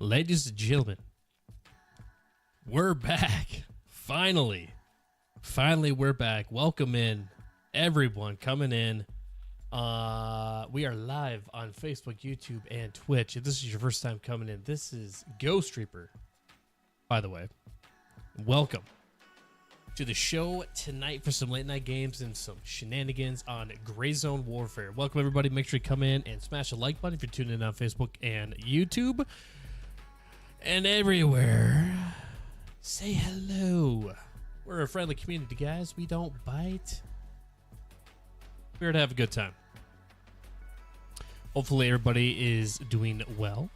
Ladies and gentlemen, we're back. Finally, we're back. Welcome in, everyone coming in. We are live on Facebook, YouTube, and Twitch. If this is your first time coming in, this is Ghost Reaper, by the way. Welcome to the show tonight for some late night games and some shenanigans on Grayzonewarfare. Welcome, everybody. Make sure you come in and smash the like button if you're tuning in on Facebook and YouTube. And everywhere, say hello. We're a friendly community, guys. We don't bite. We're here to have a good time. Hopefully everybody is doing well.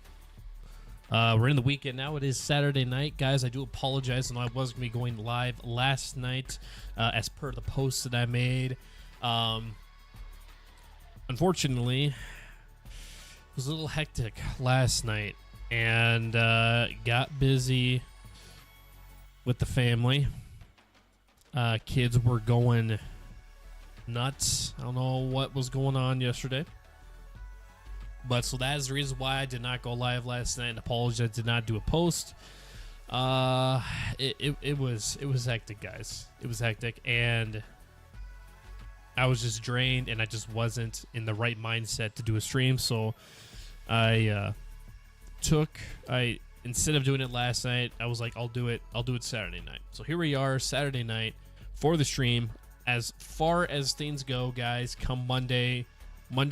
We're in the weekend now. It is Saturday night. Guys, I do apologize. I know I was going to be going live last night as per the post that I made. Unfortunately, it was a little hectic last night. And got busy with the family. Kids were going nuts. I don't know what was going on yesterday. But so that is the reason why I did not go live last night. And apologize, I did not do a post. It was hectic, guys. It was hectic, and I was just drained, and I just wasn't in the right mindset to do a stream. So instead of doing it last night, I was like, I'll do it Saturday night. So here we are, Saturday night for the stream. As far as things go, guys, come Monday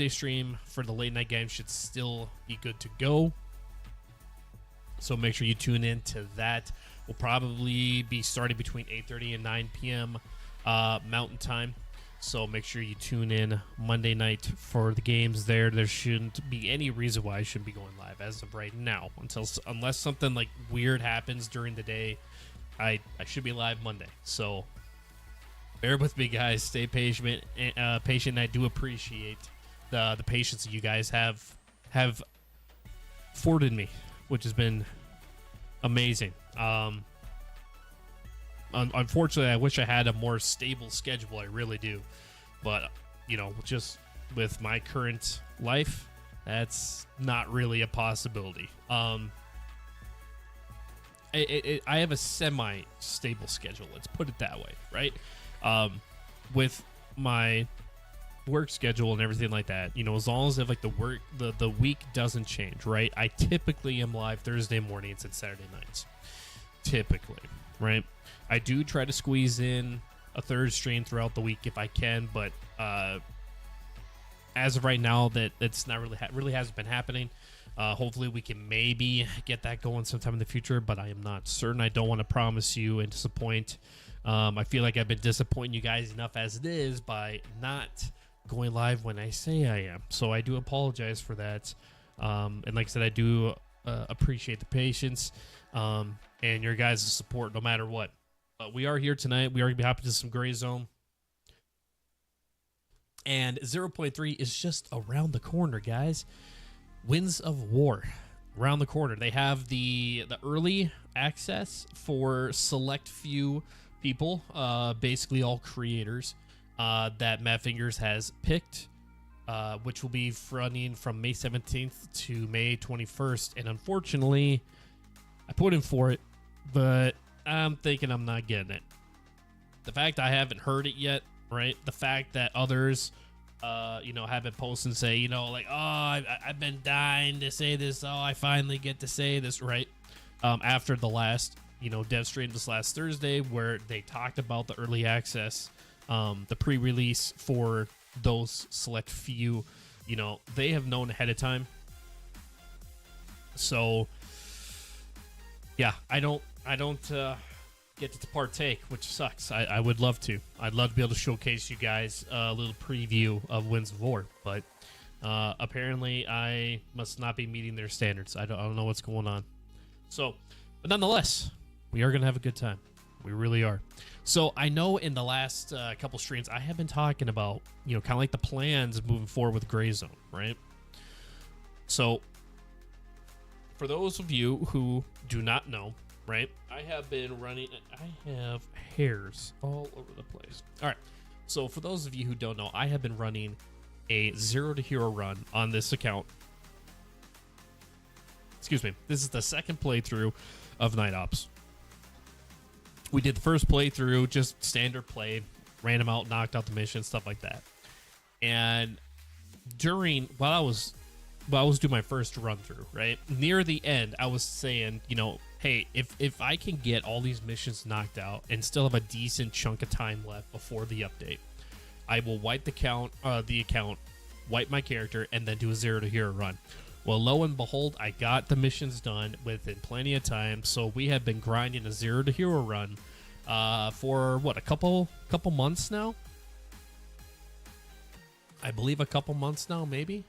stream for the late night game should still be good to go. So make sure you tune in to that. We'll probably be starting between 8:30 and 9 p.m. Mountain Time. So make sure you tune in Monday night for the games there. There shouldn't be any reason why I shouldn't be going live as of right now. Unless something like weird happens during the day, I should be live Monday. So bear with me, guys. Stay patient. I do appreciate the patience that you guys have afforded me, which has been amazing. Unfortunately, I wish I had a more stable schedule. I really do. But, just with my current life, that's not really a possibility. I have a semi-stable schedule. Let's put it that way, right? With my work schedule and everything like that, as long as if the week doesn't change, right? I typically am live Thursday mornings and Saturday nights. Typically, right? I do try to squeeze in a third stream throughout the week if I can, but as of right now, that's not really hasn't been happening. Hopefully, we can maybe get that going sometime in the future, but I am not certain. I don't want to promise you and disappoint. I feel like I've been disappointing you guys enough as it is by not going live when I say I am. So I do apologize for that. And like I said, I do appreciate the patience and your guys' support no matter what. But we are here tonight. We are going to be hopping to some Grayzone. And 0.3 is just around the corner, guys. Winds of War, around the corner. They have the early access for select few people, basically all creators, that Matt Fingers has picked, which will be running from May 17th to May 21st. And unfortunately, I put in for it, but I'm thinking I'm not getting it. The fact I haven't heard it yet, right? The fact that others, have been posting and say, I've been dying to say this. Oh, I finally get to say this, right? After the last, dev stream this last Thursday where they talked about the early access, the pre-release for those select few, they have known ahead of time. So, yeah, I don't get to partake, which sucks. I would love to. I'd love to be able to showcase you guys a little preview of Winds of War, but apparently I must not be meeting their standards. I don't know what's going on. So, but nonetheless, we are going to have a good time. We really are. So I know in the last couple streams, I have been talking about, kind of like the plans moving forward with Grayzone, right? So for those of you who do not know, right, I have been running, I have hairs all over the place. All right. So for those of you who don't know, I have been running a 0 to hero run on this account excuse me, this is the second playthrough of Night Ops. We did the first playthrough, just standard play, ran them out, knocked out the mission, stuff like that. And while I was doing my first run through, right near the end, I was saying, you know, hey, if I can get all these missions knocked out and still have a decent chunk of time left before the update, I will wipe the account, wipe my character, and then do a 0 to hero run. Well, lo and behold, I got the missions done within plenty of time. So we have been grinding a 0 to hero run for what, a couple months now? I believe a couple months now, maybe.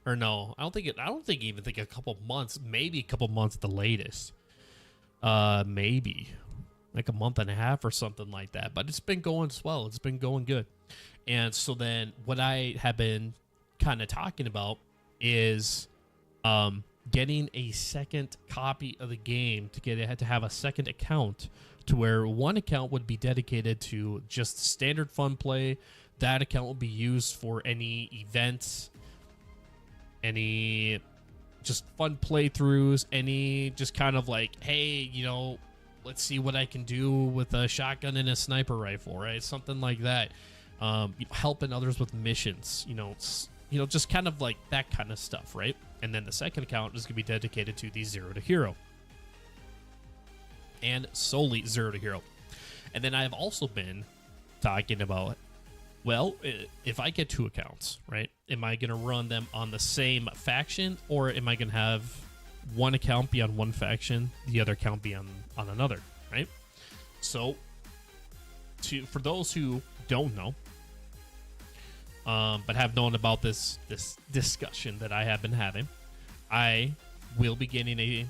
Or no, I don't think a couple months, maybe a couple months at the latest. Maybe like a month and a half or something like that. But it's been going swell. It's been going good. And so then what I have been kind of talking about is getting a second copy of the game to have a second account, to where one account would be dedicated to just standard fun play. That account will be used for any events, any just fun playthroughs, any just kind of like, hey, you know, let's see what I can do with a shotgun and a sniper rifle, right? Something like that. Helping others with missions, you know, just kind of like that kind of stuff, right? And then the second account is going to be dedicated to the 0 to hero. And solely 0 to hero. And then I've also been talking about, well, if I get 2 accounts, right, am I going to run them on the same faction, or am I going to have one account be on one faction, the other account be on another, right? So, for those who don't know, but have known about this discussion that I have been having, I will be getting a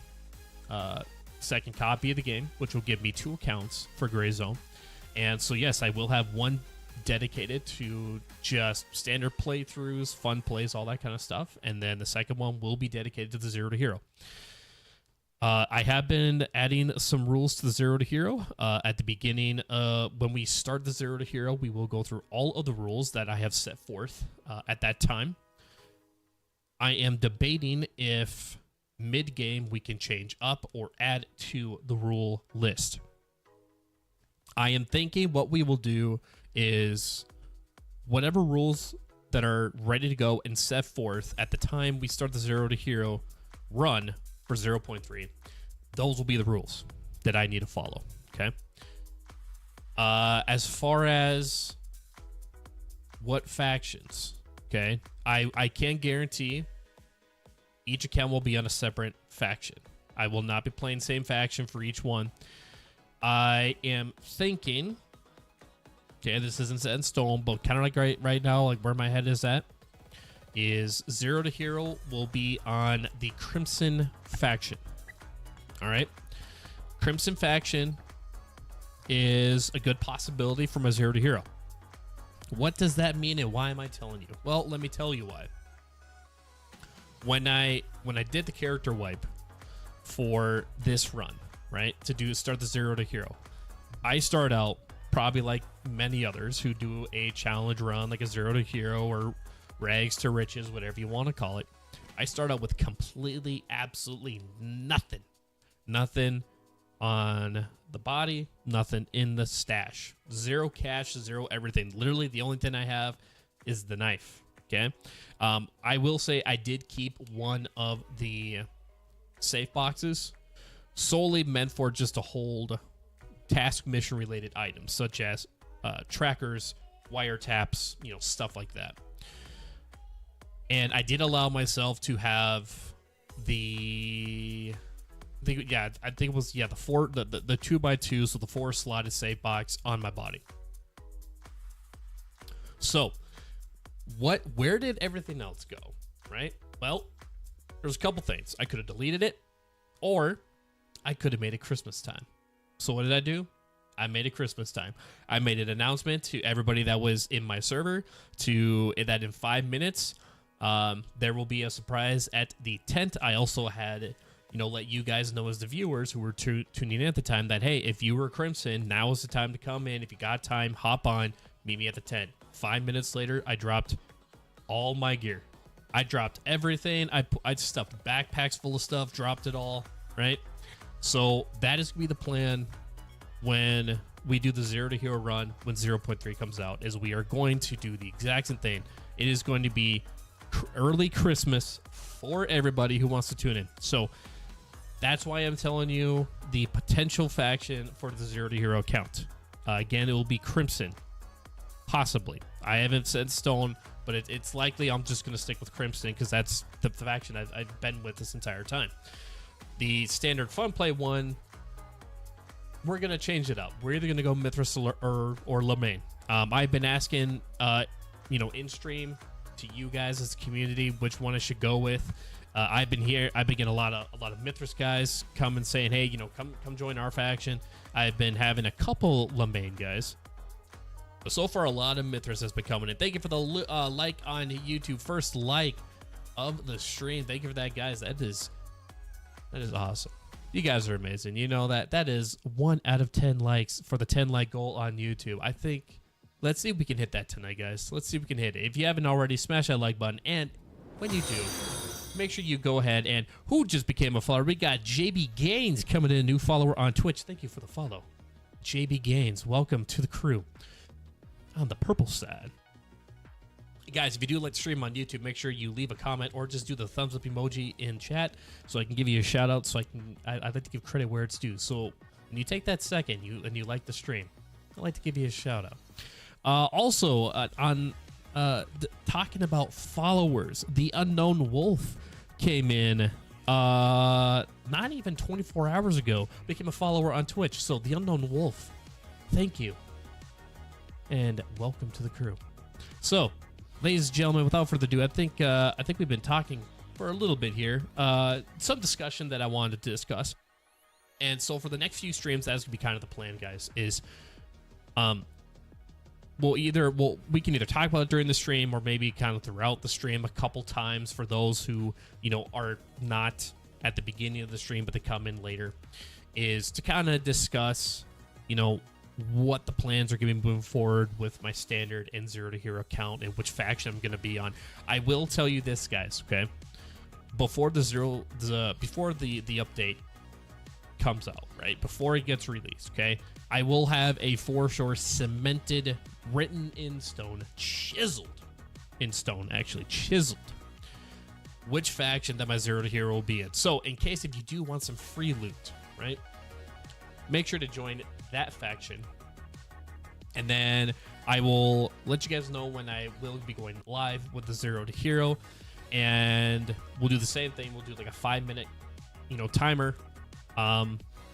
second copy of the game, which will give me 2 accounts for Grayzone. And so, yes, I will have one dedicated to just standard playthroughs, fun plays, all that kind of stuff. And then the second one will be dedicated to the 0 to hero. I have been adding some rules to the 0 to hero. At the beginning, when we start the 0 to hero, we will go through all of the rules that I have set forth at that time. I am debating if mid-game we can change up or add to the rule list. I am thinking what we will do is whatever rules that are ready to go and set forth at the time we start the 0 to hero run for 0.3, those will be the rules that I need to follow, okay? As far as what factions, okay, I can guarantee each account will be on a separate faction. I will not be playing same faction for each one. I am thinking, okay, this isn't set in stone, but kind of like right now, like where my head is at, is 0 to hero will be on the Crimson faction. All right, Crimson faction is a good possibility for my 0 to hero. What does that mean, and why am I telling you? Well, let me tell you why. When I did the character wipe for this run, right, to start the 0 to hero, I start out probably like many others who do a challenge run, like a 0 to hero or rags to riches, whatever you want to call it. I start out with completely, absolutely nothing. Nothing on the body, nothing in the stash. 0 cash, 0 everything. Literally, the only thing I have is the knife, okay? I will say I did keep one of the safe boxes solely meant for just to hold task mission related items, such as trackers, wiretaps, you know, stuff like that. And I did allow myself to have the 2x2, so the 4 slotted safe box on my body. So where did everything else go, right? Well, there's a couple things. I could have deleted it, or I could have made it Christmas time. So what did I do? I made it Christmas time. I made an announcement to everybody that was in my server that in 5 minutes, there will be a surprise at the tent. I also had, let you guys know as the viewers who were tuning in at the time that, hey, if you were Crimson, now is the time to come in. If you got time, hop on, meet me at the tent. 5 minutes later, I dropped all my gear. I dropped everything. I stuffed backpacks full of stuff, dropped it all, right? So that is going to be the plan when we do the 0 to hero run, when 0.3 comes out, is we are going to do the exact same thing. It is going to be early Christmas for everybody who wants to tune in. So that's why I'm telling you the potential faction for the 0 to hero account. Again, it will be Crimson, possibly. I haven't said Stone, but it's likely I'm just going to stick with Crimson because that's the faction I've been with this entire time. The standard fun play one, we're going to change it up. We're either going to go Mithras or Lemaine. I've been asking, in stream to you guys as a community which one I should go with. I've been getting a lot of Mithras guys come and saying, hey, come join our faction. I've been having a couple Lemaine guys. But so far, a lot of Mithras has been coming in. Thank you for the like on YouTube. First like of the stream. Thank you for that, guys. That is awesome. You guys are amazing. You know that is 1 out of 10 likes for the 10 like goal on YouTube. I think, let's see if we can hit that tonight, guys. Let's see if we can hit it. If you haven't already, smash that like button. And when you do, make sure you go ahead and who just became a follower? We got JB Gaines coming in, a new follower on Twitch. Thank you for the follow. JB Gaines, welcome to the crew on the purple side. Guys, if you do like to stream on YouTube, make sure you leave a comment or just do the thumbs up emoji in chat so I can give you a shout out. So I'd like to give credit where it's due. So when you take that second and you like the stream, I'd like to give you a shout out. Also on talking about followers, the Unknown Wolf came in not even 24 hours ago, became a follower on Twitch. So the Unknown Wolf, thank you and welcome to the crew. So ladies and gentlemen, without further ado, I think we've been talking for a little bit here. Some discussion that I wanted to discuss. And so for the next few streams, that's gonna be kind of the plan, guys, is we can either talk about it during the stream or maybe kind of throughout the stream a couple times for those who, are not at the beginning of the stream but they come in later, is to kind of discuss, what the plans are going to be moving forward with my standard and 0 to hero account and which faction I'm going to be on. I will tell you this, guys, okay? Before the update comes out, right? Before it gets released, okay? I will have a for sure cemented, written in stone, chiseled in stone, actually chiseled, which faction that my 0 to hero will be in. So in case if you do want some free loot, right? Make sure to join that faction, and then I will let you guys know when I will be going live with the 0 to hero, and we'll do the same thing. We'll do like a 5-minute timer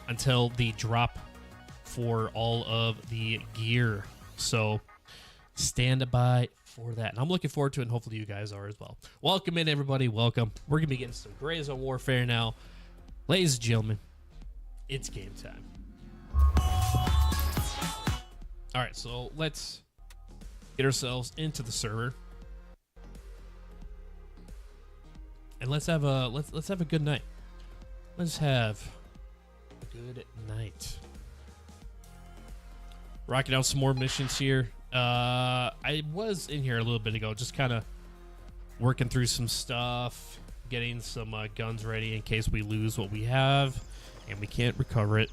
until the drop for all of the gear. So stand by for that, and I'm looking forward to it, and hopefully you guys are as well. Welcome in, everybody. Welcome. We're gonna be getting some Grayzone Warfare now, ladies and gentlemen. It's game time. All right, so let's get ourselves into the server, and let's have a good night. Let's have a good night. Rocking out some more missions here. I was in here a little bit ago, just kind of working through some stuff, getting some guns ready in case we lose what we have and we can't recover it.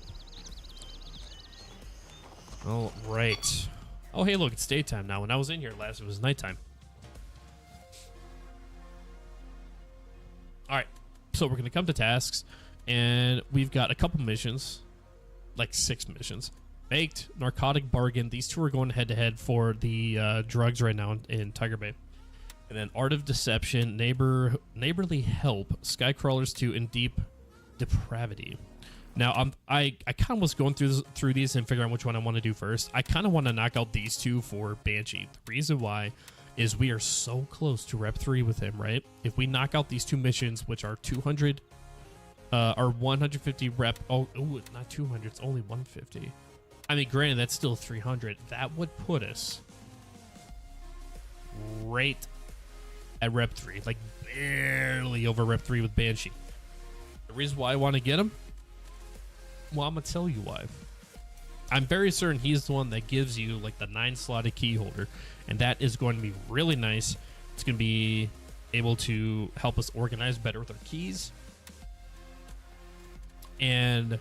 All right. Oh, hey, look, it's daytime now. When I was in here last, it was nighttime. All right. So we're going to come to tasks, and we've got a couple missions, like 6 missions. Baked, Narcotic Bargain. These two are going head-to-head for the drugs right now in Tiger Bay. And then Art of Deception, Neighborly Help, Skycrawlers 2, and Deep Depravity. Now, I kind of was going through these and figuring out which one I want to do first. I kind of want to knock out these two for Banshee. The reason why is we are so close to Rep 3 with him, right? If we knock out these two missions, which are 200, or 150 rep... Oh, not 200. It's only 150. I mean, granted, that's still 300. That would put us right at Rep 3. Like, barely over Rep 3 with Banshee. The reason why I want to get him? Well, I'm going to tell you why. I'm very certain he's the one that gives you like the 9-slotted key holder, and that is going to be really nice. It's going to be able to help us organize better with our keys. And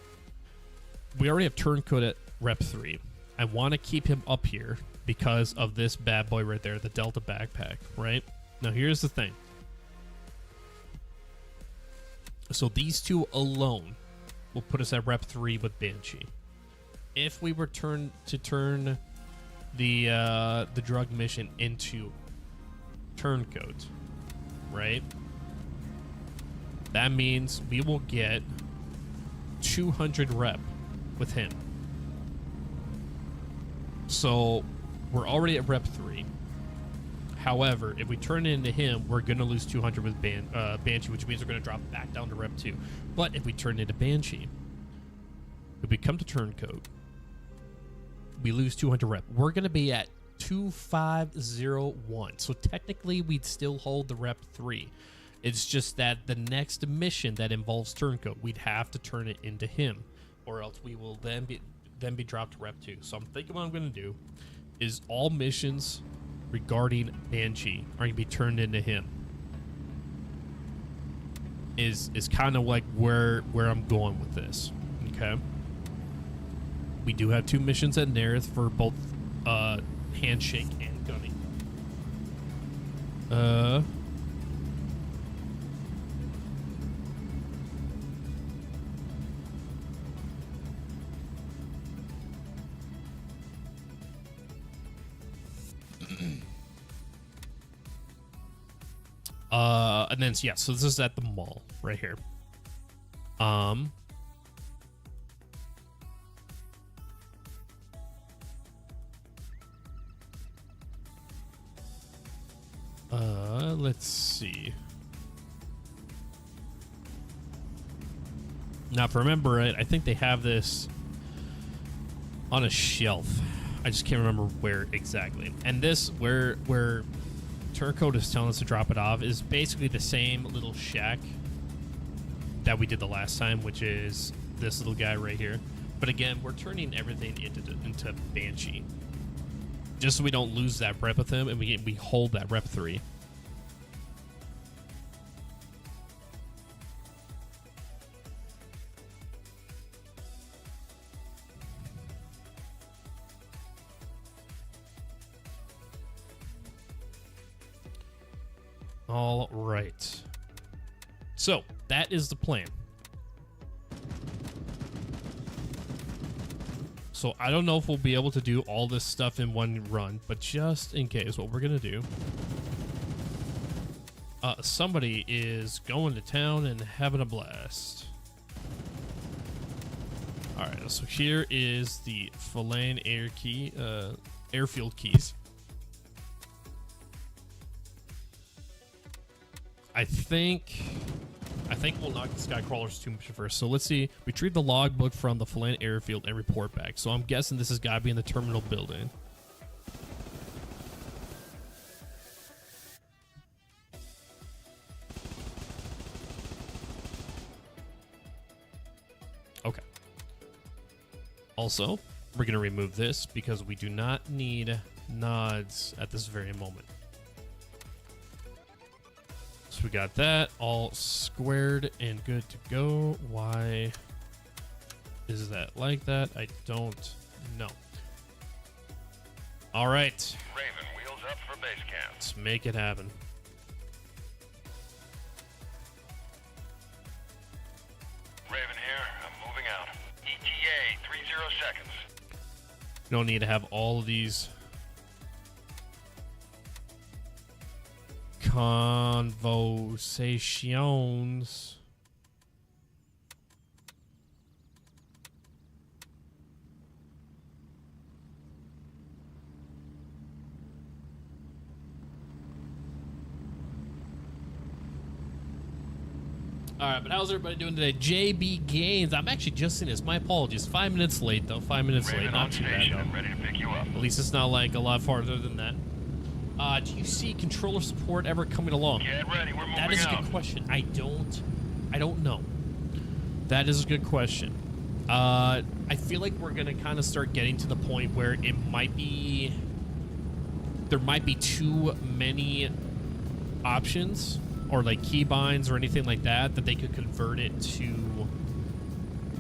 we already have turncoat at rep 3. I want to keep him up here because of this bad boy right there, the Delta backpack, right? Now, here's the thing. So these two alone will put us at rep 3 with Banshee. If we were to turn the drug mission into turncoat, right? That means we will get 200 rep with him. So we're already at rep 3. However, if we turn it into him, we're going to lose 200 with Banshee, which means we're going to drop back down to rep 2. But if we turn it into Banshee, if we come to turncoat, we lose 200 rep. We're going to be at 2501. So technically, we'd still hold the rep 3. It's just that the next mission that involves turncoat, we'd have to turn it into him, or else we will then be dropped to rep 2. So I'm thinking what I'm going to do is all missions regarding Banshee are going to be turned into him. Is kind of like where I'm going with this. Okay. We do have 2 missions at Nerith for both handshake and gunning. And then yeah, so this is at the mall right here. Let's see. Now, if I remember it, I think they have this on a shelf. I just can't remember where exactly. And this, where Turncoat is telling us to drop it off, is basically the same little shack that we did the last time, which is this little guy right here. But again, we're turning everything into Banshee, just so we don't lose that rep with him, and we hold that rep 3. All right. So that is the plan. So I don't know if we'll be able to do all this stuff in one run, but just in case, what we're going to do, somebody is going to town and having a blast. All right, so here is the Fellain airfield keys. I think we'll knock the Skycrawlers 2 mission first. So let's see. Retrieve the logbook from the Fellain airfield and report back. So I'm guessing this has got to be in the terminal building. Okay. Also, we're going to remove this because we do not need nods at this very moment. So we got that all squared and good to go. Why is that like that? I don't know. All right. Raven, wheels up for base camp. Let's make it happen. Raven here. I'm moving out. ETA 30 seconds. You don't need to have all of these conversations. All right, but how's everybody doing today? JB Games. I'm actually just seeing this. My apologies. 5 minutes late, though. 5 minutes Raven late. Not on too bad, station though. and ready to pick you up. At least it's not like a lot farther than that. Do you see controller support ever coming along? Get ready, we're moving That is a out. good question. I don't know. That is a good question. I feel like we're gonna kind of start getting to the point where there might be too many options or like keybinds or anything like that they could convert it to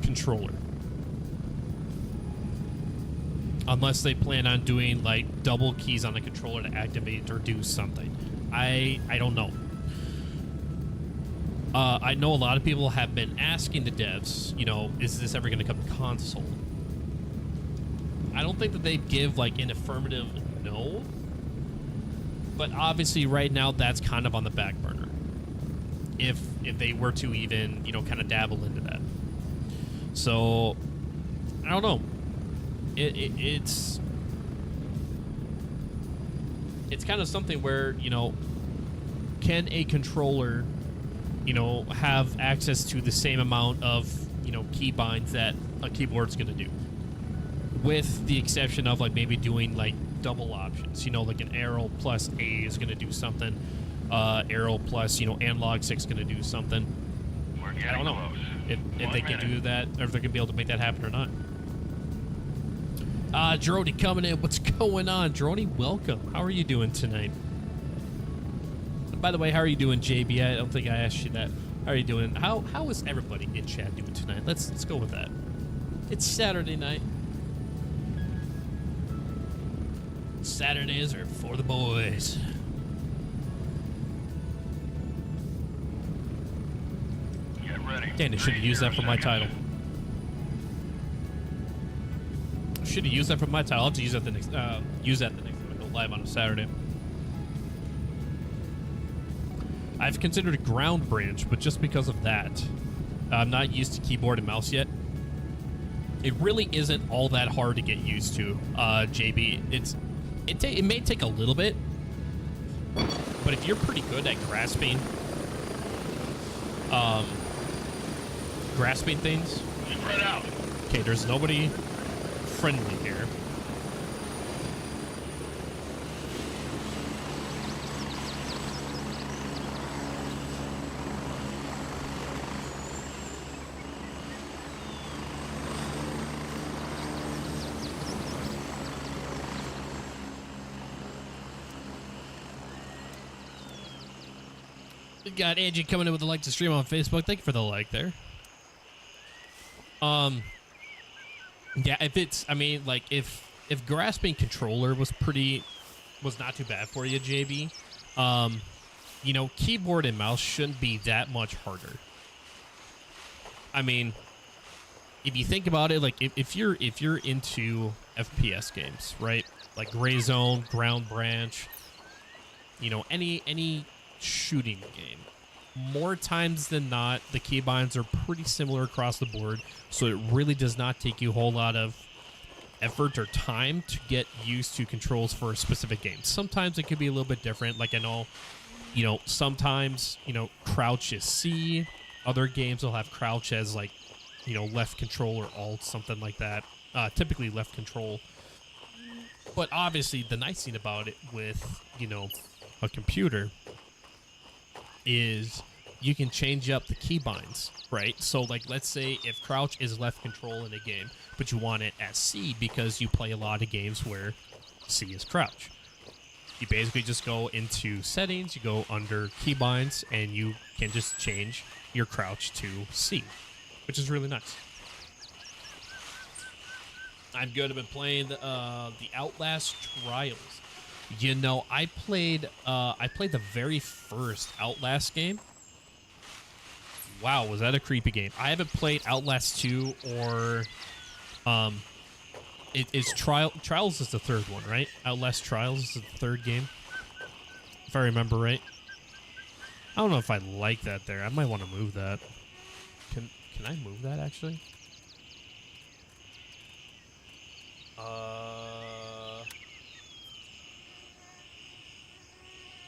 controller. Unless they plan on doing like double keys on the controller to activate or do something. I don't know. I know a lot of people have been asking the devs, you know, is this ever going to come to console? I don't think that they'd give like an affirmative no. But obviously right now that's kind of on the back burner. If they were to even, you know, kind of dabble into that. So, I don't know. It's kind of something where, you know, can a controller, you know, have access to the same amount of, you know, keybinds that a keyboard's going to do? With the exception of, like, maybe doing, like, double options. You know, like an arrow plus A is going to do something. Arrow plus, you know, analog stick is going to do something. I don't know if they can do that, or if they're going to be able to make that happen or not. Droney coming in. What's going on? Droney, welcome. How are you doing tonight? By the way, how are you doing, JB? I don't think I asked you that. How are you doing? How is everybody in chat doing tonight? Let's go with that. It's Saturday night. Saturdays are for the boys. Get ready. Dang, I should have used that for my title. Should have used that for my title. I'll have to use that the next time I go live on a Saturday. I've considered a ground branch, but just because of that, I'm not used to keyboard and mouse yet. It really isn't all that hard to get used to, JB. It may take a little bit, but if you're pretty good at grasping things. Spread out. Okay, there's nobody friendly here. We got Angie coming in with a like to stream on Facebook. Thank you for the like there. Yeah, if grasping controller was not too bad for you, JB, you know, keyboard and mouse shouldn't be that much harder. I mean, if you think about it, like if you're into FPS games, right? Like Grayzone, Ground Branch, you know, any shooting game, more times than not, the keybinds are pretty similar across the board, so it really does not take you a whole lot of effort or time to get used to controls for a specific game. Sometimes it could be a little bit different. Like I know, you know, sometimes, you know, crouch is C. Other games will have crouch as like, you know, left control or alt, something like that. Typically left control. But obviously the nice thing about it with, you know, a computer is you can change up the keybinds, right? So like, let's say if crouch is left control in a game, but you want it as C because you play a lot of games where C is crouch. You basically just go into settings, you go under keybinds, and you can just change your crouch to C, which is really nice. I'm good. I've been playing the Outlast Trials. You know, I played the very first Outlast game. Wow, was that a creepy game? I haven't played Outlast 2 or Trials is the third one, right? Outlast Trials is the third game, if I remember right. I don't know if I like that there. I might want to move that. Can I move that actually?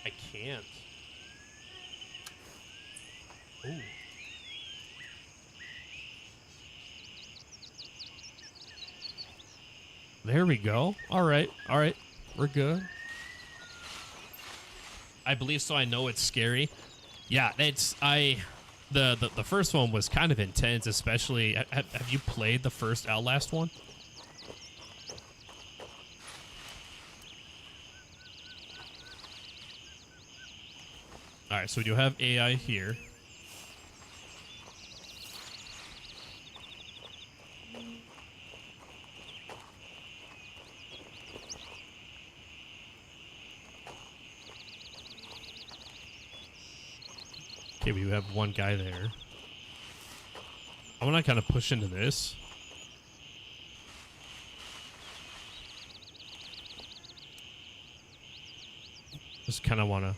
I can't. Ooh. There we go. All right. We're good. I believe so. I know it's scary. Yeah, the first one was kind of intense, especially. Have you played the first Outlast one? All right, so we do have AI here. Okay, we have one guy there. I'm gonna kind of push into this. Just kind of want to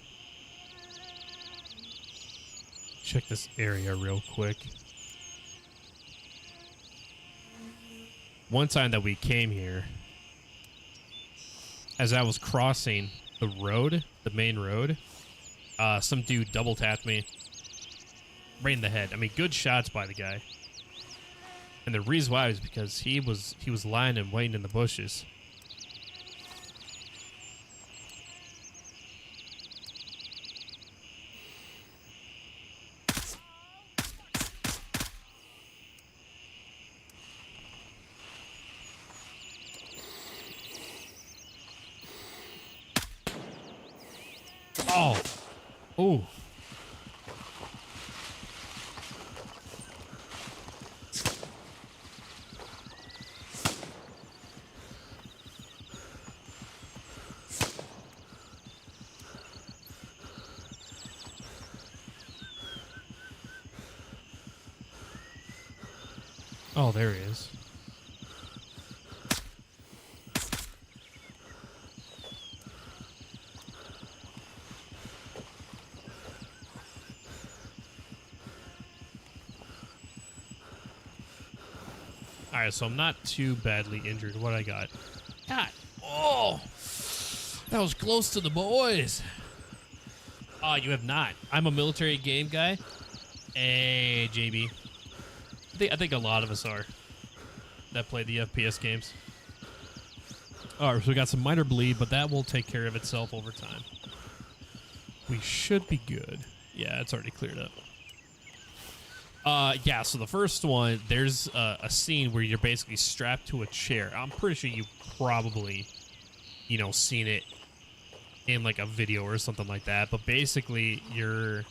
check this area real quick. One time that we came here, as I was crossing the road, the main road, some dude double tapped me right in the head. I mean, good shots by the guy. And the reason why is because he was lying and waiting in the bushes. Oh. Ooh. Oh, there he is. All right, so I'm not too badly injured. What I got? God, oh, that was close to the boys. Oh, you have not. I'm a military game guy. Hey, JB. I think a lot of us are that play the FPS games. All right, so we got some minor bleed, but that will take care of itself over time. We should be good. Yeah, it's already cleared up. Yeah, so the first one, there's a scene where you're basically strapped to a chair. I'm pretty sure you've probably, you know, seen it in like a video or something like that. But basically, you're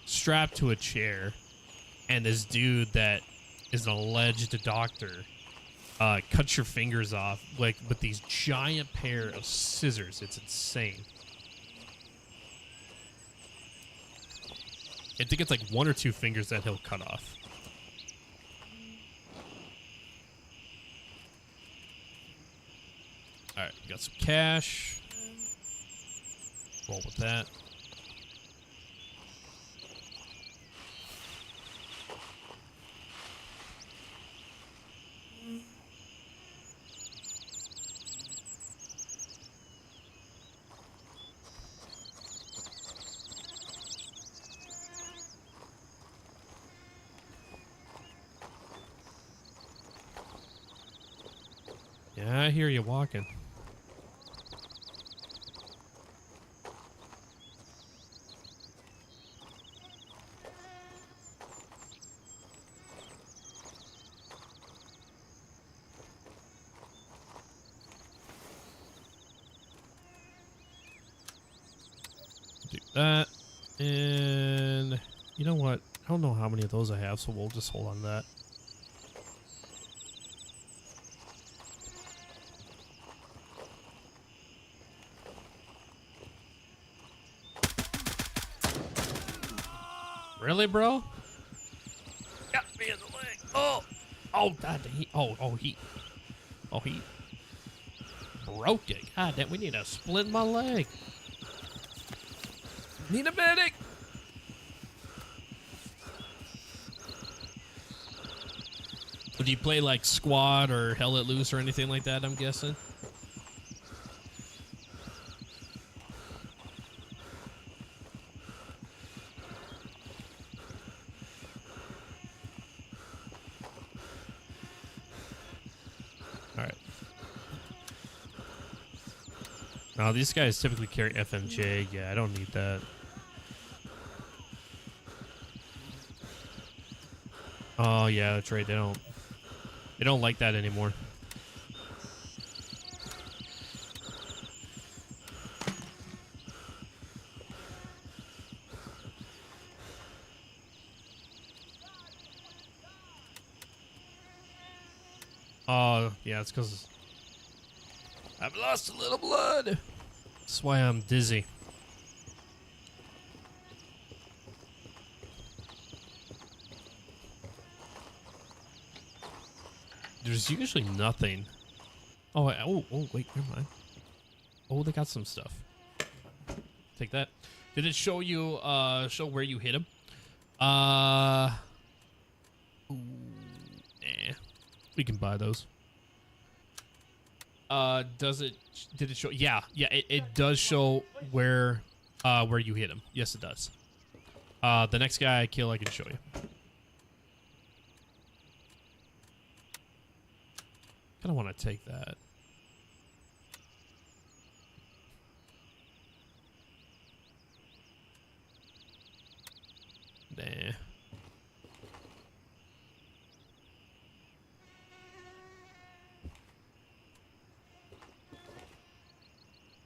strapped to a chair, and this dude that is an alleged doctor cuts your fingers off like with these giant pair of scissors. It's insane. I think it's like 1 or 2 fingers that he'll cut off. All right, got some cash. Roll with that. Yeah, I hear you walking. Do that. And you know what? I don't know how many of those I have, so we'll just hold on to that. Really, bro? Got me in the leg. Oh, oh, God, he broke it. God damn, we need to split my leg. Need a medic. Would you play like squad or hell let loose or anything like that? I'm guessing. No, these guys typically carry FMJ. Yeah, I don't need that. Oh yeah, that's right. They don't like that anymore. Yeah, it's because I've lost a little blood. That's why I'm dizzy. There's usually nothing. Oh, wait, never mind. Oh, they got some stuff. Take that. Did it show you, show where you hit him? Ooh, eh. We can buy those. Did it show? Yeah, it does show where you hit him. Yes, it does. The next guy I kill, I can show you. Kinda wanna take that.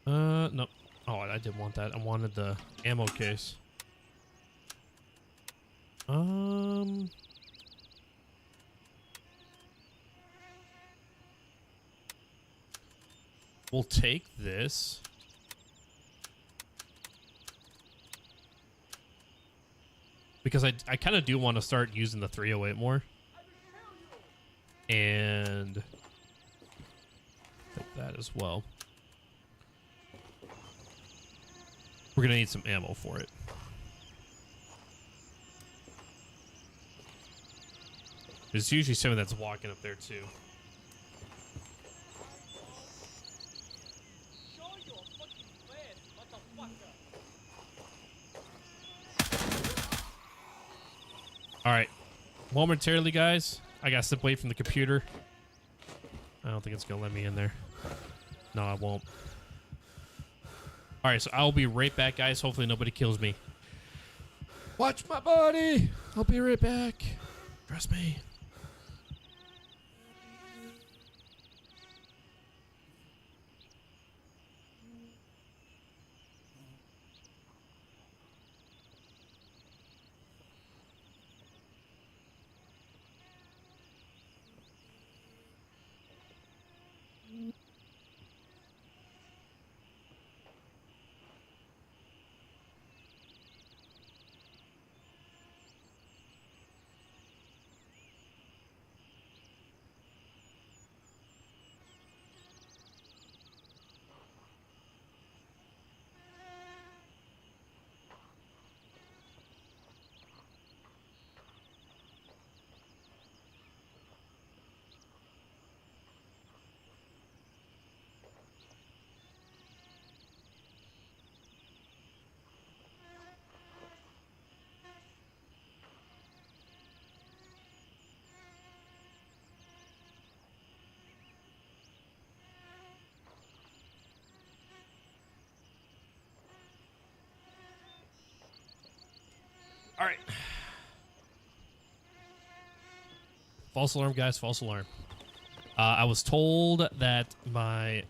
Nah. Nope. Oh, I didn't want that. I wanted the ammo case. We'll take this. Because I kind of do want to start using the 308 more. And take that as well. We're going to need some ammo for it. There's usually someone that's walking up there too. All right, momentarily, guys. I gotta step away from the computer. I don't think it's gonna let me in there. No, I won't. All right, so I'll be right back, guys. Hopefully nobody kills me. Watch my body. I'll be right back. Trust me. All right. False alarm, guys. False alarm. I was told that my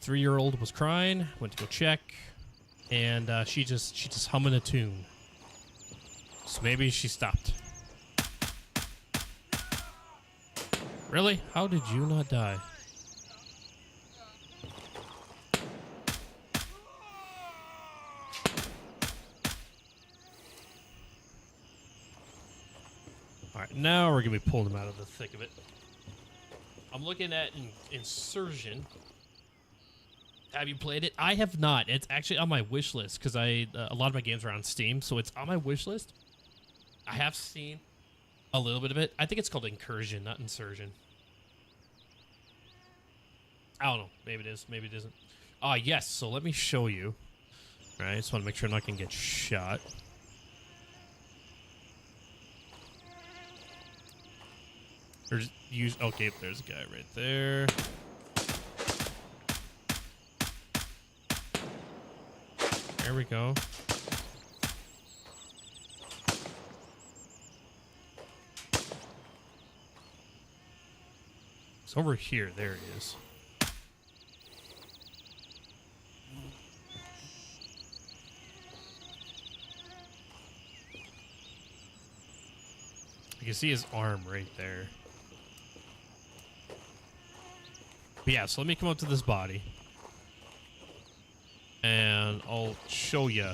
3-year-old was crying. Went to go check, and she just humming a tune. So maybe she stopped. Really? How did you not die? Alright, now we're going to be pulling them out of the thick of it. I'm looking at Insurgent. Have you played it? I have not. It's actually on my wish list because a lot of my games are on Steam, so it's on my wish list. I have seen a little bit of it. I think it's called Incursion, not Insurgent. I don't know. Maybe it is. Maybe it isn't. Yes. So let me show you. All right. I just want to make sure I'm not going to get shot. Okay, there's a guy right there. There we go. It's over here. There he is. You can see his arm right there. But yeah, so let me come up to this body. And I'll show you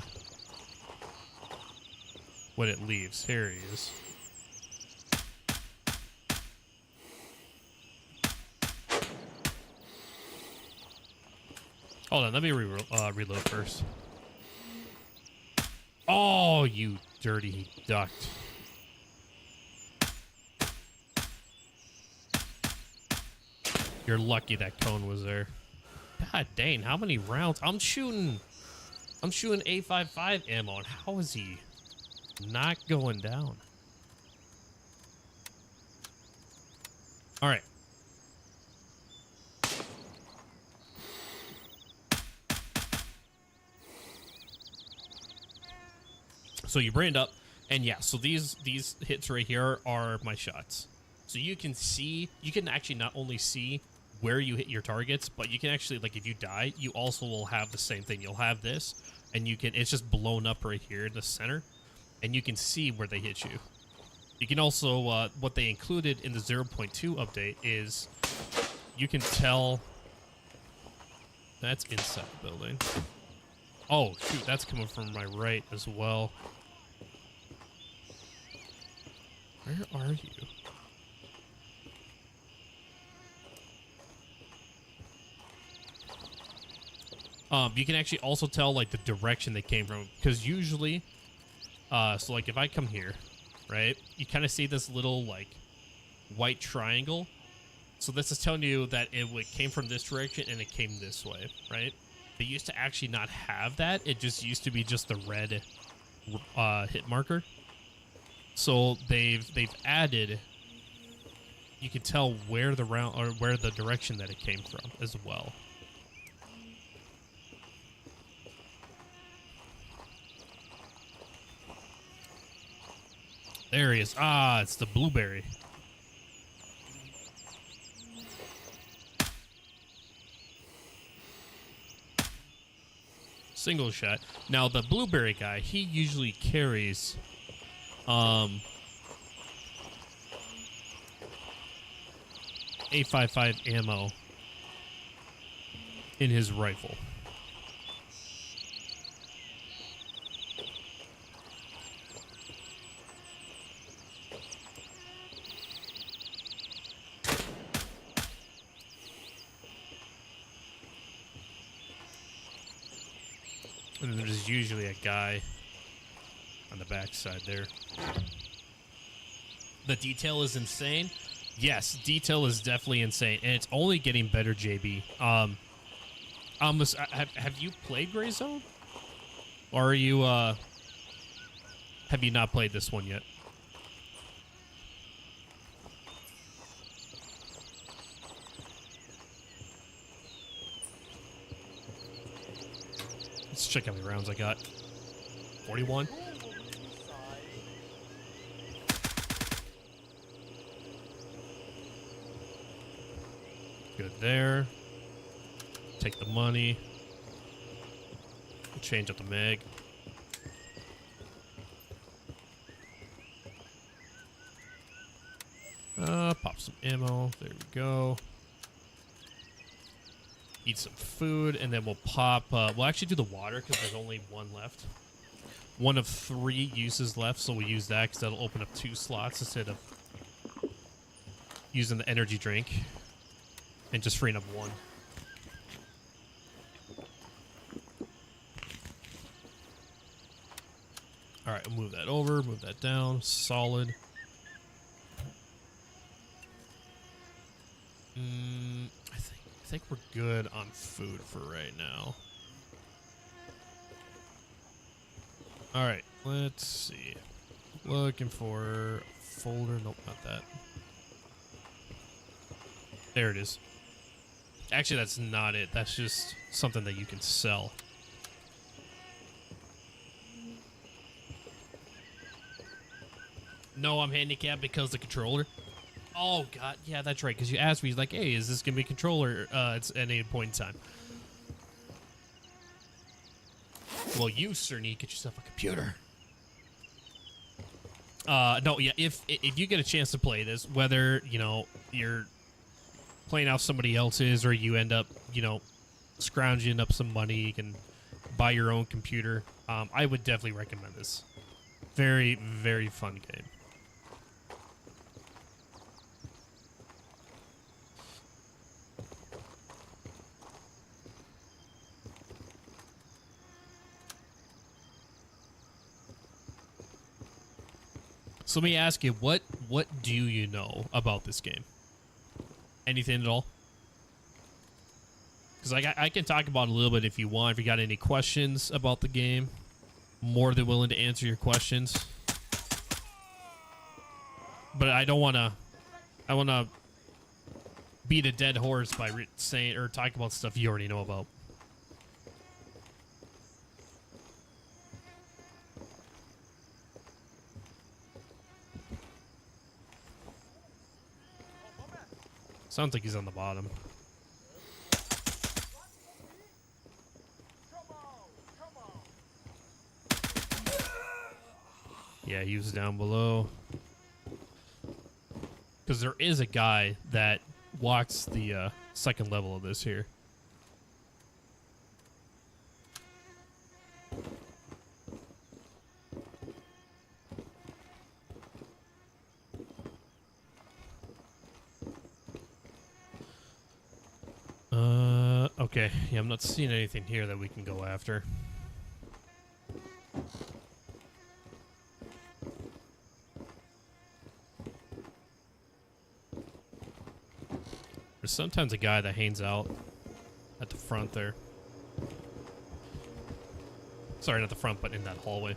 what it leaves. Here he is. Hold on, let me reload first. Oh, you dirty duct. You're lucky that cone was there. God dang, how many rounds? I'm shooting A55 ammo, and how is he not going down? All right. So you brand up, and yeah, so these hits right here are my shots. So you can actually not only see where you hit your targets, but you can actually, like, if you die, you also will have the same thing. You'll have this, and it's just blown up right here in the center, and you can see where they hit you. You can also, what they included in the 0.2 update is you can tell that's inside the building. Oh, shoot, that's coming from my right as well. Where are you? You can actually also tell, like, the direction they came from, because usually, so, like, if I come here, right, you kind of see this little, like, white triangle. So this is telling you that it came from this direction and it came this way, right? They used to actually not have that. It just used to be just the red hit marker. So they've added, you can tell where the round, or where the direction that it came from as well. There he is. Ah, it's the blueberry. Single shot. Now the blueberry guy, he usually carries A55 ammo in his rifle. And then there's usually a guy on the backside there. The detail is insane. Yes, detail is definitely insane, and it's only getting better, JB. Have you played Grayzone? Or are you, have you not played this one yet? Let's check how many rounds I got. 41. Good there. Take the money. Change up the mag. Pop some ammo. There we go. Eat some food, and then we'll pop... we'll actually do the water, because there's only one left. One of 3 uses left, so we'll use that, because that'll open up 2 slots instead of using the energy drink and just freeing up 1. Alright, we'll move that over, move that down. Solid. I think we're good on food for right now. Alright, let's see. Looking for a folder. Nope, not that. There it is. Actually, that's not it. That's just something that you can sell. No, I'm handicapped because the controller. Oh, God. Yeah, that's right. Because you asked me, like, hey, is this going to be a controller it's at any point in time? Well, you, sir, need to get yourself a computer. No, yeah, if you get a chance to play this, whether, you know, you're playing out somebody else's, or you end up, you know, scrounging up some money, you can buy your own computer. I would definitely recommend this. Very, very fun game. So let me ask you, what do you know about this game? Anything at all? Because I can talk about it a little bit if you want. If you got any questions about the game, more than willing to answer your questions. But I don't want to. I want to beat a dead horse by saying or talking about stuff you already know about. Sounds like he's on the bottom. Yeah, he was down below. Because there is a guy that walks the second level of this here. Okay. Yeah, I'm not seeing anything here that we can go after. There's sometimes a guy that hangs out at the front there. Sorry, not the front, but in that hallway.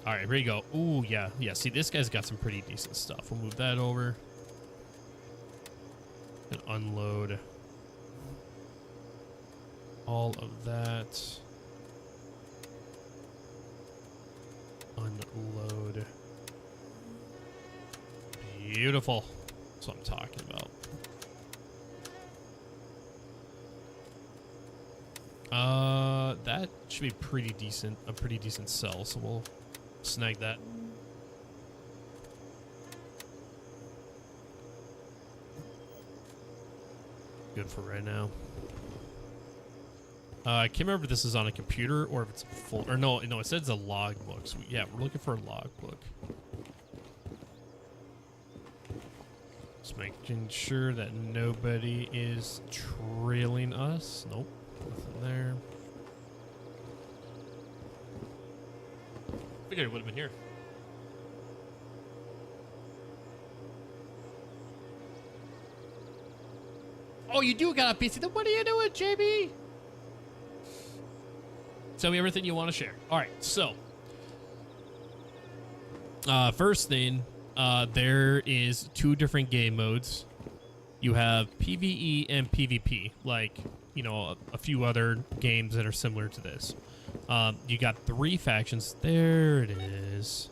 All right, here you go. Ooh, yeah. Yeah, see, this guy's got some pretty decent stuff. We'll move that over. And unload all of that. Unload. Beautiful. That's what I'm talking about. That should be pretty decent. A pretty decent sell, so we'll snag that. Good for right now. I can't remember if this is on a computer or if it's full. Or no, it says a logbook. So yeah, we're looking for a logbook. Just making sure that nobody is trailing us. Nope, nothing there. Figured it would have been here. Oh, you do got a PC. Then what are you doing, JB? Tell me everything you want to share. All right, so first thing, there is 2 different game modes. You have PvE and PvP, like, you know, a few other games that are similar to this. You got 3 factions. There it is.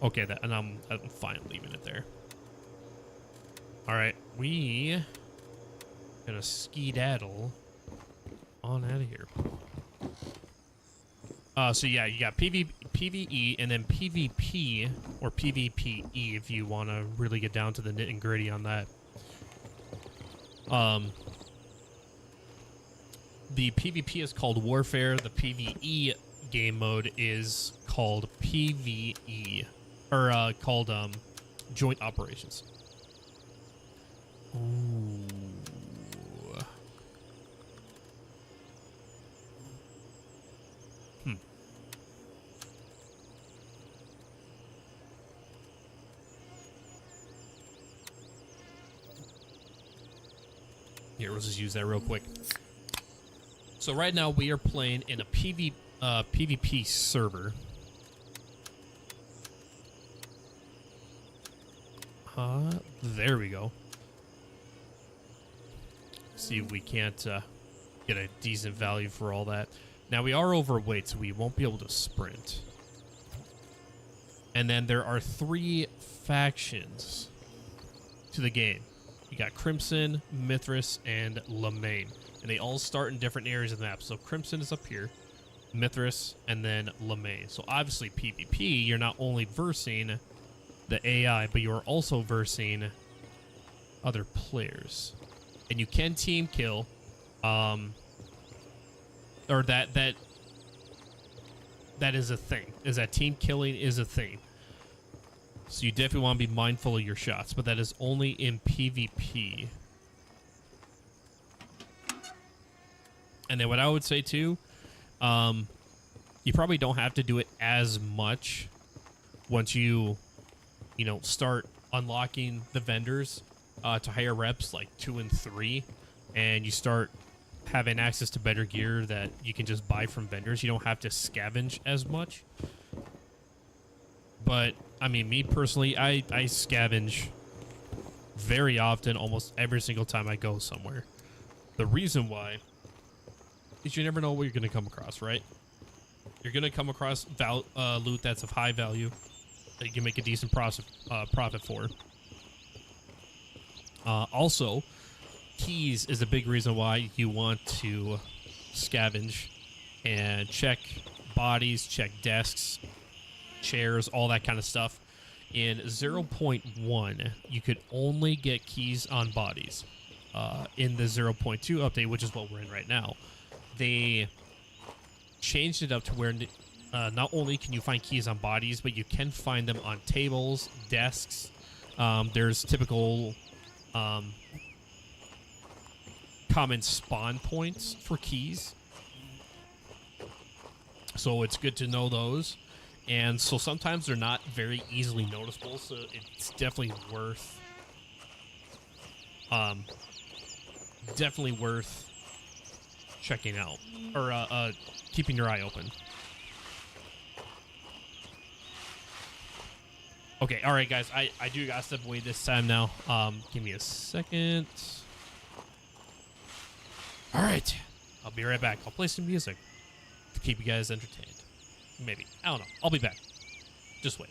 Okay, and I'm fine leaving it there. All right, we gonna skedaddle on out of here. So yeah, you got PvE and then PvP or PvPE if you want to really get down to the nit and gritty on that. The PvP is called Warfare. The PvE game mode is called PvE, or called Joint Operations. Ooh. Here, let's just use that real quick. So right now we are playing in a PvP server. There we go. See if we can't get a decent value for all that. Now we are overweight, so we won't be able to sprint. And then there are 3 factions to the game. You got Crimson, Mithras, and Lemaine. And they all start in different areas of the map. So Crimson is up here, Mithras, and then Lemaine. So obviously PvP, you're not only versing the AI, but you're also versing other players. and you can team kill, or that is a thing. Is that team killing is a thing. So you definitely want to be mindful of your shots, but that is only in PvP. And then what I would say too, you probably don't have to do it as much once you start unlocking the vendors to higher reps like 2 and 3, and you start having access to better gear that you can just buy from vendors. You don't have to scavenge as much. But I mean, me personally, I scavenge very often, almost every single time I go somewhere. The reason why is you never know what you're going to come across, right? You're going to come across loot that's of high value that you can make a decent profit for. Also, keys is a big reason why you want to scavenge and check bodies, check desks, chairs, all that kind of stuff. In 0.1, you could only get keys on bodies. In the 0.2 update, which is what we're in right now, they changed it up to where not only can you find keys on bodies, but you can find them on tables, desks. There's typical common spawn points for keys, so it's good to know those. And so sometimes they're not very easily noticeable, so it's definitely worth checking out, or keeping your eye open. Okay, all right, guys, I do gotta step away this time now. Give me a second. All right, I'll be right back. I'll play some music to keep you guys entertained. Maybe. I don't know. I'll be back. Just wait.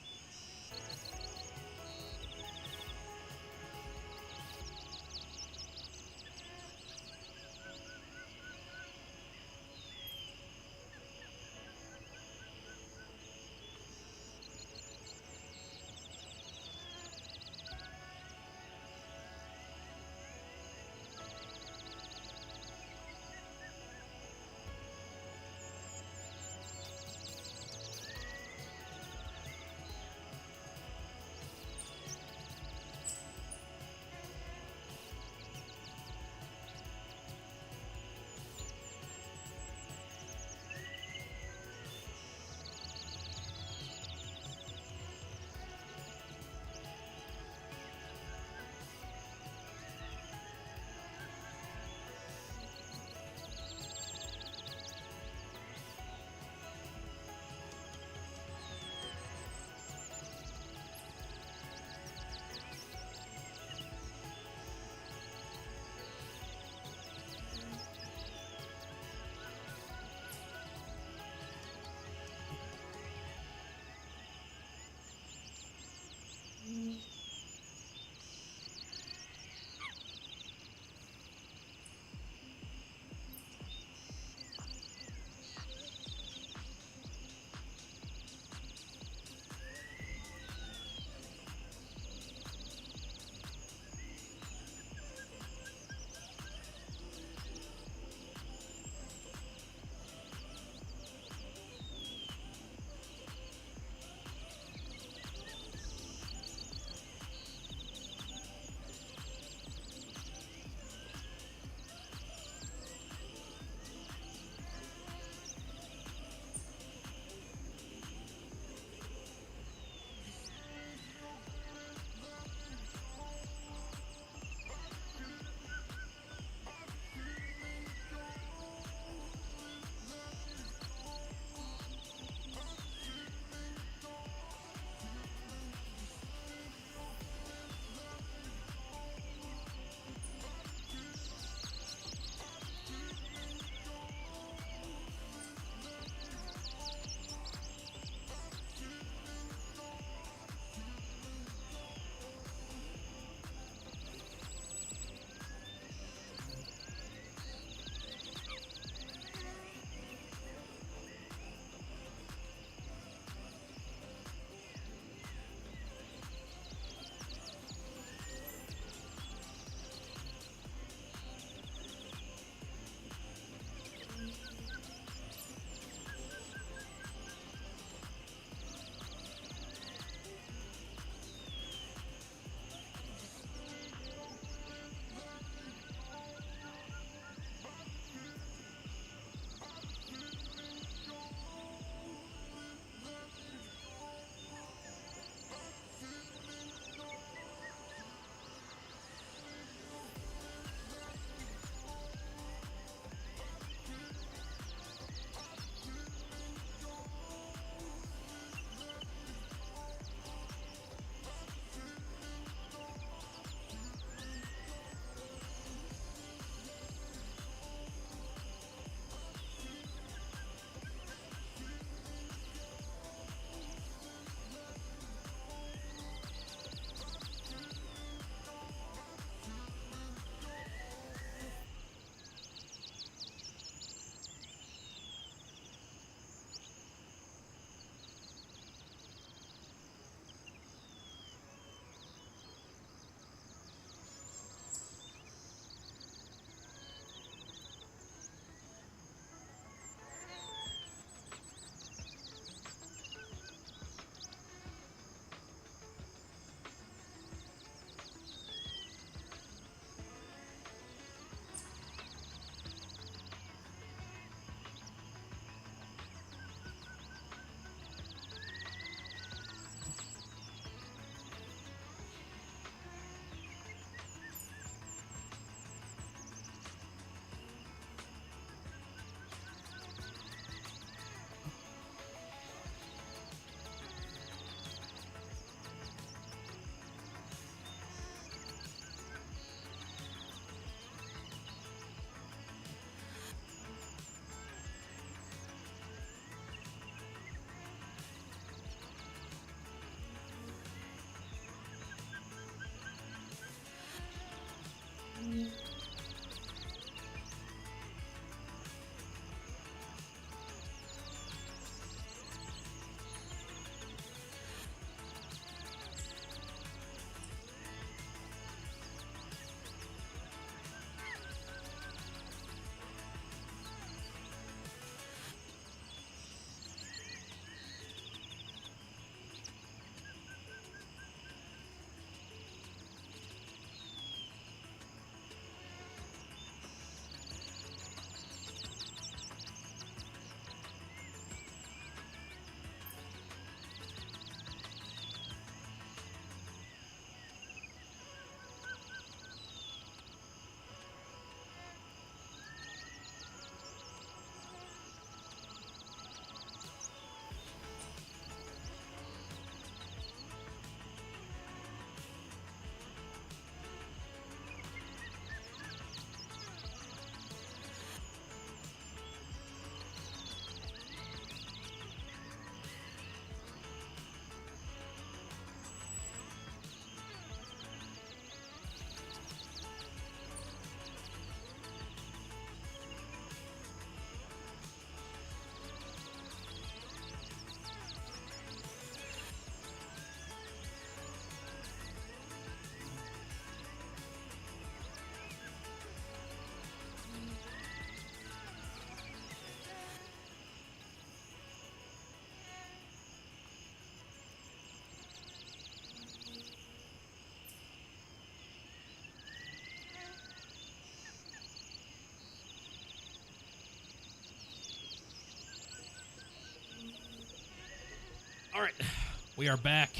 We are back,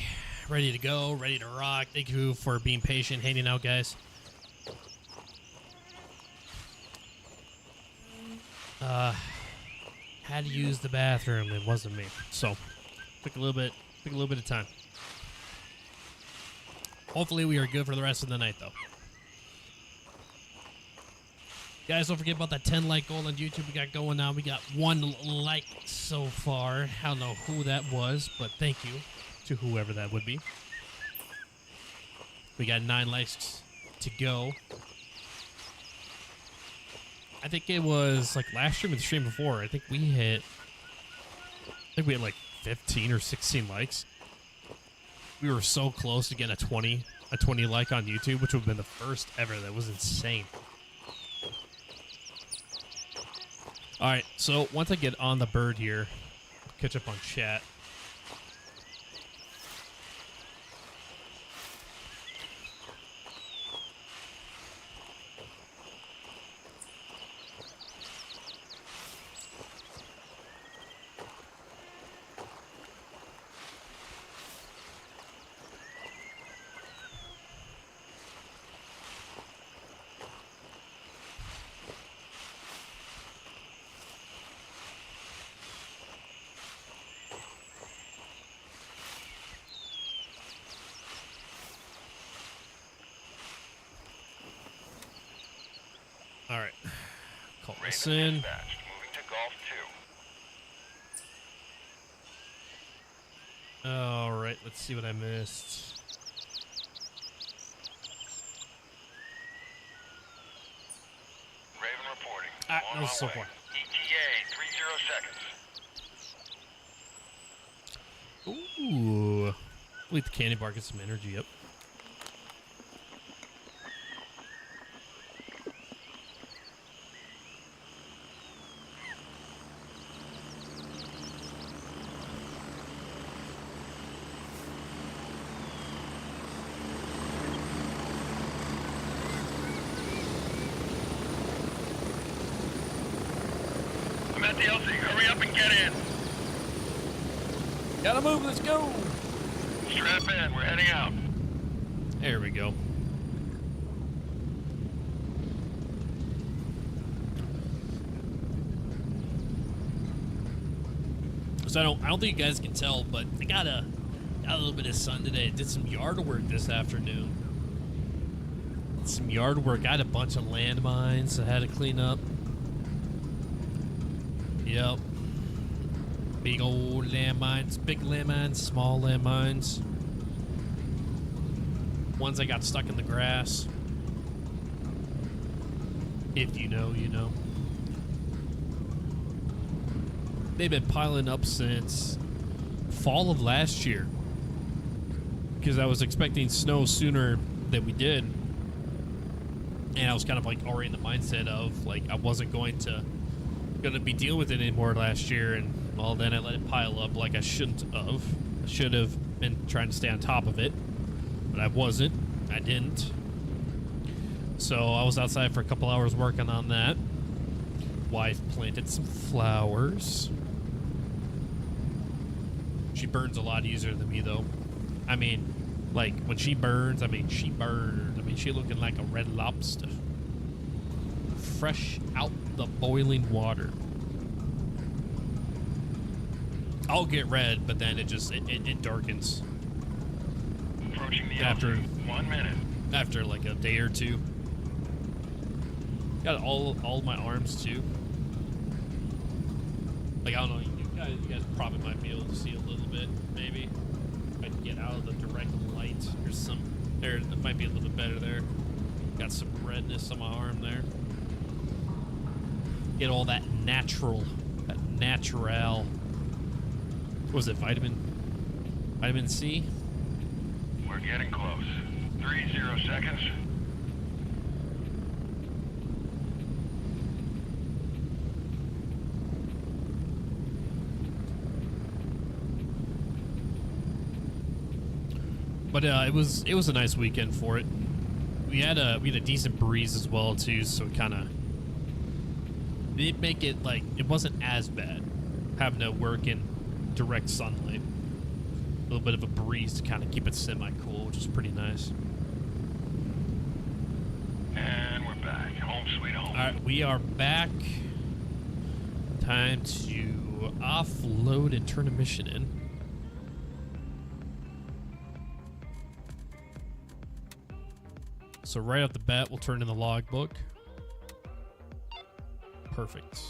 ready to go, ready to rock. Thank you for being patient, hanging out, guys. Had to use the bathroom. It wasn't me, so took a little bit of time. Hopefully, we are good for the rest of the night, though. Guys, don't forget about that 10 like goal on YouTube we got going on. We got 1 like so far. I don't know who that was, but thank you to whoever that would be. We got 9 likes to go. I think it was like last stream or the stream before. I think we had like 15 or 16 likes. We were so close to getting a 20 like on YouTube, which would have been the first ever. That was insane. All right, so once I get on the bird here, catch up on chat. All right, call this in. Moving to Golf 2. All right, let's see what I missed. Raven reporting. That was so far. ETA 30 seconds. Ooh, leave the candy bar, get some energy up. I'm at the LC. Hurry up and get in. Gotta move, let's go. Strap in. We're heading out. There we go. So I don't think you guys can tell, but I got a little bit of sun today. Did some yard work this afternoon. Some yard work. I had a bunch of landmines I had to clean up. Yep. Big old landmines, big landmines, small landmines. Ones that got stuck in the grass. If you know, you know. They've been piling up since fall of last year. Because I was expecting snow sooner than we did. And I was kind of like already in the mindset of like I wasn't going to be dealing with it anymore last year, and well, then I let it pile up like I shouldn't have. I should have been trying to stay on top of it, but I wasn't. I didn't. So I was outside for a couple hours working on that. Wife planted some flowers. She burns a lot easier than me, though. I mean, like when she burns, she burned. She looking like a red lobster. Fresh out the boiling water. I'll get red, but then it darkens. Approaching the After 1 minute. After like a day or two. Got all my arms too. Like I don't know, you guys probably might be able to see a little bit, maybe. If I can get out of the direct light. It might be a little bit better there. Got some redness on my arm there. Get all that natural. What was it, vitamin C? We're getting close. 30 seconds. But it was a nice weekend for it. We had a decent breeze as well too, so it kind of didn't make it like it wasn't as bad having to work in direct sunlight. little bit of a breeze to kind of keep it semi-cool, which is pretty nice. And we're back. Home sweet home. All right, we are back. Time to offload and turn a mission in. So right off the bat, we'll turn in the logbook. Perfect.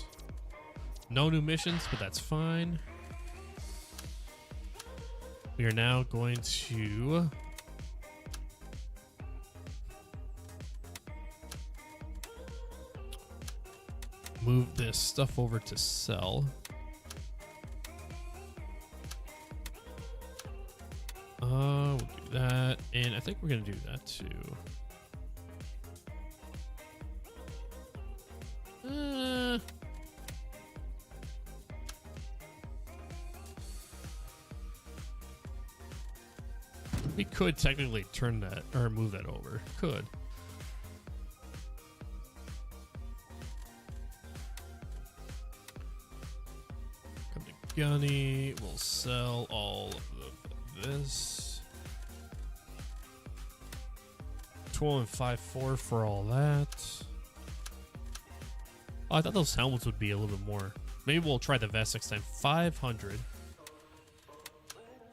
No new missions, but that's fine. We are now going to move this stuff over to sell. We'll do that, and I think we're gonna do that too. We could technically turn that or move that over. Could. Come to Gunny. We'll sell all of this. 12.54 for all that. Oh, I thought those helmets would be a little bit more. Maybe we'll try the vest next time. 500.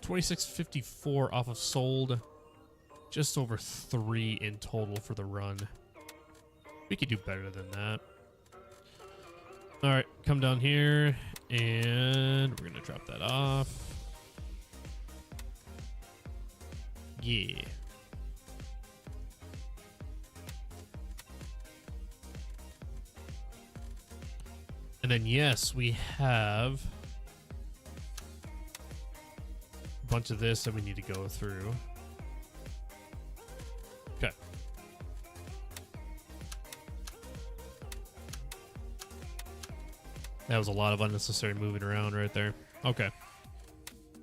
26.54 off of sold. Just over 3 in total for the run. We could do better than that. All right, come down here and we're gonna drop that off. Yeah. And then yes, we have a bunch of this that we need to go through. Okay. That was a lot of unnecessary moving around right there. Okay.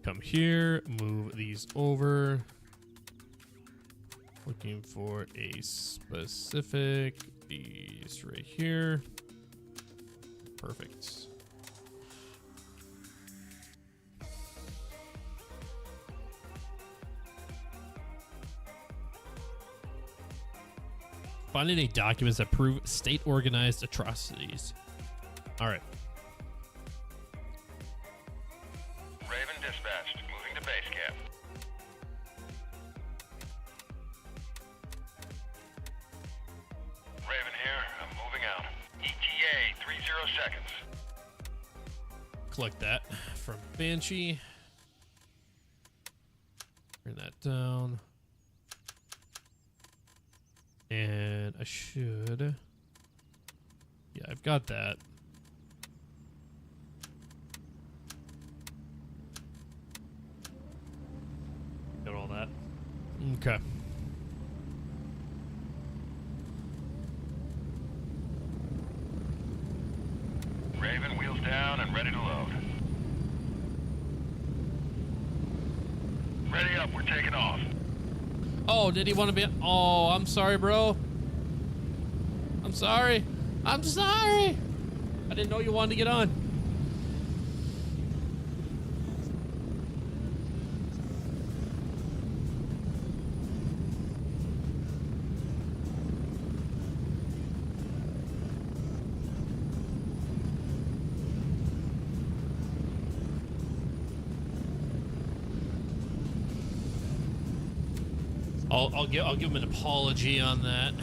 Come here, move these over. Looking for a specific, these right here. Perfect. Finding any documents that prove state-organized atrocities. All right. Raven dispatched. Moving to base camp. Raven here. I'm moving out. ETA 30 seconds. Collect that from Banshee. Bring that down. And I should... Yeah, I've got that. Got all that. Okay. Raven, wheels down and ready to load. Ready up, we're taking off. Oh, did he want to be... Oh, I'm sorry, bro. I'm sorry. I'm sorry. I didn't know you wanted to get on. I'll give him an apology on that.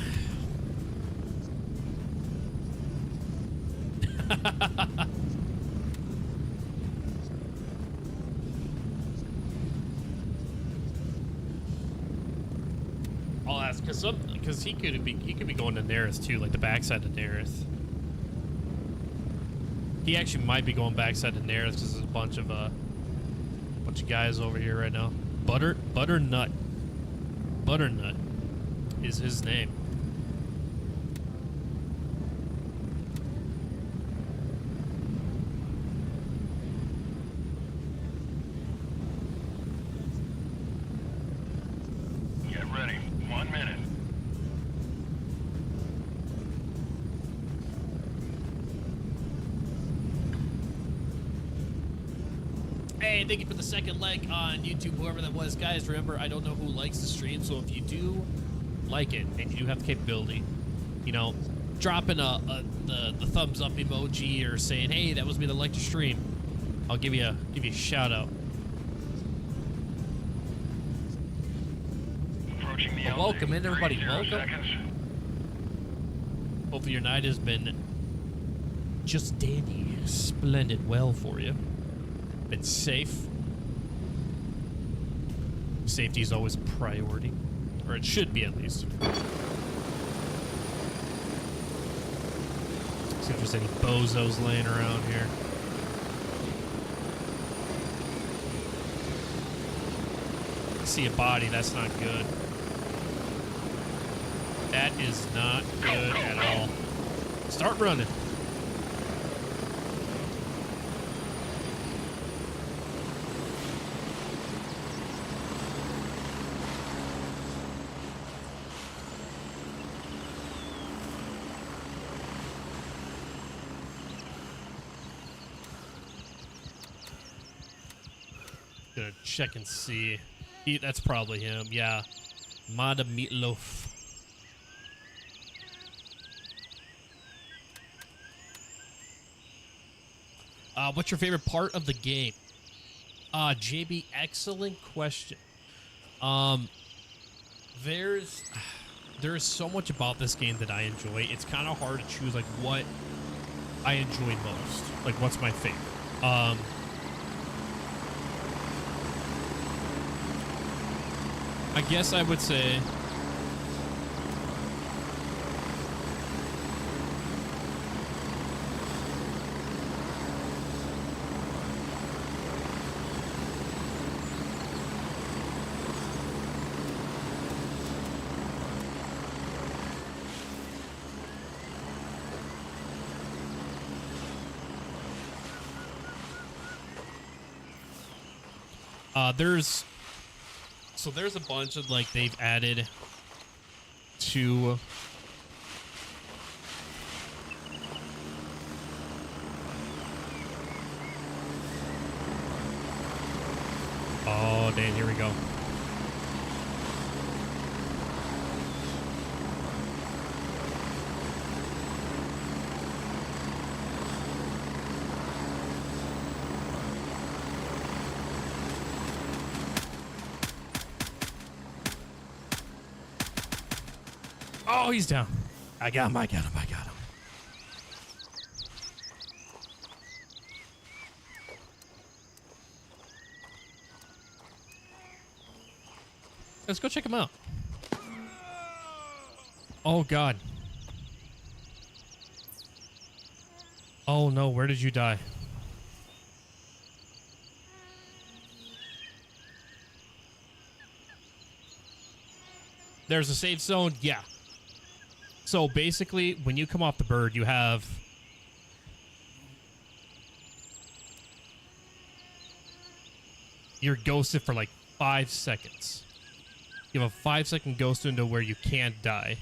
I'll ask because he could be going to Nerith too, like the backside of Nerith. He actually might be going backside to Nerith because there's a bunch of guys over here right now. Butternut is his name. Get ready. 1 minute. Hey, thank you for the second like on YouTube, whoever that was. Guys, remember, I don't know who likes the stream, so if you do like it and you do have the capability, you know, dropping the thumbs up emoji or saying, hey, that was me that liked your stream, I'll give you a shout out. Approaching the Well, welcome in, everybody. 30 Welcome. seconds. Hopefully your night has been just dandy, splendid, well for you. Been safe. Safety is always a priority, or it should be at least. See if there's any bozos laying around here. I see a body. That's not good. That is not good at all. Start running. Gonna check and see. That's probably him. Yeah. Mada Meatloaf. What's your favorite part of the game? JB, excellent question. There's so much about this game that I enjoy. It's kind of hard to choose like what I enjoy most. Like what's my favorite. I guess I would say there's a bunch of like they've added to oh dang, here we go. Oh, he's down. I got him. Let's go check him out. Oh, God. Oh, no. Where did you die? There's a safe zone? Yeah. So basically, when you come off the bird, you have you're ghosted for like 5 seconds. You have a 5-second ghost window where you can't die.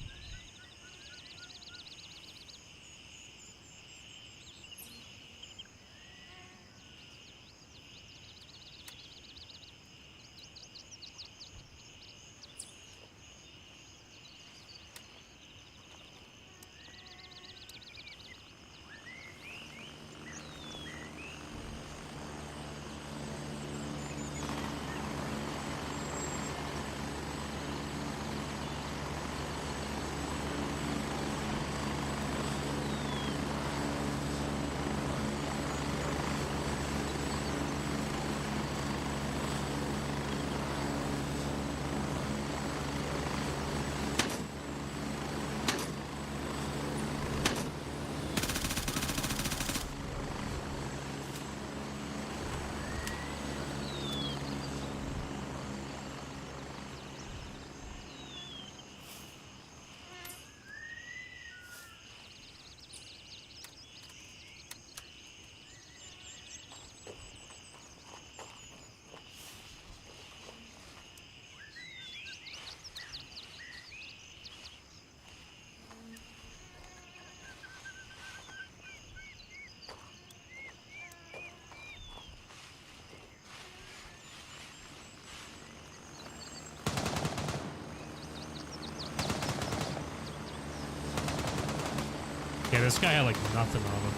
Yeah, this guy had like nothing on him.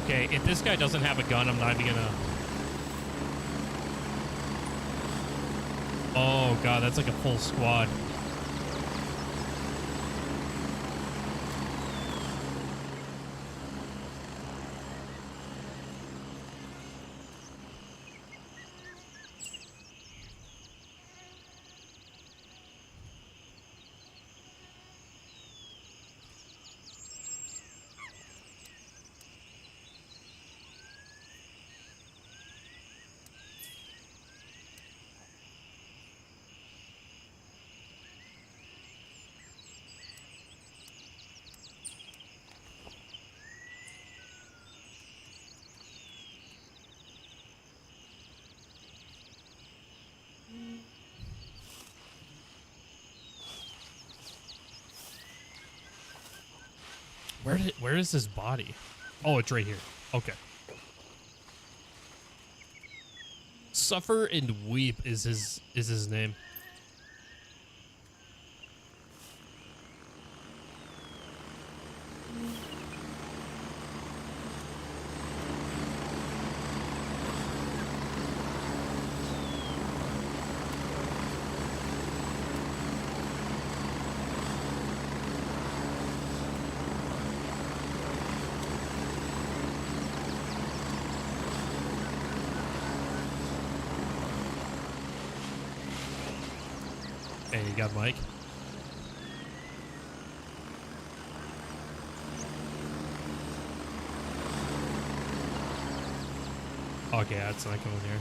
Okay, if this guy doesn't have a gun, I'm not even gonna... Oh god, that's like a full squad. Where is his body? Oh, it's right here. Okay. Suffer and Weep is his name. Hey, you got Mike? Okay, that's not going here.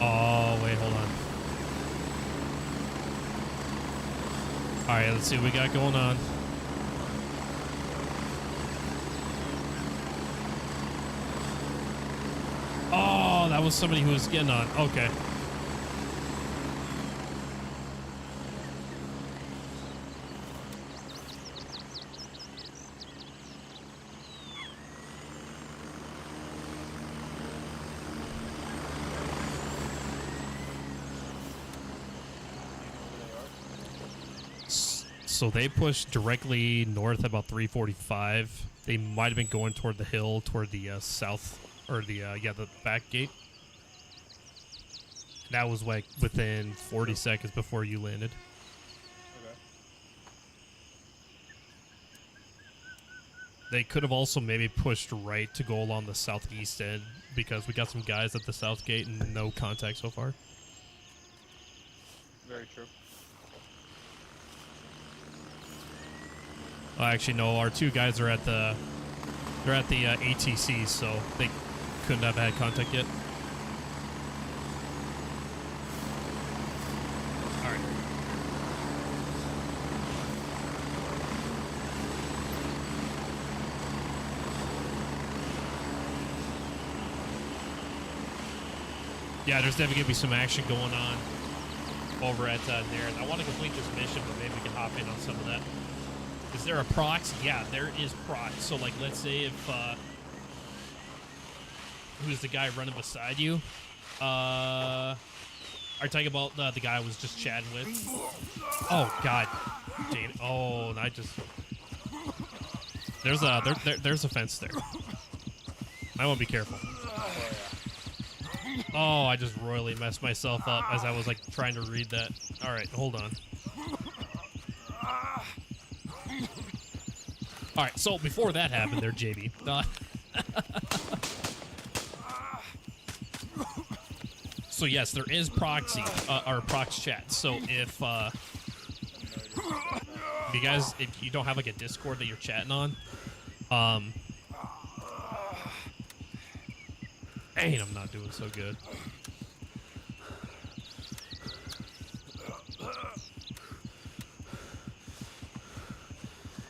Oh, wait, hold on. Alright, let's see what we got going on. Oh, that was somebody who was getting on. Okay. So they pushed directly north about 345. They might have been going toward the hill, toward the south, or the the back gate. That was like within 40 seconds before you landed. Okay. They could have also maybe pushed right to go along the southeast end because we got some guys at the south gate and no contact so far. Very true. Actually, no. Our two guys are at the ATC, so they couldn't have had contact yet. All right. Yeah, there's definitely gonna be some action going on over at Nairn. I want to complete this mission, but maybe we can hop in on some of that. Is there a prox? Yeah, there is prox. So, like, let's say if, who's the guy running beside you? Are you talking about the guy I was just chatting with? Oh, God. Damn. Oh, I just... There's a fence there. I want to be careful. Oh, I just royally messed myself up as I was, like, trying to read that. All right, hold on. All right, so before that happened there, JB. So yes, there is proxy, or prox chat. So if you guys, if you don't have like a Discord that you're chatting on, dang, I'm not doing so good.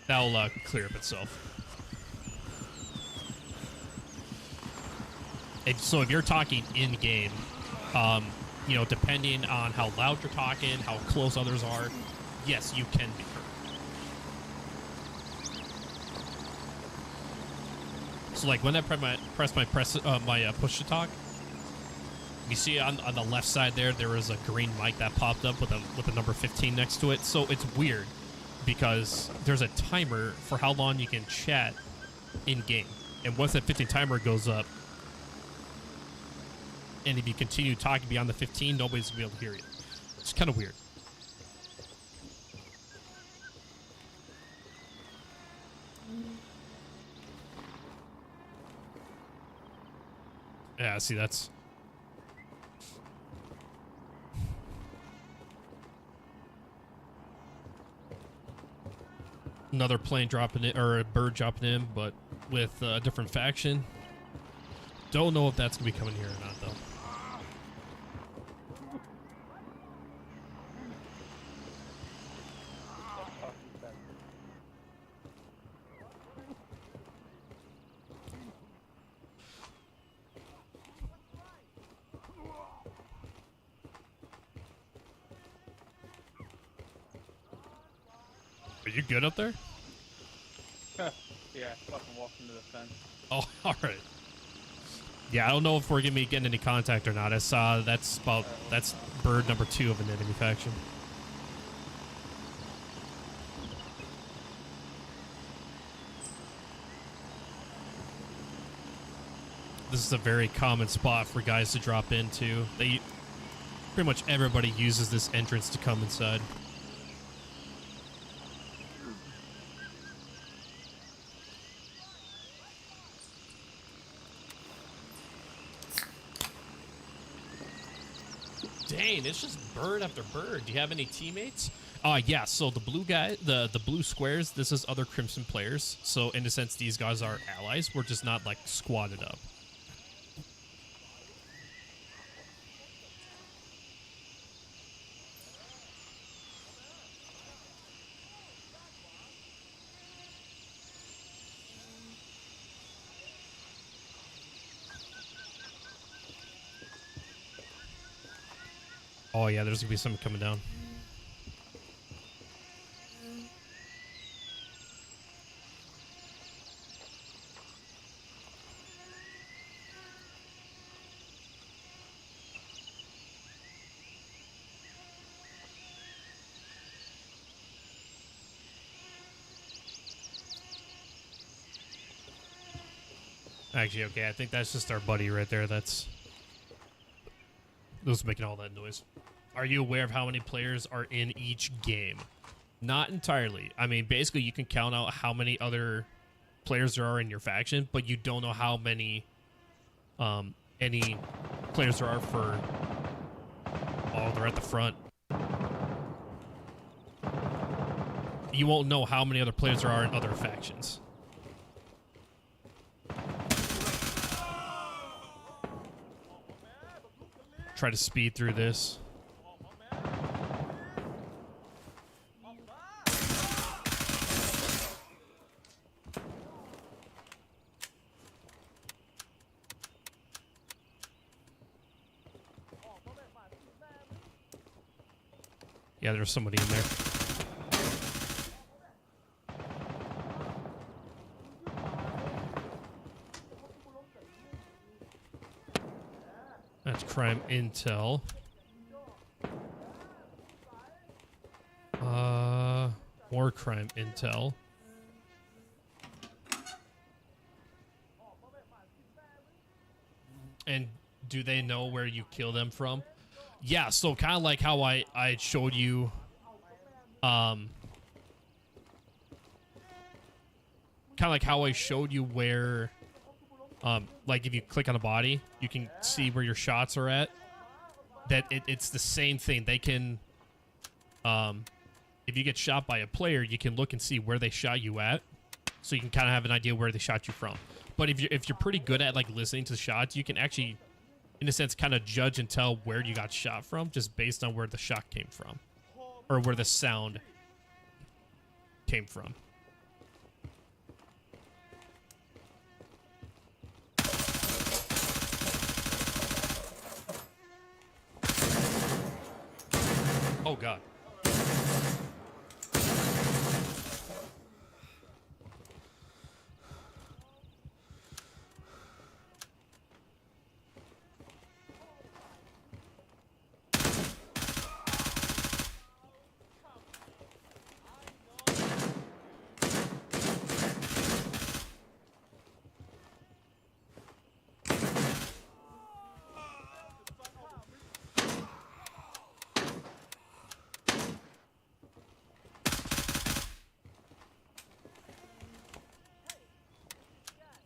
That'll clear up itself. So if you're talking in-game, you know, depending on how loud you're talking, how close others are, yes, you can be heard. So like when I press my push to talk, You see on the left side there was a green mic that popped up with a number 15 next to it. So it's weird because there's a timer for how long you can chat in game, and once that 15 timer goes up, and if you continue talking beyond the 15, nobody's gonna be able to hear you. It's kind of weird. Yeah, see, that's... Another plane dropping in, or a bird dropping in, but with a different faction. Don't know if that's going to be coming here or not, though. Are you good up there? Yeah, fucking walked into the fence. Oh, all right. Yeah, I don't know if we're gonna be getting any contact or not. I saw that's bird number 2 of an enemy faction. This is a very common spot for guys to drop into. Pretty much everybody uses this entrance to come inside. Dang, it's just bird after bird. Do you have any teammates? Yeah, so the blue guy, the blue squares, this is other Crimson players. So in a sense, these guys are allies. We're just not like squatted up. Oh yeah, there's gonna be something coming down. Actually, okay, I think that's just our buddy right there. That's making all that noise. Are you aware of how many players are in each game? Not entirely. I mean, basically, you can count out how many other players there are in your faction, but you don't know how many any players there are for... Oh, they're at the front. You won't know how many other players there are in other factions. Try to speed through this. Yeah, there's somebody in there. That's crime intel. More crime intel. And do they know where you kill them from? Yeah, so kind of like how I showed you, kind of like how I showed you where, like if you click on a body, you can see where your shots are at. That it's the same thing. They can, if you get shot by a player, you can look and see where they shot you at, so you can kind of have an idea where they shot you from. But if you're pretty good at like listening to the shots, you can actually, in a sense, kind of judge and tell where you got shot from just based on where the shot came from, or where the sound came from. Oh God.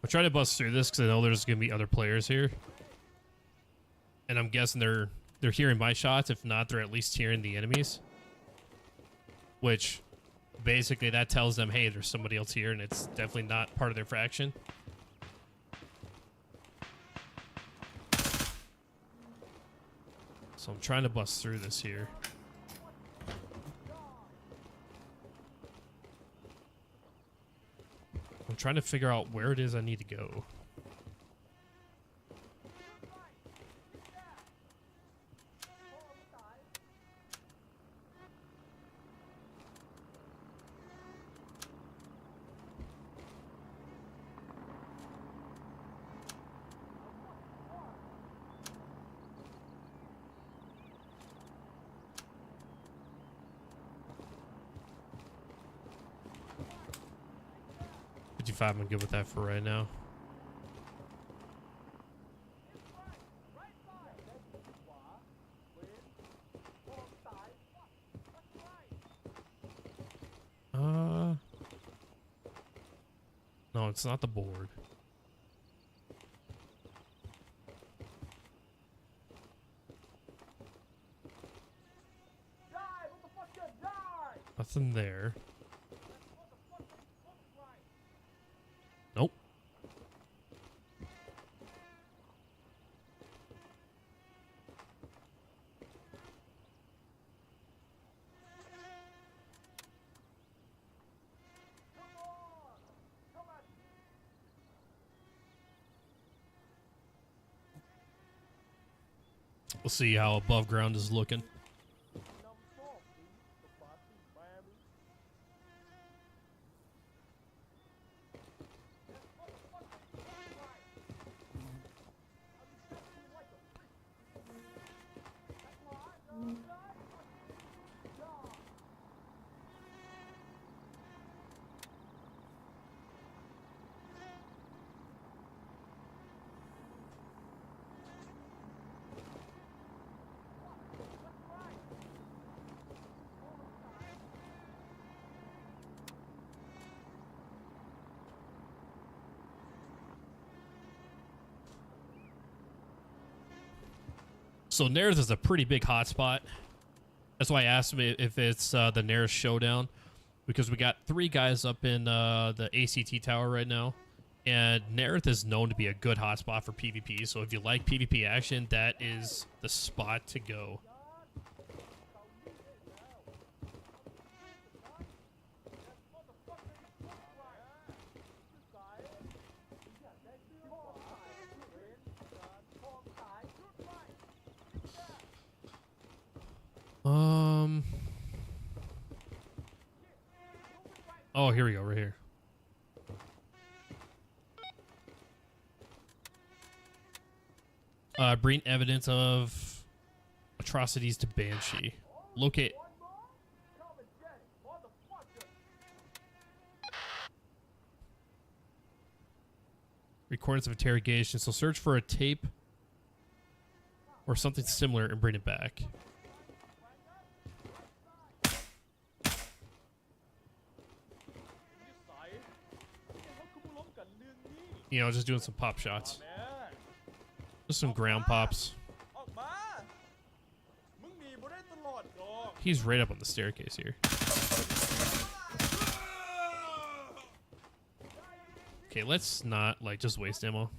I'll try to bust through this because I know there's going to be other players here. And I'm guessing they're hearing my shots. If not, they're at least hearing the enemies. Which, basically, that tells them, hey, there's somebody else here, and it's definitely not part of their faction. So I'm trying to bust through this here. I'm trying to figure out where it is I need to go. I'm good with that for right now. No, it's not the board. Nothing there. Nope. We'll see how above ground is looking. So Nairth is a pretty big hotspot. That's why I asked him if it's the nearest showdown, because we got 3 guys up in the ACT tower right now, and Nairth is known to be a good hotspot for PvP. So if you like PvP action, that is the spot to go. Oh, here we go, right here. Bring evidence of atrocities to Banshee. Locate. Recordings of interrogation. So search for a tape or something similar and bring it back. You know, just doing some pop shots. Just some ground pops. He's right up on the staircase here. Okay, let's not, like, just waste ammo.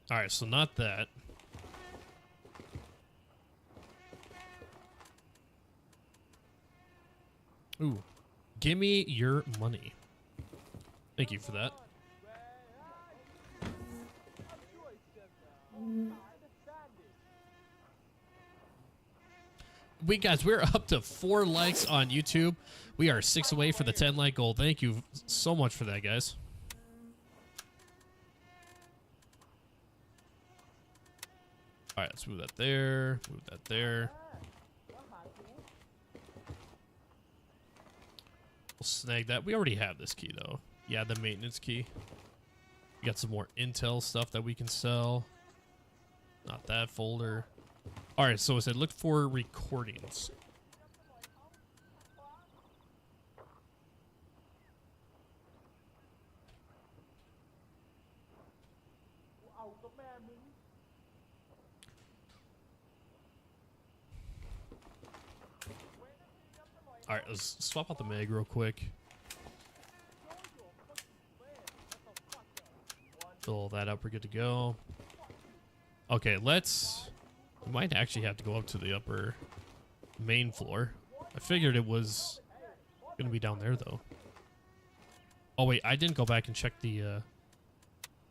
All right, so not that. Ooh, give me your money. Thank you for that. We're up to 4 likes on YouTube. We are 6 away for the 10 like goal. Thank you so much for that, guys. All right, let's move that there. Move that there. snag that. We already have this key, though. Yeah, the maintenance key. We got some more intel stuff that we can sell. Not that folder. All right, so I said look for recordings. All right, let's swap out the mag real quick. Fill that up. We're good to go. Okay, let's... We might actually have to go up to the upper main floor. I figured it was going to be down there, though. Oh, wait. I didn't go back and check the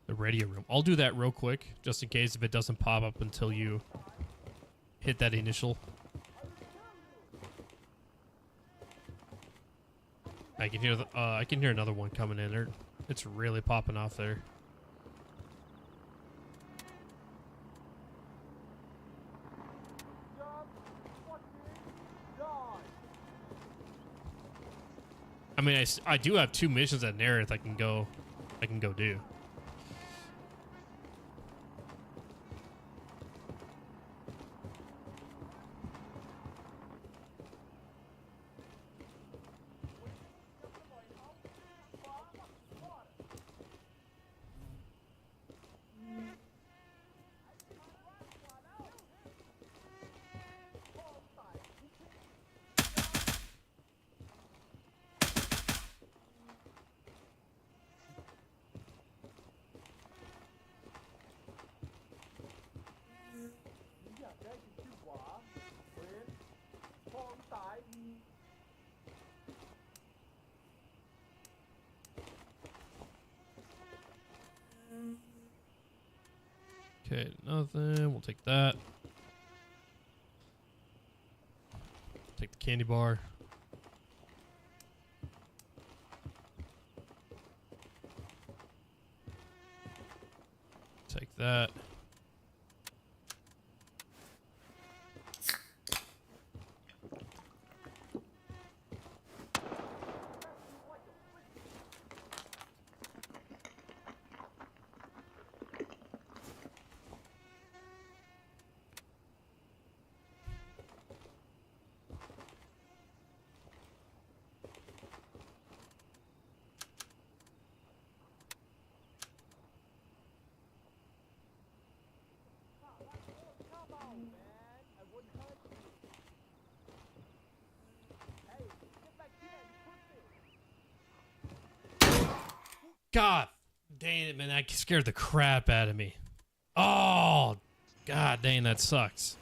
radio room. I'll do that real quick, just in case if it doesn't pop up until you hit that initial. I can hear another one coming in there. It's really popping off there. I mean, I do have 2 missions at Nerith I can go do. Okay, nothing. We'll take that. Take the candy bar. Take that. God dang it, man. That scared the crap out of me. Oh, God dang, that sucks.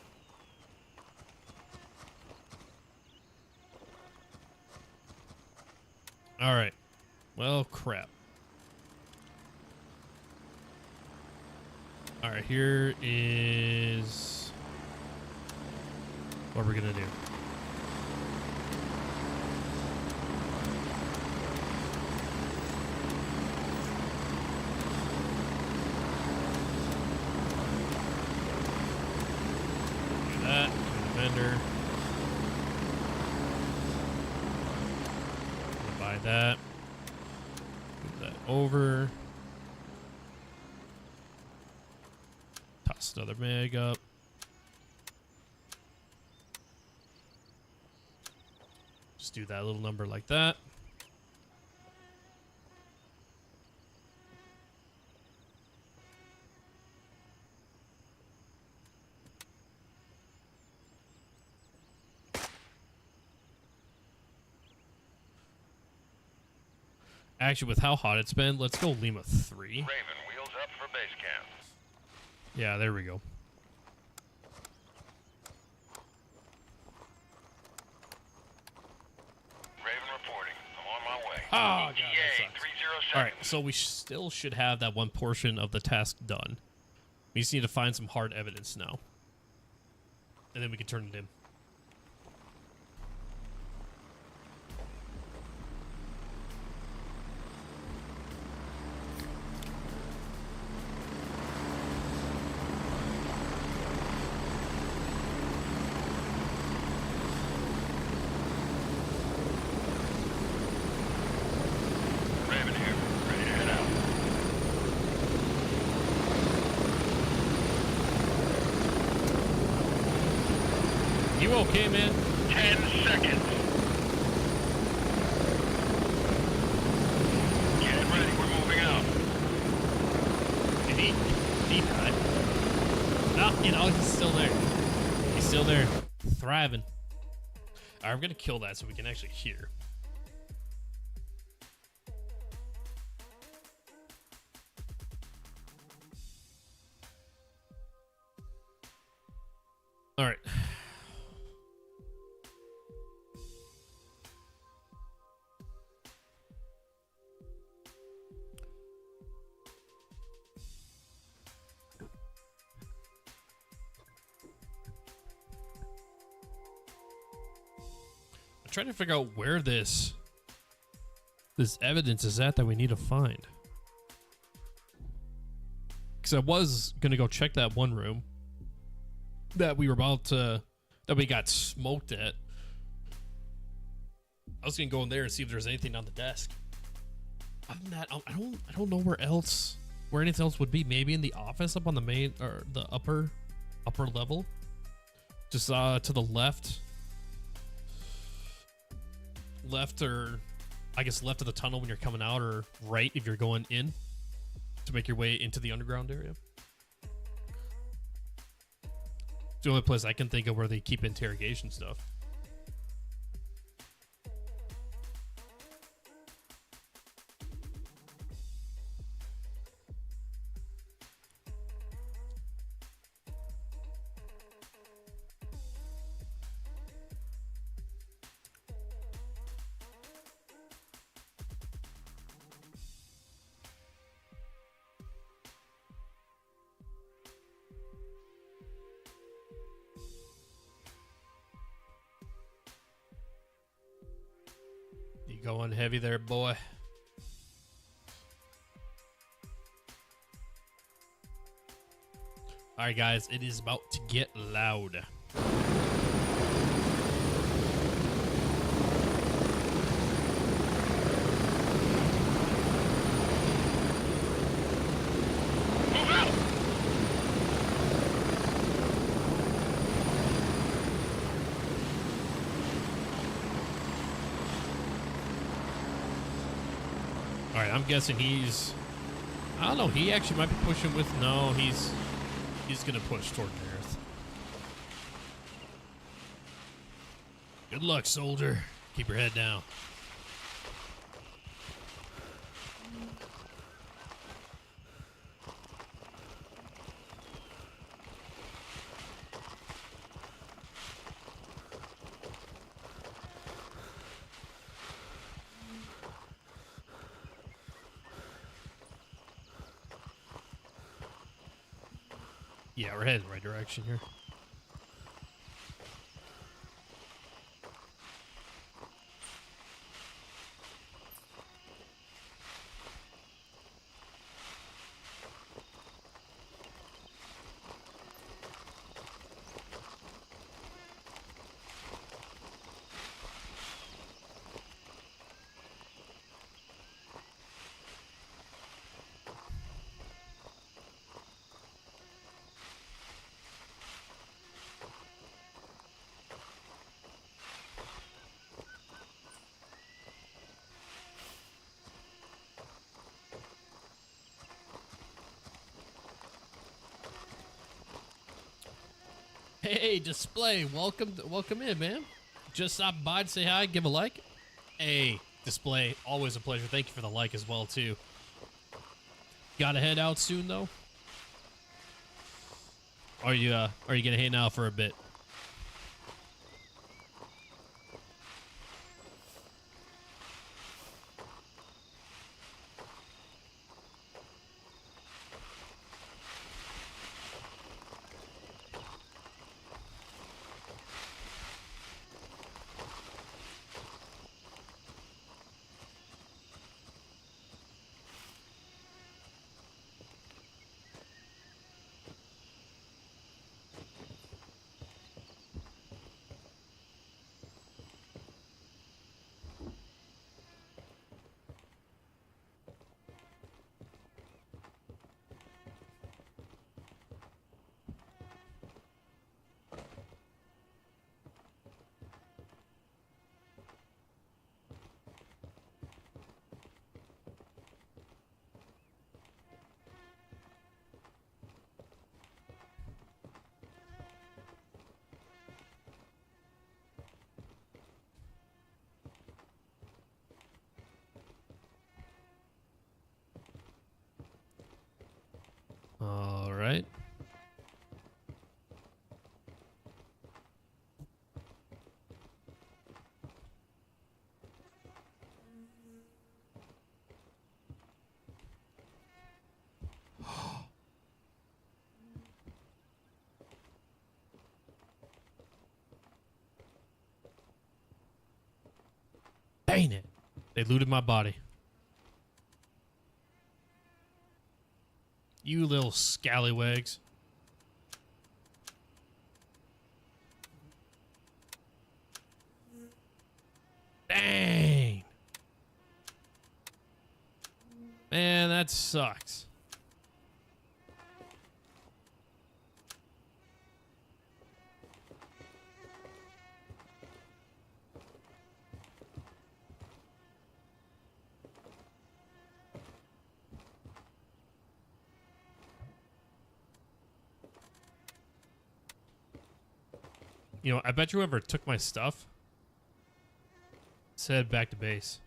All right. Well, crap. All right, here is what we're going to do. Vendor. Buy that. Move that over. Toss another mag up. Just do that little number like that. Actually, with how hot it's been, let's go Lima 3. Raven, wheels up for base camp. Yeah, there we go. Raven reporting. I'm on my way. Oh, God, ETA, that sucks. 30 seconds. All right, so we still should have that one portion of the task done. We just need to find some hard evidence now. And then we can turn it in. You okay, man? 10 seconds. Get ready, we're moving out. Did he die? No, you know, he's still there. He's still there, thriving. All right, I'm gonna kill that so we can actually hear. All right. I'm trying to figure out where this evidence is at that we need to find. Because I was gonna go check that one room that we were about to, that we got smoked at. I was gonna go in there and see if there's anything on the desk. Other than that, I don't know where anything else would be. Maybe in the office up on the main or the upper level, just to the left, or I guess left of the tunnel when you're coming out, or right if you're going in to make your way into the underground area. It's the only place I can think of where they keep interrogation stuff. You going heavy there, boy? All right, guys, it is about to get loud. Move out! All right, I'm guessing he's, I don't know, he actually might be pushing with, no, he's gonna push toward the earth. Good luck, soldier. Keep your head down. Yeah, we're heading the right direction here. Hey, Display, welcome in, man. Just stop by to say hi, give a like. Hey, Display, always a pleasure. Thank you for the like as well, too. Gotta head out soon, though? Are you gonna hang out for a bit? All right. Dang it. They looted my body. You little scallywags. Dang. Man, that sucks. You know, I bet you whoever took my stuff said back to base.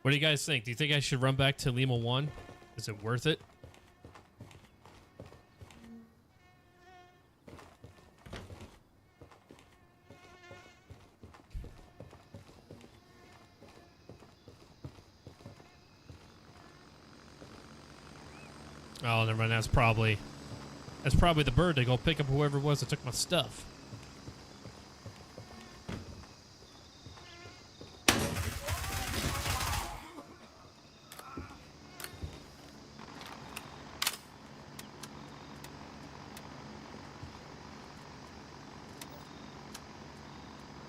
What do you guys think? Do you think I should run back to Lima 1? Is it worth it? Oh, never mind. That's probably the bird to go pick up whoever it was that took my stuff.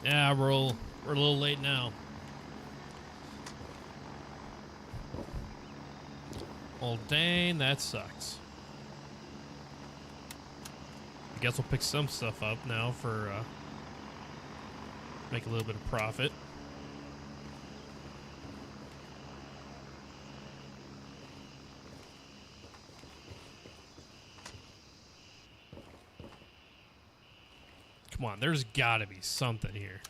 Yeah, we're a little late now. Oh, dang, that sucks. I guess we'll pick some stuff up now for make a little bit of profit. Come on, there's gotta be something here.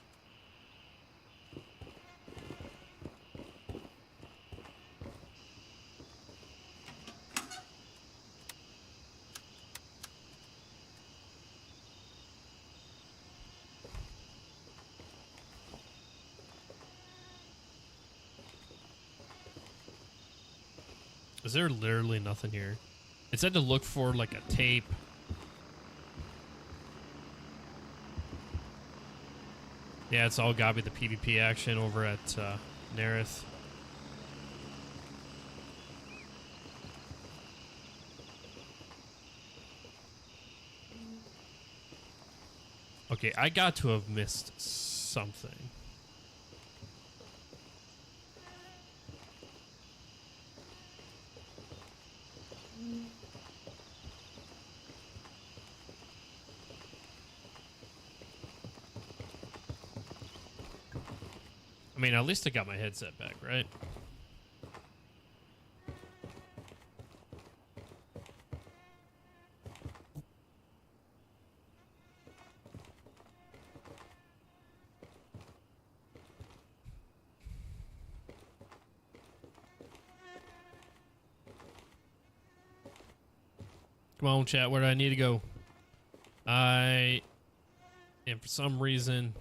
Is there literally nothing here? It said to look for like a tape. Yeah, it's all gotta be the PvP action over at Nerith. Okay, I got to have missed something. I mean, at least I got my headset back, right? Come on, chat. Where do I need to go? And for some reason,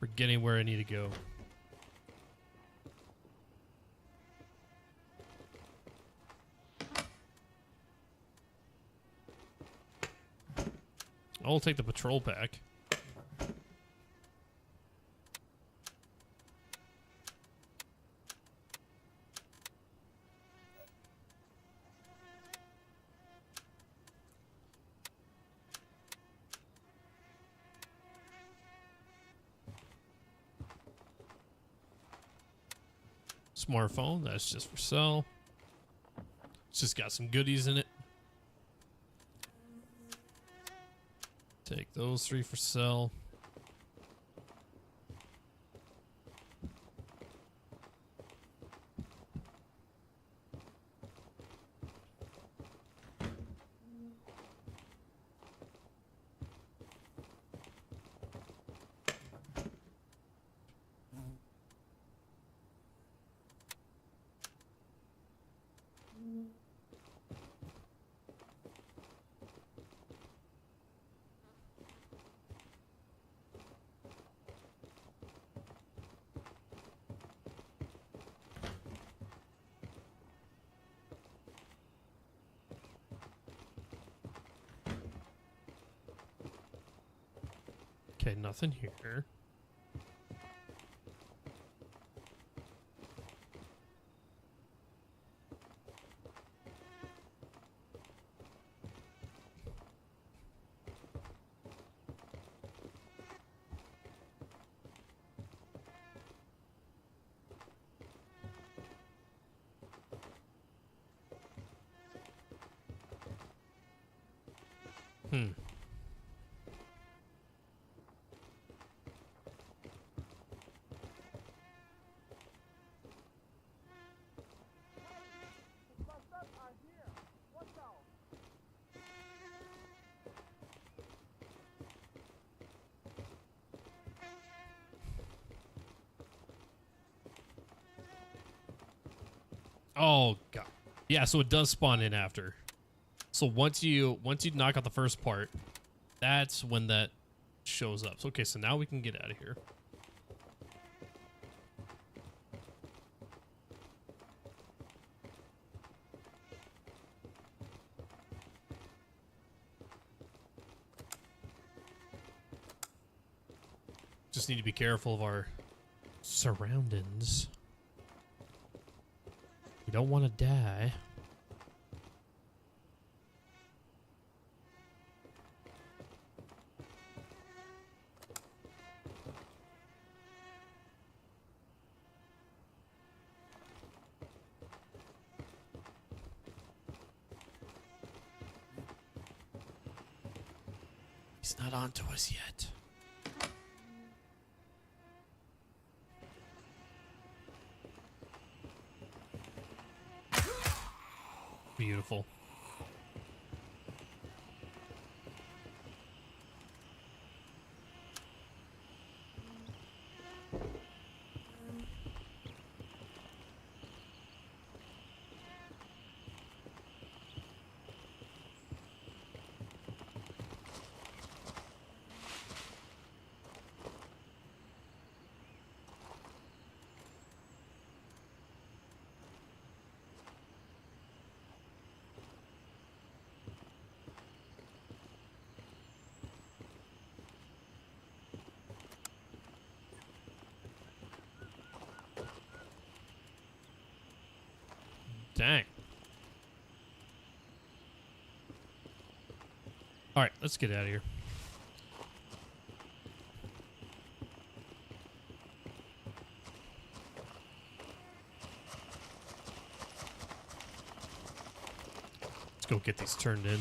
forgetting where I need to go. I'll take the patrol pack. Smartphone, that's just for sale. It's just got some goodies in it. Take those 3 for sale. Okay, nothing here. Oh god. Yeah, so it does spawn in after. So once you knock out the first part, that's when that shows up. So, okay, so now we can get out of here. Just need to be careful of our surroundings. We don't want to die. He's not onto us yet. Beautiful. Dang. All right, let's get out of here. Let's go get these turned in.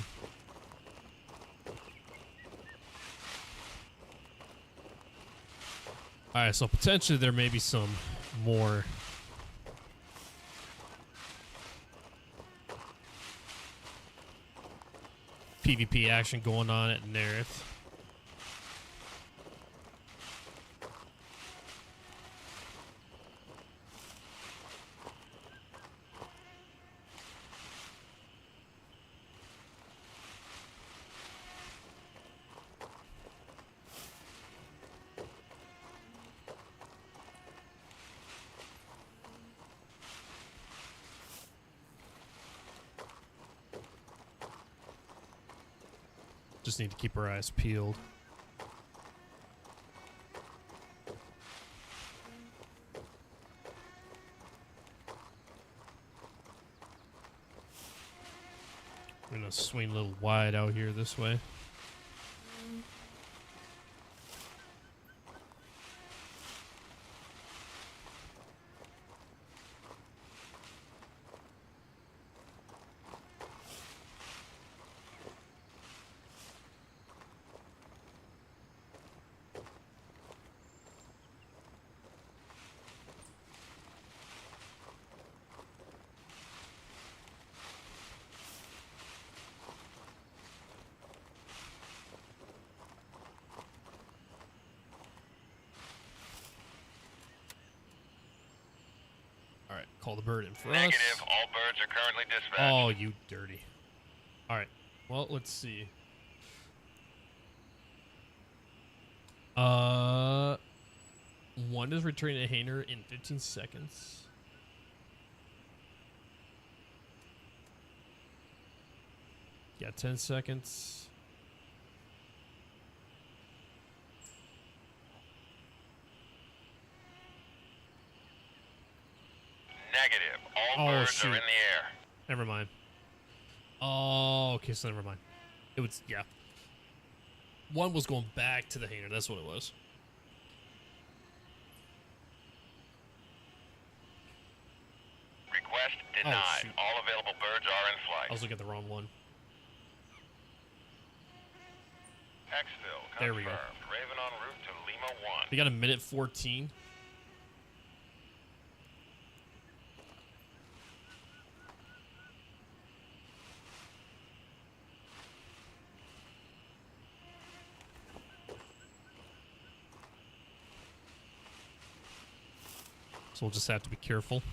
All right, so potentially there may be some more PvP action going on at Nerith. Just need to keep our eyes peeled. We're gonna swing a little wide out here this way. All right, call the bird in for Negative. us. All birds are currently dispatched. Oh, you dirty. All right, well, let's see. One is returning a Hainer in 15 seconds. Yeah, 10 seconds. Negative. All Oh, birds shoot. are in the air. Never mind. Oh, okay, so never mind. It was, yeah. One was going back to the hangar. That's what it was. Request denied. shoot. All available birds are in flight. I was looking at the wrong one. Exfil, There we go. confirmed. Raven en route to Lima 1. We got a minute 14. So we'll just have to be careful.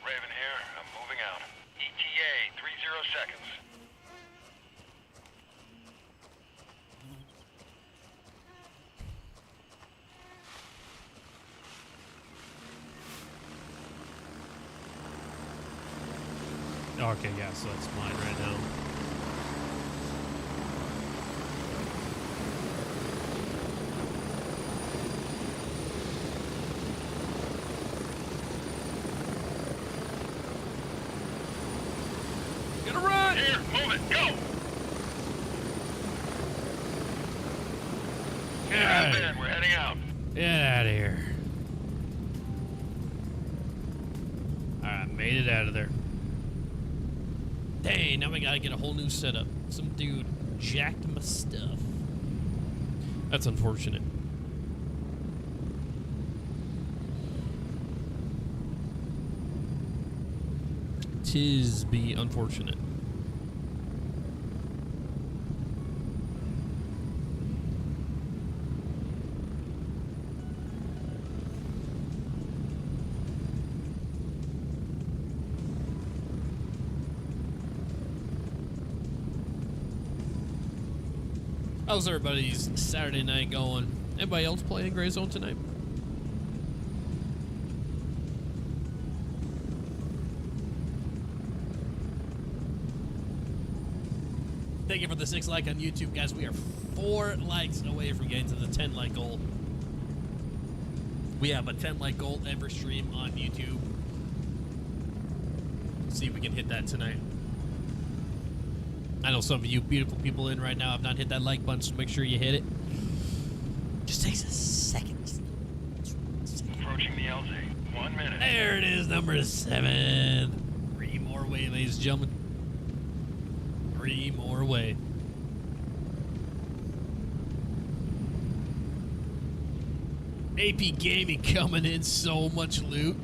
Raven here. I'm moving out. ETA 30 seconds. Okay, yeah, so it's mine right now. Gonna run! Here, move it. Go! Get out of Man, here. we're heading out. Get out of here. Alright, made it out of there. Dang, now we gotta get a whole new setup. Some dude jacked my stuff. That's unfortunate. Tis be unfortunate. How's everybody's Saturday night going? Anybody else playing Grayzone tonight? Thank you for the 6 like on YouTube, guys. We are 4 likes away from getting to the 10 like goal. We have a 10 like goal every stream on YouTube. See if we can hit that tonight. I know some of you beautiful people in right now have not hit that like button, so make sure you hit it. Just takes a second. Approaching the LZ. 1 minute. There it is, number 7. 3 more away, ladies and gentlemen. 3 more away. AP Gaming coming in, so much loot.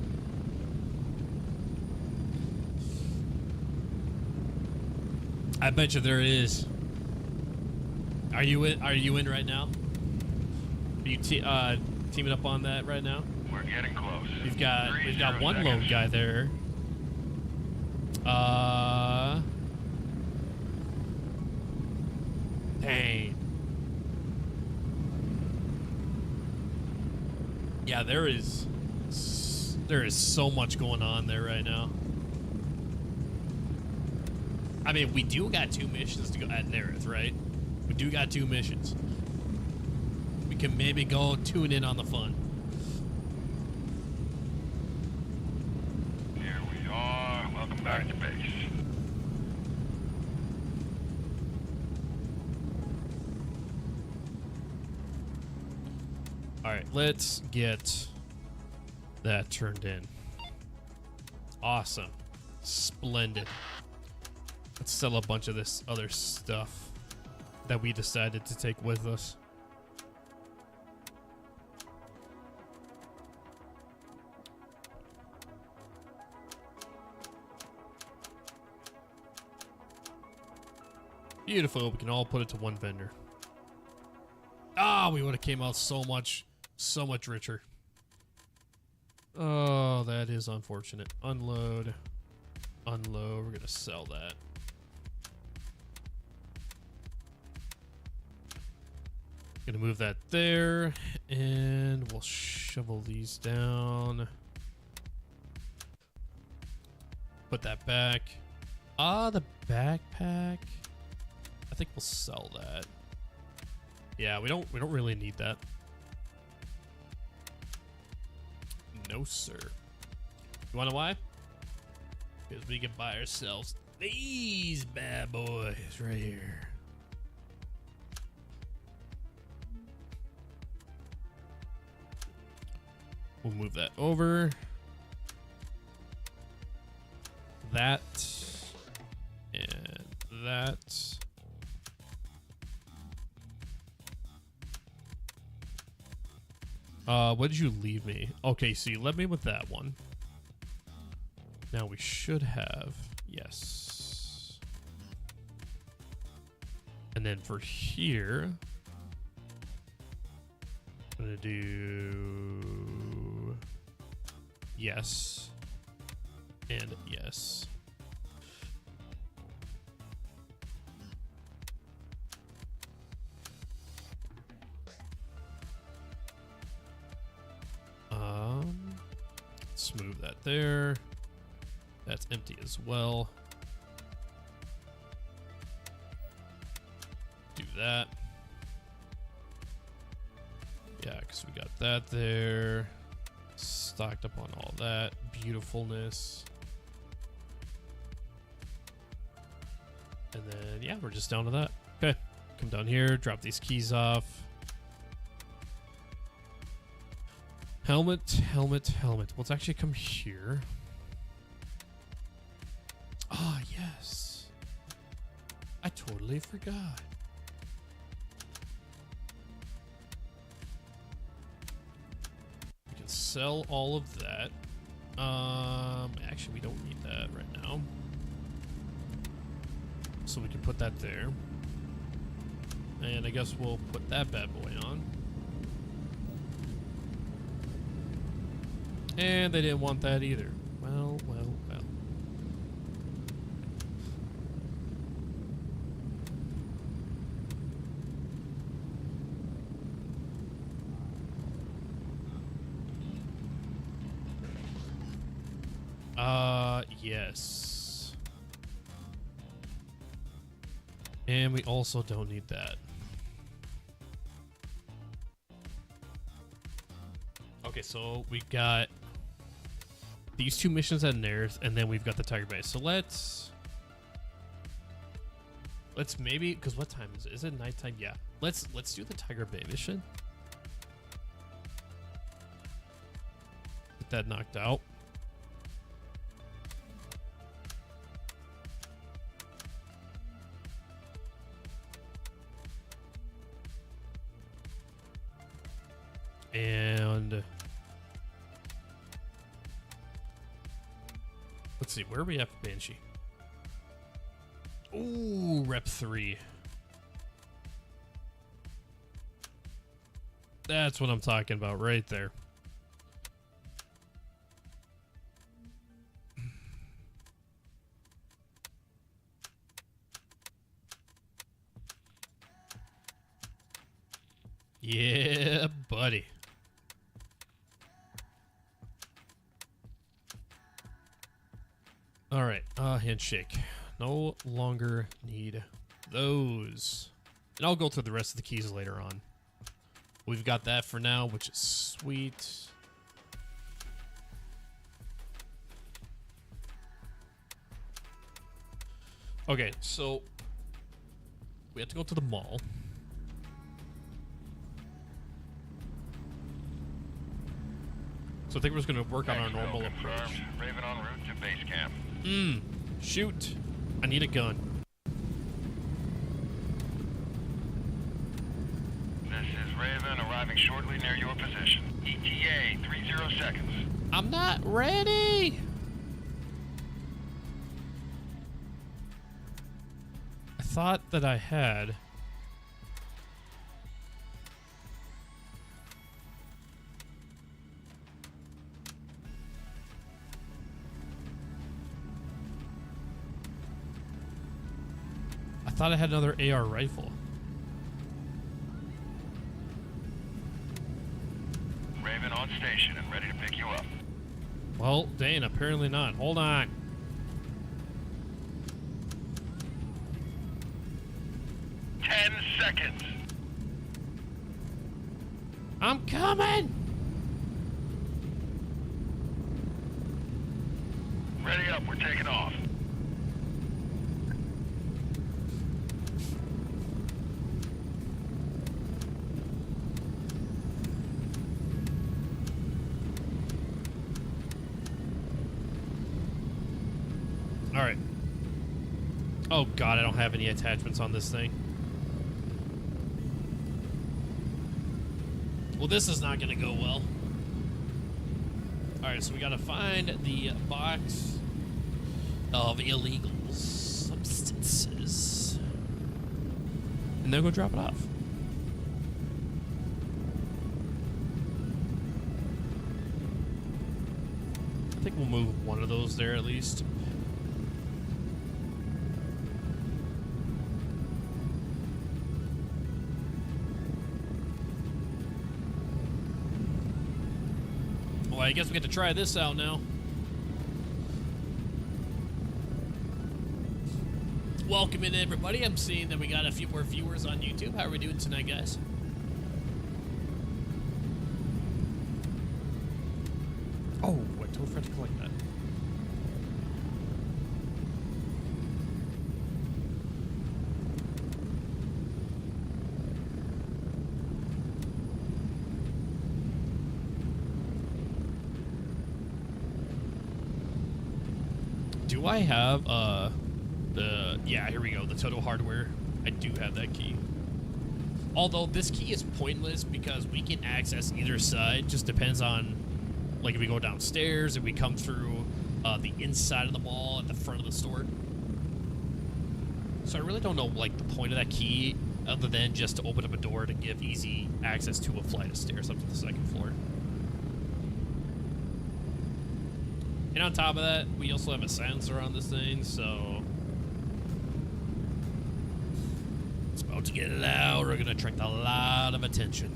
I bet you there is. Are you in? Are you in right now? Are you teaming up on that right now? We're getting close. We've got one seconds. lone guy there. Dang. Yeah, there is so much going on there right now. I mean, we do got 2 missions to go at Nerith, right? We do got 2 missions. We can maybe go tune in on the fun. Here we are. Welcome back to base. All right, let's get that turned in. Awesome. Splendid. Let's sell a bunch of this other stuff that we decided to take with us. Beautiful. We can all put it to one vendor. Ah, we would have came out so much richer. Oh, that is unfortunate. Unload. Unload. We're going to sell that. Gonna move that there, and we'll shovel these down. Put that back. Ah, the backpack. I think we'll sell that. Yeah, we don't really need that. No, sir. You wanna know why? Because we can buy ourselves these bad boys right here. We'll move that over. That. And that. What did you leave me? Okay, so you left me with that one. Now we should have, yes. And then for here, I'm gonna do yes and yes. Let's move that there. That's empty as well. Do that. Yeah, because we got that there. Stocked up on all that beautifulness. And then, yeah, we're just down to that. Okay, come down here, drop these keys off. Helmet, helmet, helmet. Let's actually come here. Ah, yes. I totally forgot. We can sell all of that. Actually, we don't need that right now. So we can put that there. And I guess we'll put that bad boy on. And they didn't want that either. Well, well, well. Yes. And we also don't need that. Okay, so we got these two missions at Nairth, and then we've got the Tiger Bay. So let's maybe, because what time is it? Is it nighttime? Yeah. Let's do the Tiger Bay mission. Get that knocked out. And let's see, where are we at for Banshee? Ooh, rep 3. That's what I'm talking about right there. Yeah, buddy. All right, handshake. No longer need those. And I'll go through the rest of the keys later on. We've got that for now, which is sweet. Okay, so we have to go to the mall. So I think we're just going to work on our normal approach. Raven en route to base camp. Shoot. I need a gun. This is Raven arriving shortly near your position. ETA 30 seconds. I'm not ready. I thought that I had. I thought I had another AR rifle. Raven on station and ready to pick you up. Well, Dane, apparently not. Hold on. Seconds. I'm coming! Ready up, we're taking off. Alright. Oh god, I don't have any attachments on this thing. Well, this is not going to go well. Alright, so we got to find the box of illegal substances. And then go drop it off. I think we'll move one of those there at least. Well, I guess we get to try this out now. Welcome in, everybody. I'm seeing that we got a few more viewers on YouTube. How are we doing tonight, guys? Oh, I totally forgot to collect that. Do I have yeah, here we go, the Toto hardware. I do have that key. Although this key is pointless because we can access either side. Just depends on, like, if we go downstairs, if we come through the inside of the mall at the front of the store. So I really don't know, like, the point of that key other than just to open up a door to give easy access to a flight of stairs up to the second floor. And on top of that, we also have a sensor on this thing, so it's about to get loud. We're gonna attract a lot of attention.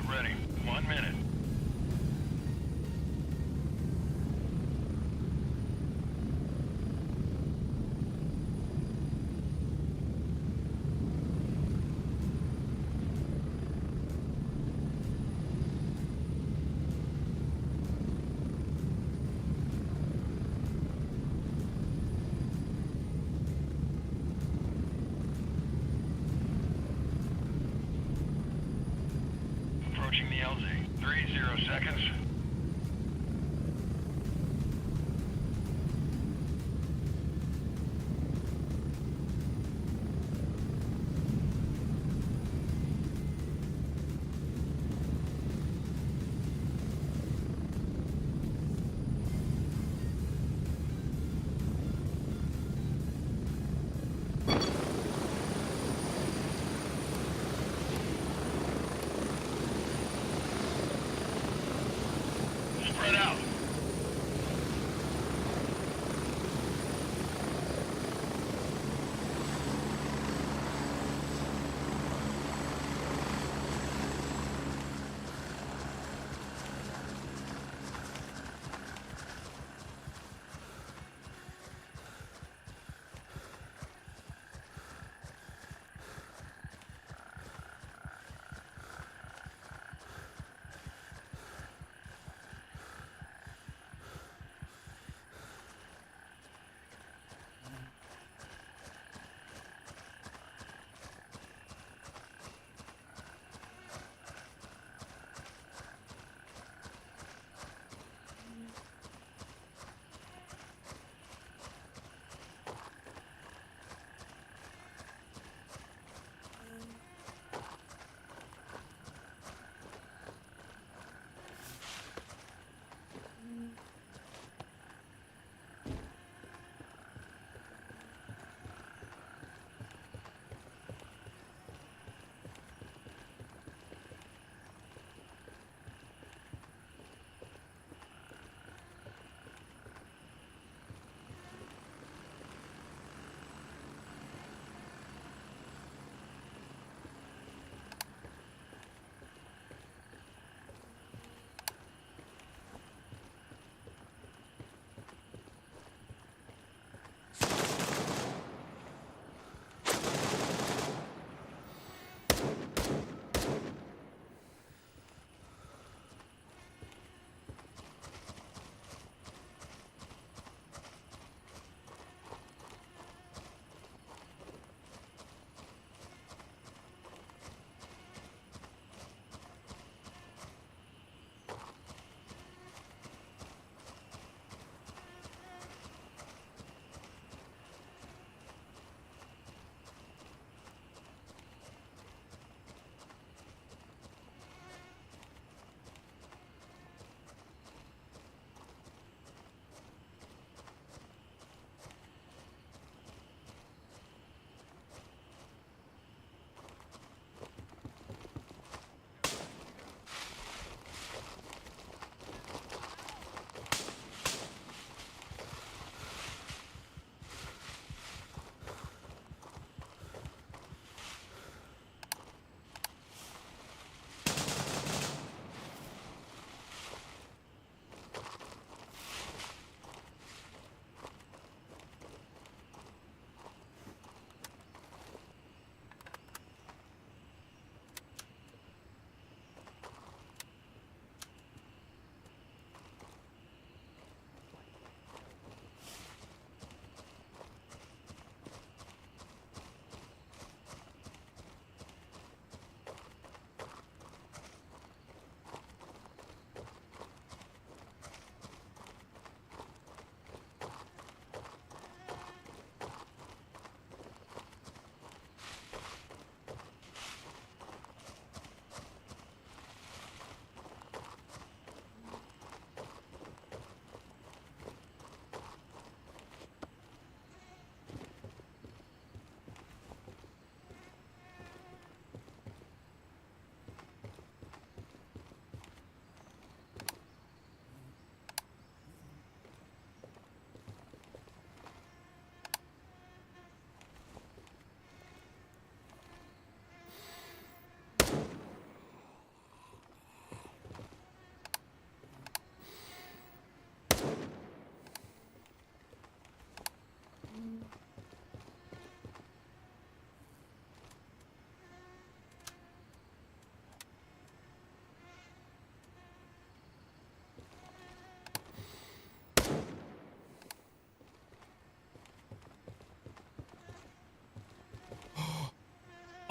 Ready. 1 minute. Approaching the LZ. 30 seconds.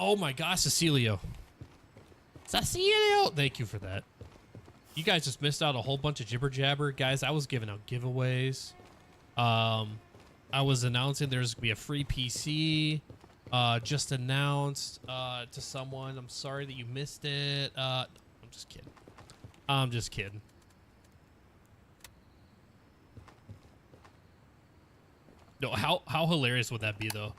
Oh my gosh, Cecilio. Cecilio! Thank you for that. You guys just missed out a whole bunch of jibber jabber. Guys, I was giving out giveaways. I was announcing there's going to be a free PC. Just announced to someone. I'm sorry that you missed it. I'm just kidding. I'm just kidding. No, how hilarious would that be, though?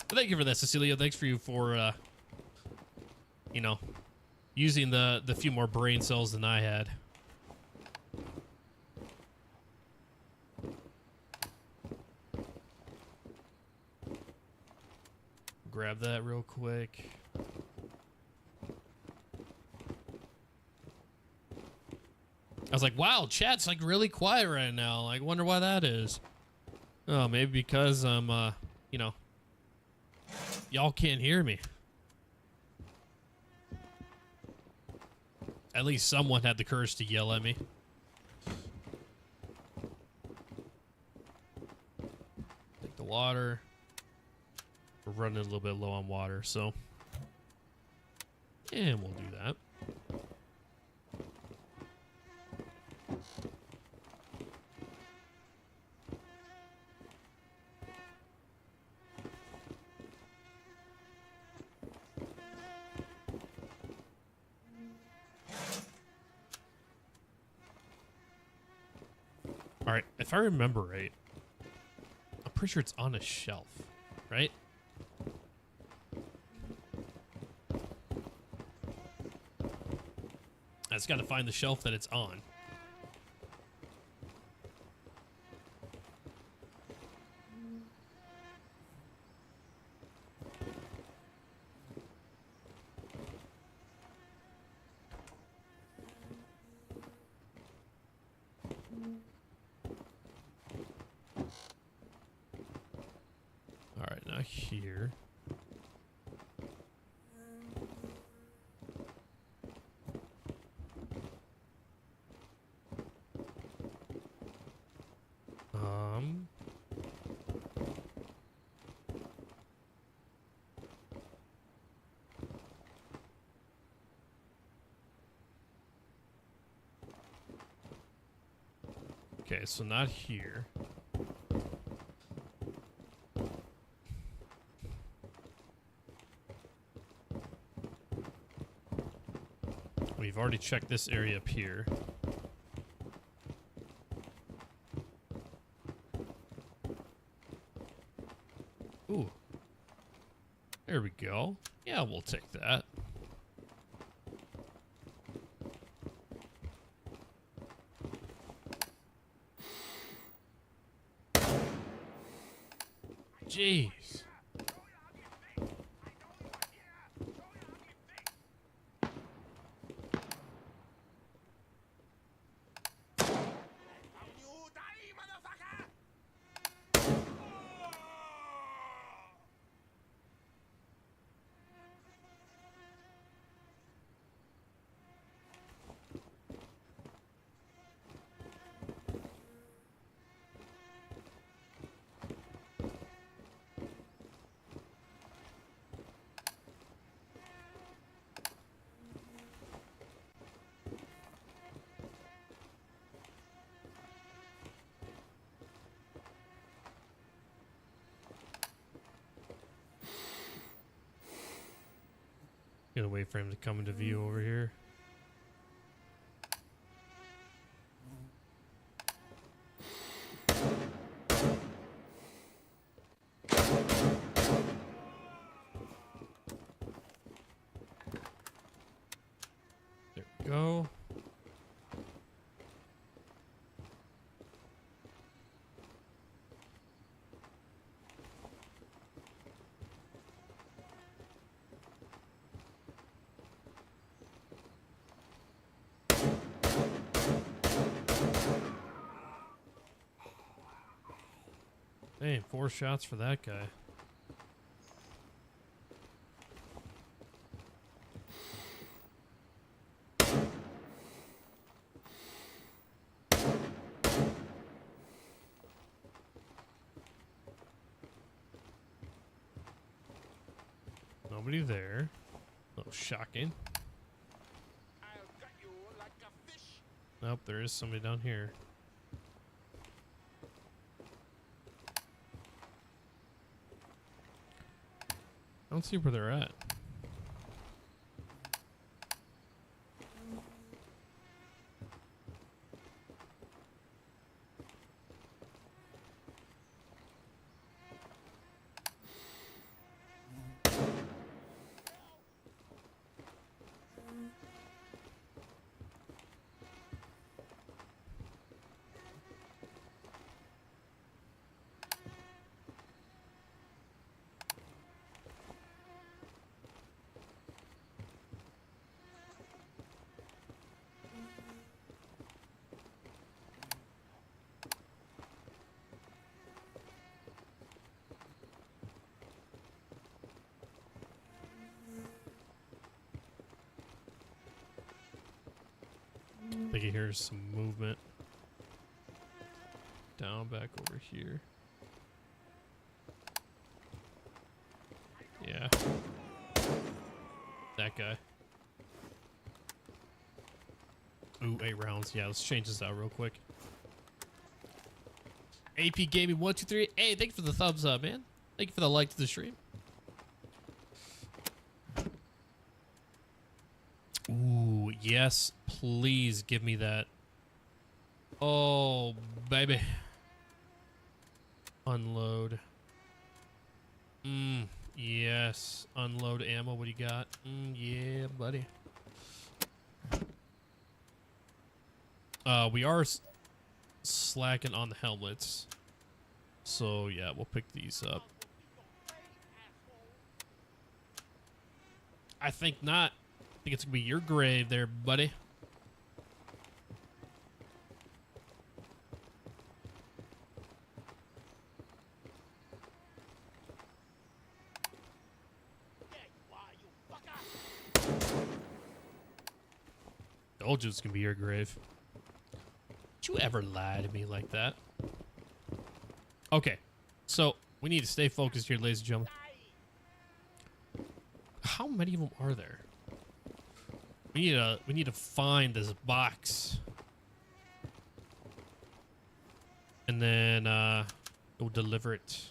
But thank you for that, Cecilio. Thanks for you for, you know, using the few more brain cells than I had. Grab that real quick. I was like, wow, chat's like really quiet right now. Like, wonder why that is. Oh, maybe because I'm, you know, y'all can't hear me. At least someone had the courage to yell at me. Take the water. We're running a little bit low on water, so. And we'll do that. All right, if I remember right, I'm pretty sure it's on a shelf, right? I just got to find the shelf that it's on. All right, now here. Okay, so not here. We've already checked this area up here. Ooh. There we go. Yeah, we'll take that. Jeez. Gonna wait for him to come into view over here. There we go. Dang, 4 shots for that guy. Nobody there. Oh, shocking. Nope, there is somebody down here. I don't see where they're at. I think he hears some movement. Down back over here. Yeah. That guy. Ooh, 8 rounds. Yeah, let's change this out real quick. AP Gaming 123. Hey, thank you for the thumbs up, man. Thank you for the like to the stream. Ooh, yes, please give me that. Oh, baby. Unload. Yes. Unload ammo. What do you got? Yeah, buddy. We are slacking on the helmets. So, yeah, we'll pick these up. I think not. I think it's going to be your grave there, buddy. Told you it's going to be your grave. Did you ever lie to me like that? Okay, so we need to stay focused here, ladies and gentlemen. How many of them are there? We need to find this box, and then go deliver it.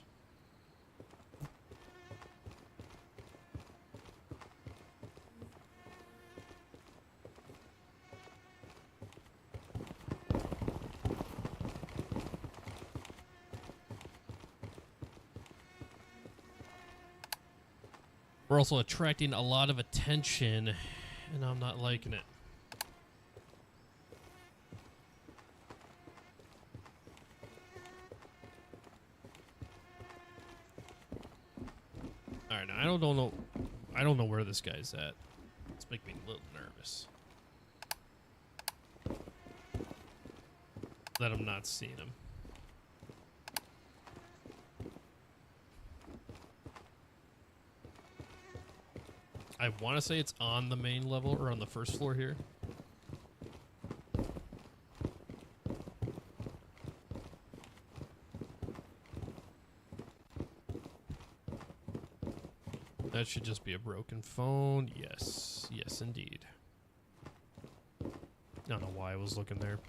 We're also attracting a lot of attention, and I'm not liking it. All right, now I don't know where this guy's at. It's making me a little nervous that I'm not seeing him. I want to say it's on the main level or on the first floor here. That should just be a broken phone. Yes. Yes, indeed. I don't know why I was looking there.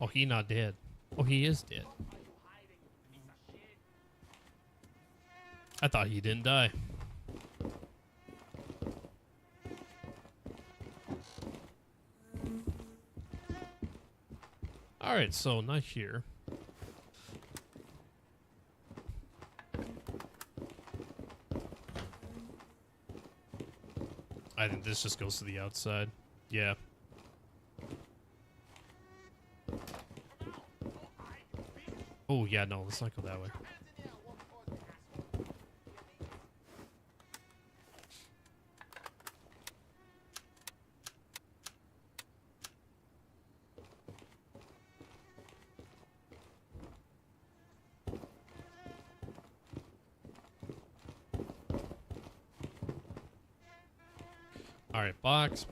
Oh, he not dead. Oh, he is dead. I thought he didn't die. All right, so not here. I think this just goes to the outside. Yeah. Oh, yeah, no, let's not go that way. All right, box.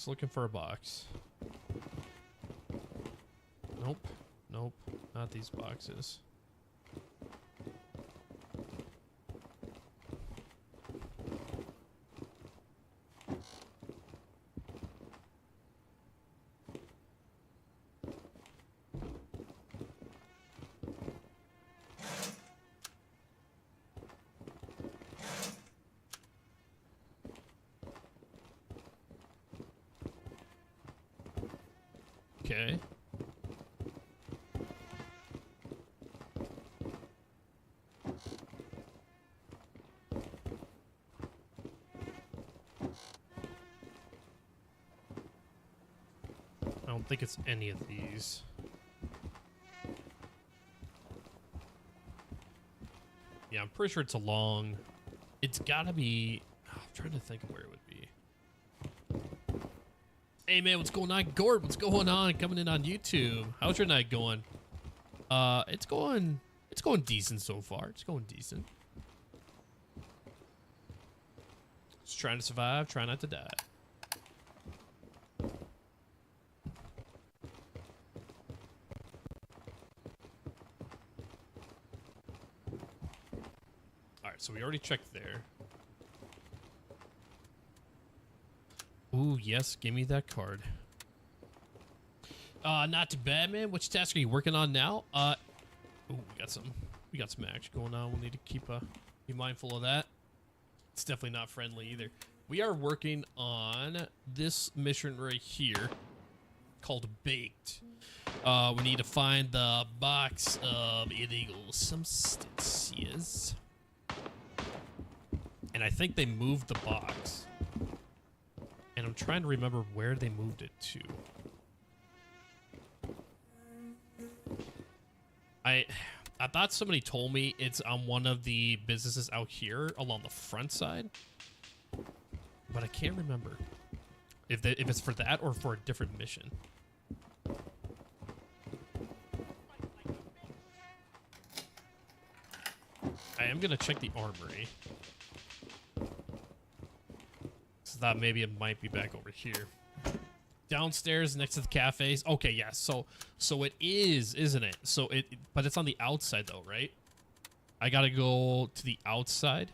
Looking for a box. Nope, not these boxes. Okay. I don't think it's any of these. Yeah, I'm pretty sure it's along. It's gotta be. I'm trying to think of where it would be. Hey man, what's going on, Gord? What's going on? Coming in on YouTube. How's your night going? It's going decent so far. It's going decent. Just trying to survive, try not to die. Alright, so we already checked there. Ooh, yes, give me that card. Not too bad, man. Which task are you working on now? Ooh, we got some action going on. We'll need to keep be mindful of that. It's definitely not friendly either. We are working on this mission right here called Baked. We need to find the box of illegal substances. And I think they moved the box. And I'm trying to remember where they moved it to. I thought somebody told me it's on one of the businesses out here along the front side. But I can't remember if it's for that or for a different mission. I am going to check the armory. So that maybe it might be back over here. Downstairs next to the cafes. Okay, yeah. So it is, isn't it? But it's on the outside though, right? I got to go to the outside.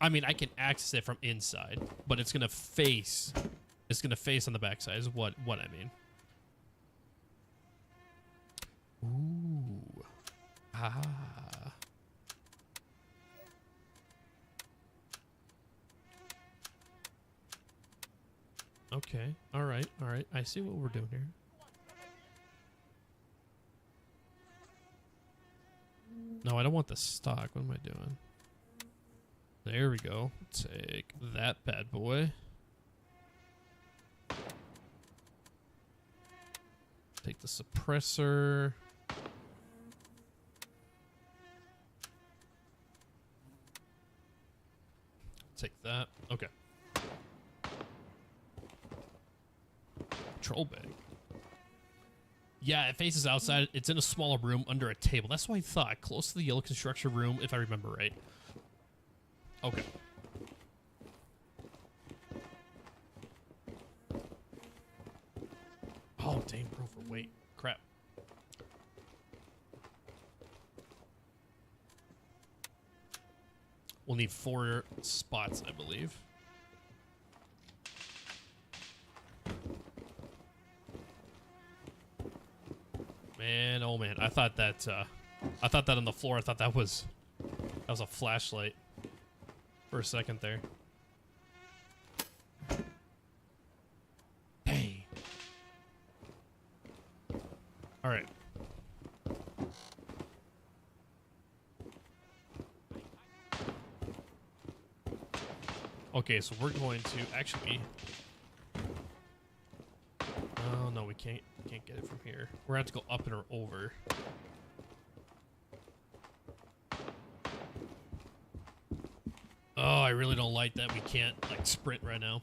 I mean, I can access it from inside, but it's going to face on the backside is what I mean. Ooh. Ah. Okay. All right. I see what we're doing here. No, I don't want the stock. What am I doing? There we go. Take that bad boy. Take the suppressor. Take that. Okay. Control bag. Yeah, it faces outside. It's in a smaller room under a table. That's what I thought. Close to the yellow construction room, if I remember right. Okay. Oh, dang, bro, for weight. Crap. We'll need 4 spots, I believe. Man, oh man, I thought that on the floor, I thought that was a flashlight for a second there. Dang. All right. Okay, so we're going to actually. Oh no, we can't get it from here. We're gonna have to go up and or over. Oh, I really don't like that we can't, like, sprint right now.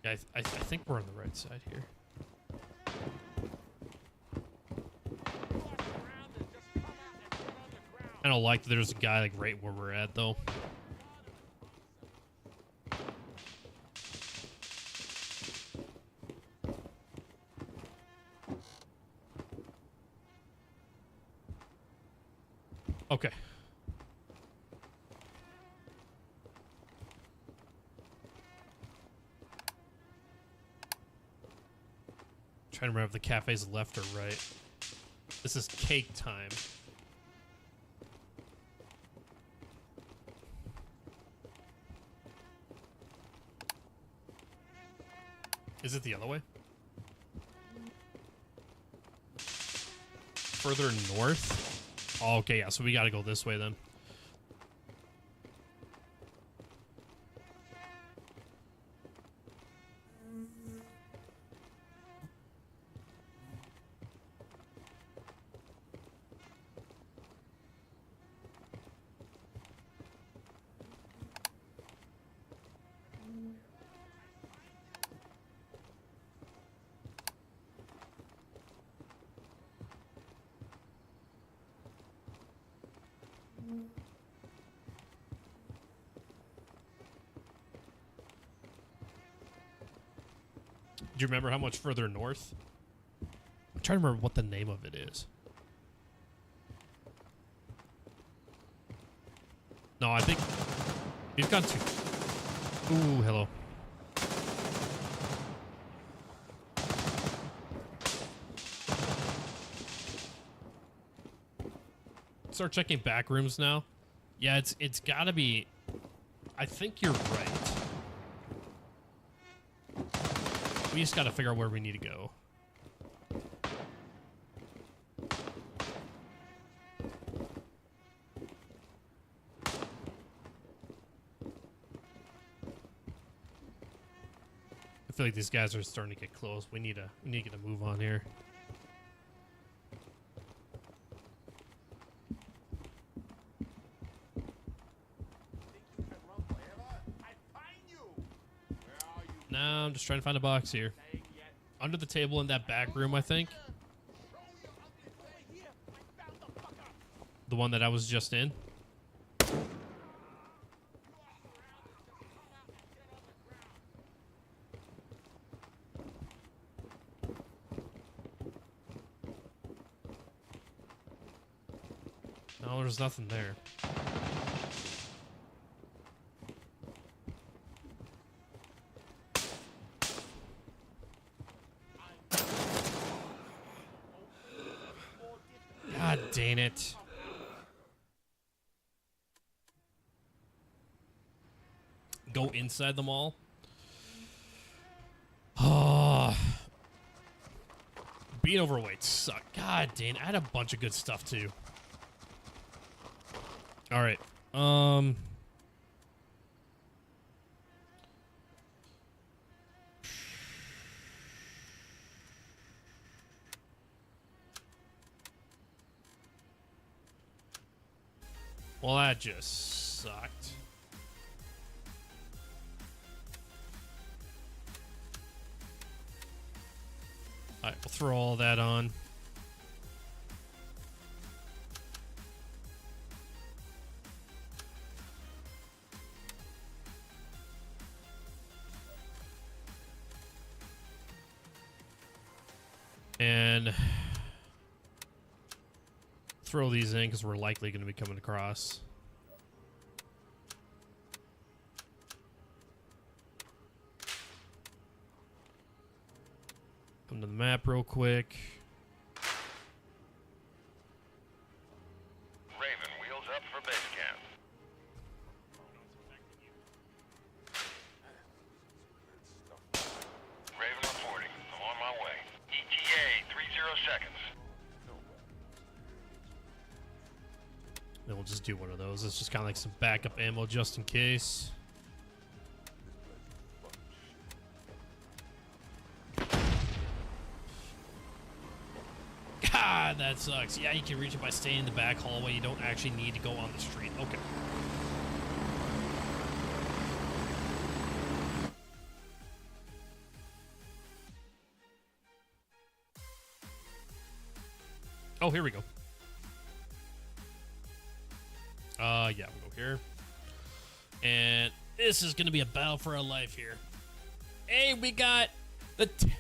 Yeah, I think we're on the right side here. I don't like that there's a guy, like, right where we're at, though. Okay. Trying to remember if the cafe's left or right. This is cake time. Is it the other way? Further north? Oh, okay, yeah, so we gotta go this way then. Do you remember how much further north? I'm trying to remember what the name of it is. No, I think we've got to. Ooh, hello. Start checking back rooms now. Yeah, it's gotta be. I think you're right. We just gotta figure out where we need to go. I feel like these guys are starting to get close. We need to get a move on here. No, I'm just trying to find a box here. Under the table in that back room, I think. The one that I was just in. No, there's nothing there. God dang it. Go inside the mall. Oh. Being overweight sucked. God dang, I had a bunch of good stuff too. All right. Well, that just sucked. All right, we'll throw all that on. And throw these in because we're likely going to be coming across. Come to the map real quick. Raven, wheels up for base camp. Raven reporting. I'm on my way. ETA 30 seconds. Then we'll just do one of those. It's just kind of like some backup ammo just in case. that sucks. Yeah, you can reach it by staying in the back hallway. You don't actually need to go on the street. Okay. Oh, here we go. Yeah, we'll go here. And this is going to be a battle for our life here. Hey, we got the 10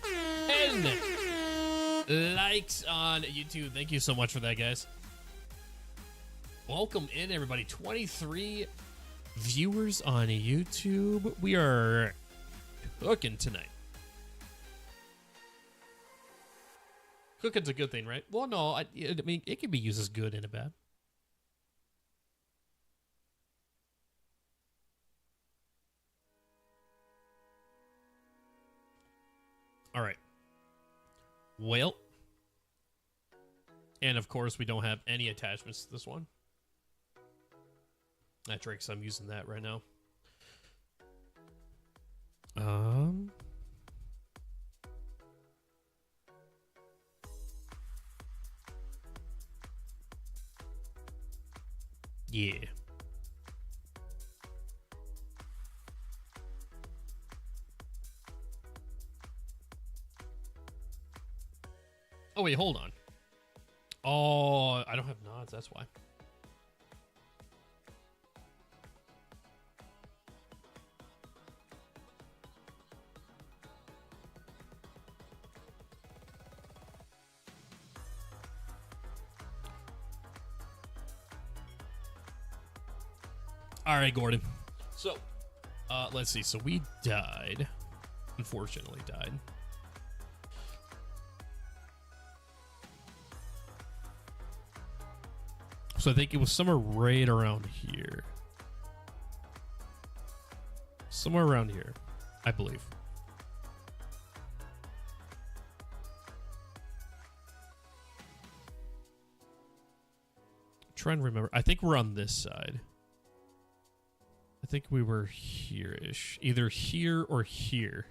likes on YouTube. Thank you so much for that, guys. Welcome in, everybody. 23 viewers on YouTube. We are cooking tonight. Cooking's a good thing, right? Well, no, I mean, it can be used as good and a bad. All right. Well. And, of course, we don't have any attachments to this one. That Drake's, I'm using that right now. Yeah. Oh, wait, hold on. Oh, I don't have nods, that's why. All right, Gordon. So, let's see. So we died. Unfortunately, died. So I think it was somewhere right around here. Somewhere around here, I believe. I'm trying to remember. I think we're on this side. I think we were here-ish. Either here or here.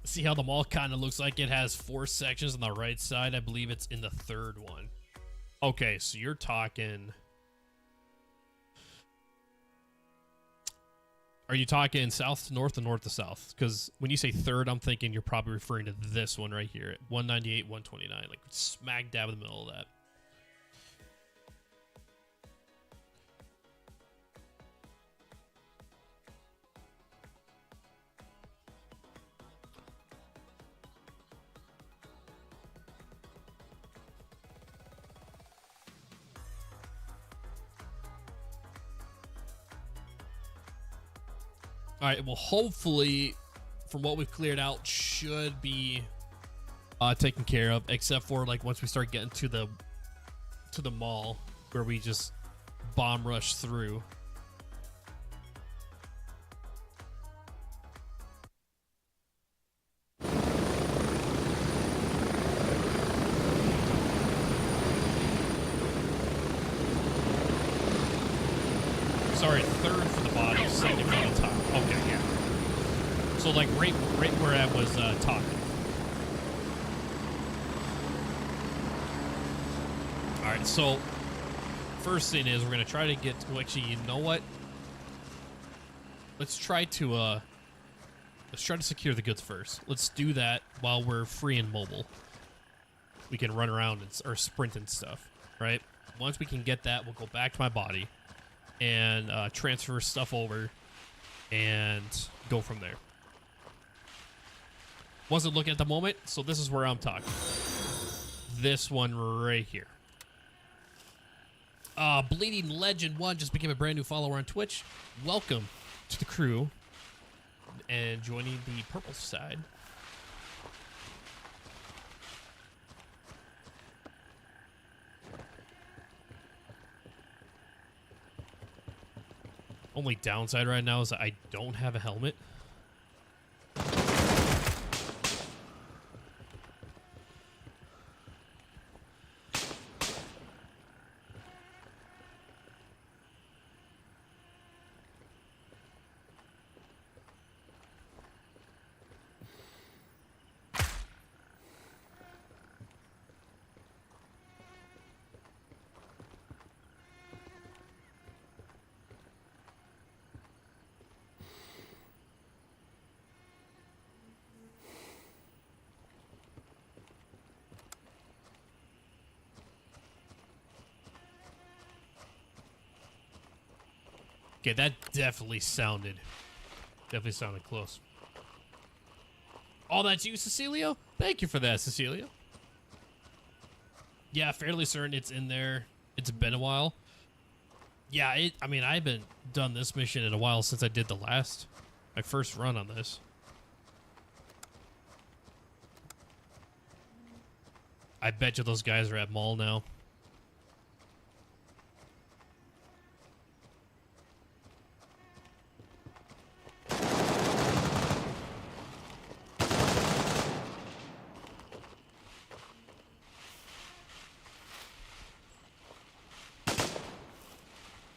See how the mall kind of looks like it has 4 sections on the right side? I believe it's in the 3rd one. Okay, so you're talking... Are you talking south to north or north to south? Because when you say 3rd, I'm thinking you're probably referring to this one right here at 198, 129. Like smack dab in the middle of that. All right, well, hopefully, from what we've cleared out, should be taken care of, except for like once we start getting to the mall where we just bomb rush through. Sorry, 3rd for the bottom, 2nd for the top. Okay, yeah. So like right where I was talking. All right, so first thing is we're gonna try to get. Well, actually, you know what? Let's try to secure the goods first. Let's do that while we're free and mobile. We can run around or sprint and stuff, right? Once we can get that, we'll go back to my body and transfer stuff over and go from there. Wasn't looking at the moment, so this is where I'm talking. This one right here. Bleeding Legend 1 just became a brand new follower on Twitch. Welcome to the crew and joining the purple side. Only downside right now is that I don't have a helmet. Okay, that definitely sounded close. All that's you, Cecilio? Thank you for that, Cecilio. Yeah, fairly certain it's in there. It's been a while. Yeah, I mean, I haven't done this mission in a while since I did my first run on this. I bet you those guys are at mall now.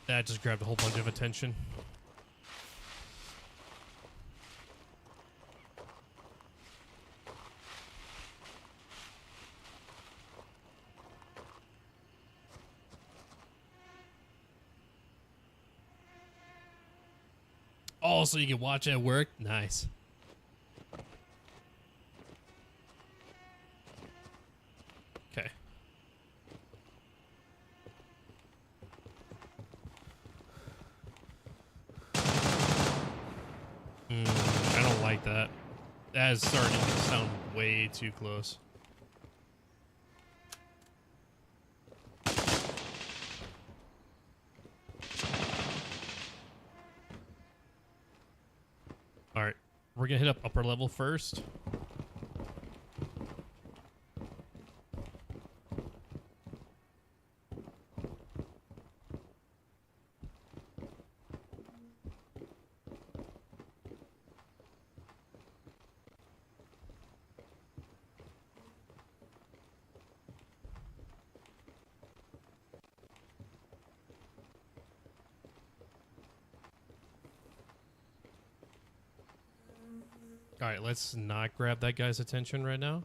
That just grabbed a whole bunch of attention. Oh, so you can watch at work? Nice. Okay. I don't like that. That is starting to sound way too close. All right, we're gonna hit up upper level first. All right, let's not grab that guy's attention right now.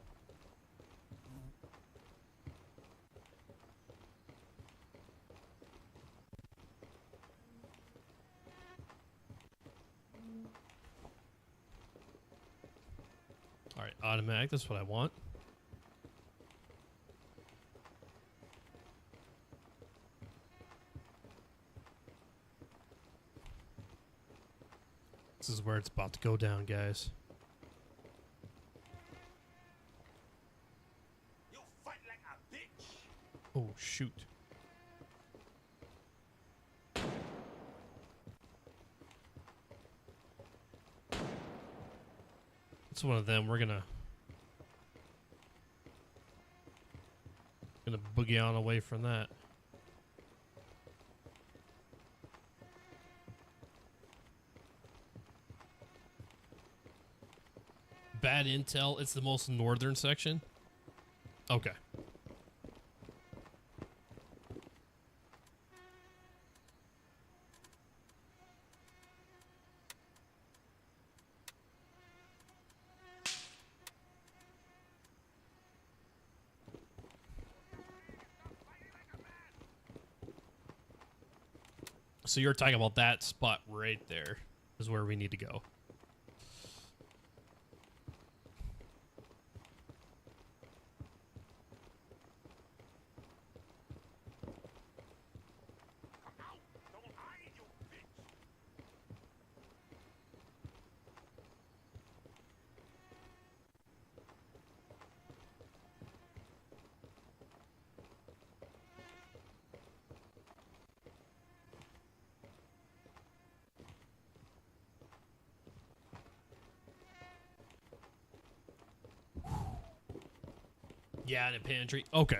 All right, automatic, that's what I want. This is where it's about to go down, guys. You'll fight like a bitch. Oh, shoot. It's one of them. We're gonna boogie on away from that. Bad intel. It's the most northern section. Okay. So you're talking about that spot right there is where we need to go. Don't hide, you bitch. Yeah, in a pantry. Okay.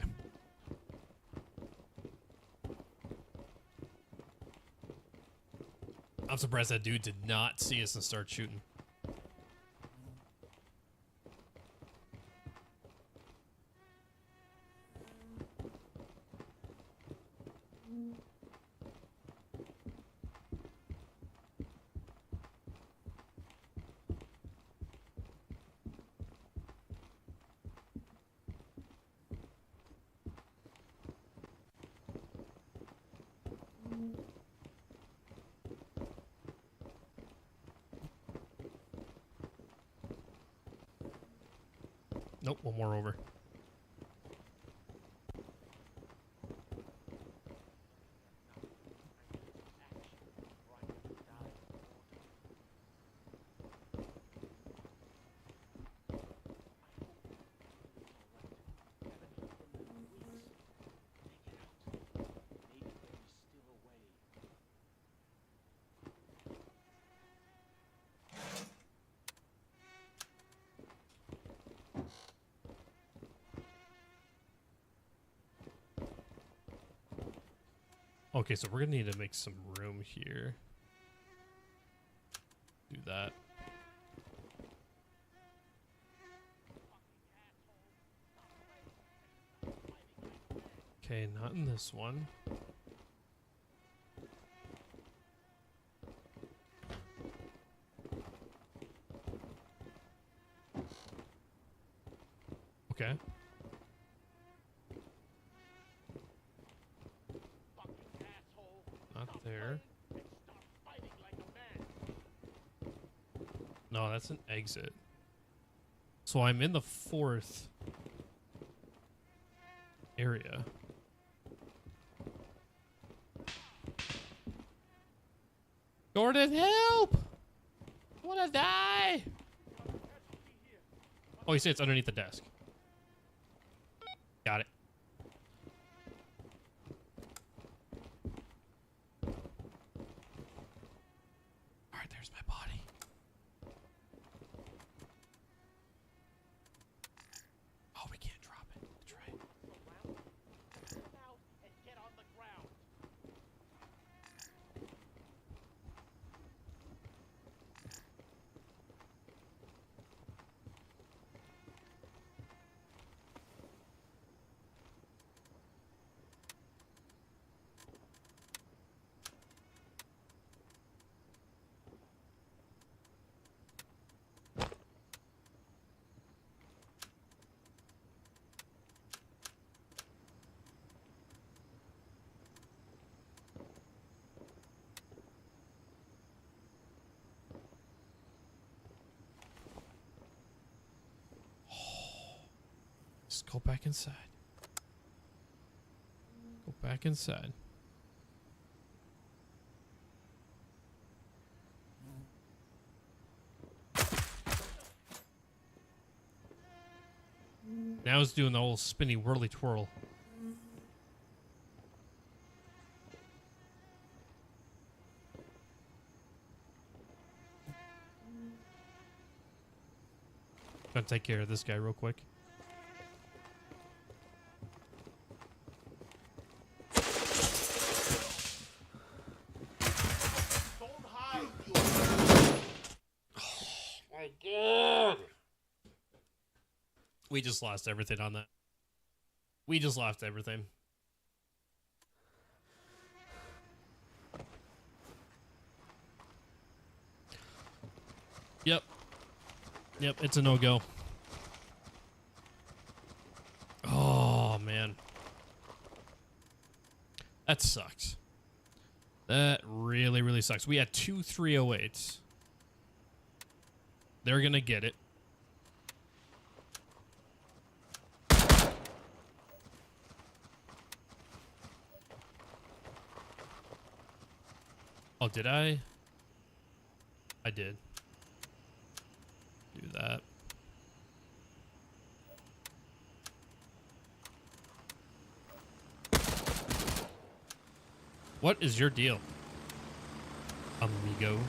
I'm surprised that dude did not see us and start shooting. Nope, one more over. Okay, so we're gonna need to make some room here. Do that. Okay, not in this one. Okay. Not there. No, that's an exit. So I'm in the fourth area. Gordon, help! I wanna die! Oh, you say it's underneath the desk. Got it. Alright, there's my body. Oh, we can't drop it. That's right. Just go back inside. Go back inside. Now it's doing the whole spinny whirly twirl. Gotta take care of this guy real quick. Don't hide, you. My God. We just lost everything on that. We just lost everything. Yep. Yep, it's a no-go. Oh, man. That sucks. That really, really sucks. We had 2 308s. They're going to get it. Oh, did I? I did. Do that. What is your deal, amigo?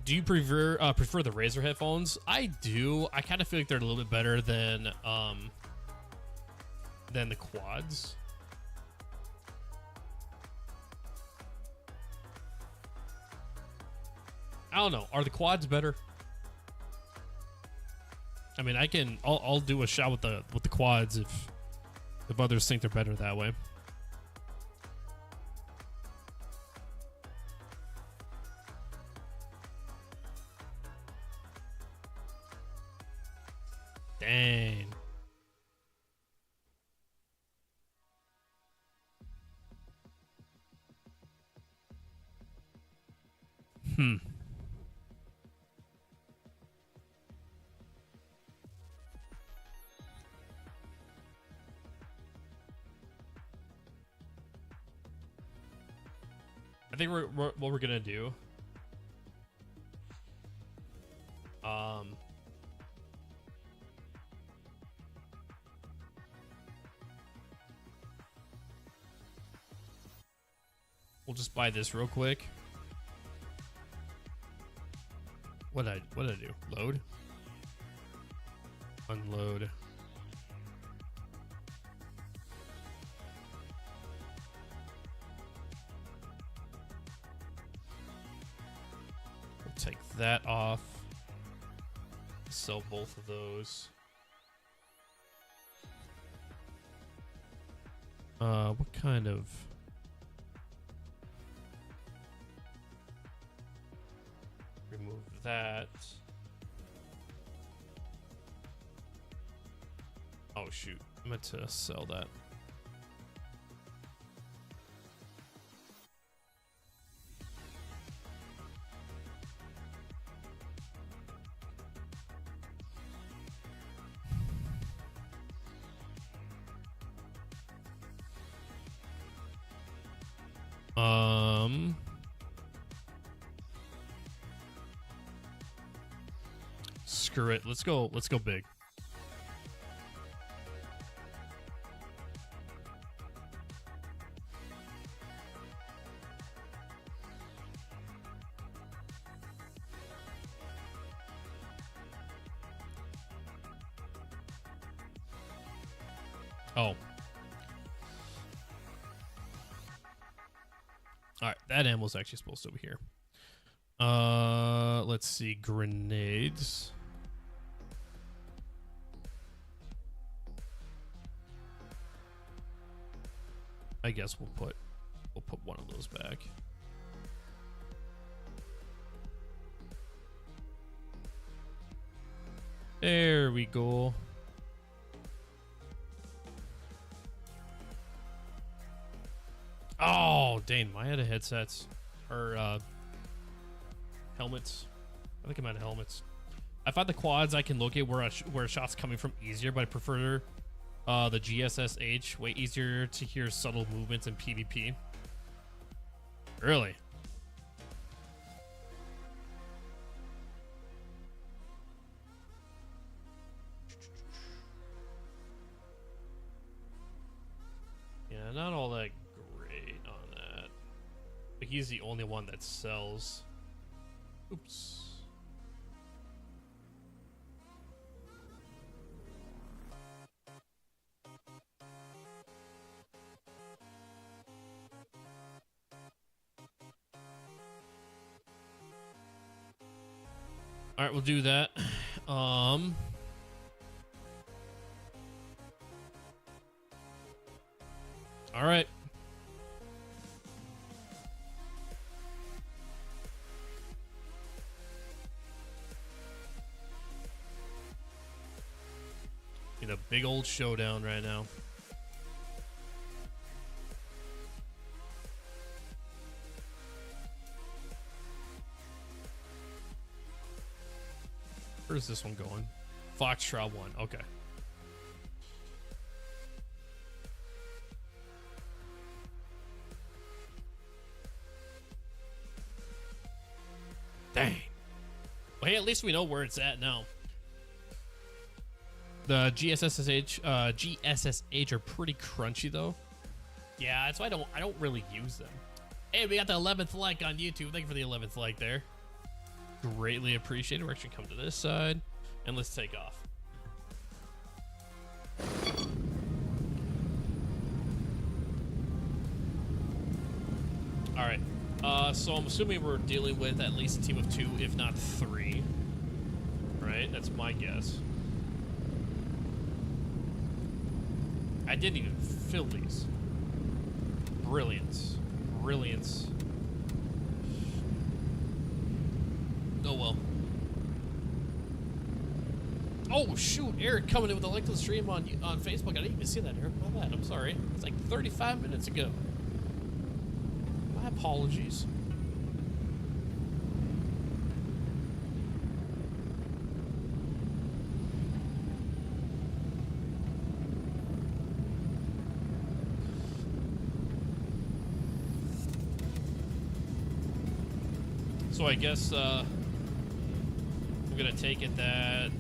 Do you prefer the Razer headphones? I do. I kind of feel like they're a little bit better than the quads. I don't know. Are the quads better? I mean, I'll do a shot with the quads if others think they're better that way. Dang. I think what we're gonna do. We'll just buy this real quick. What did I do? Load? Unload. We'll take that off. Sell both of those. What kind of... Remove that. Oh shoot, I meant to sell that. Screw it. Let's go big. Oh. All right, that ammo's actually supposed to be here. Let's see, grenades. I guess we'll put one of those back. There we go. Oh, dang, I had headsets or helmets. I think I'm out of helmets. I find the quads I can locate where a shot's coming from easier, but I prefer the GSSH, way easier to hear subtle movements in PvP. Really? Yeah, not all that great on that. But he's the only one that sells. Oops. All right, we'll do that. All right. Need a big old showdown right now. Where's this one going? Foxtrot 1. Okay. Dang. Well, hey, at least we know where it's at now. The GSSH are pretty crunchy though. Yeah, that's why I don't really use them. Hey, we got the 11th like on YouTube. Thank you for the 11th like there. Greatly appreciated. We're actually come to this side, and let's take off. All right. So I'm assuming we're dealing with at least a team of 2, if not 3. Right? That's my guess. I didn't even fill these. Brilliance. Brilliance. Oh well. Oh shoot, Eric coming in with a like to the stream on Facebook. I didn't even see that, Eric. My bad. I'm sorry. It's like 35 minutes ago. My apologies. So I guess I'm gonna take it that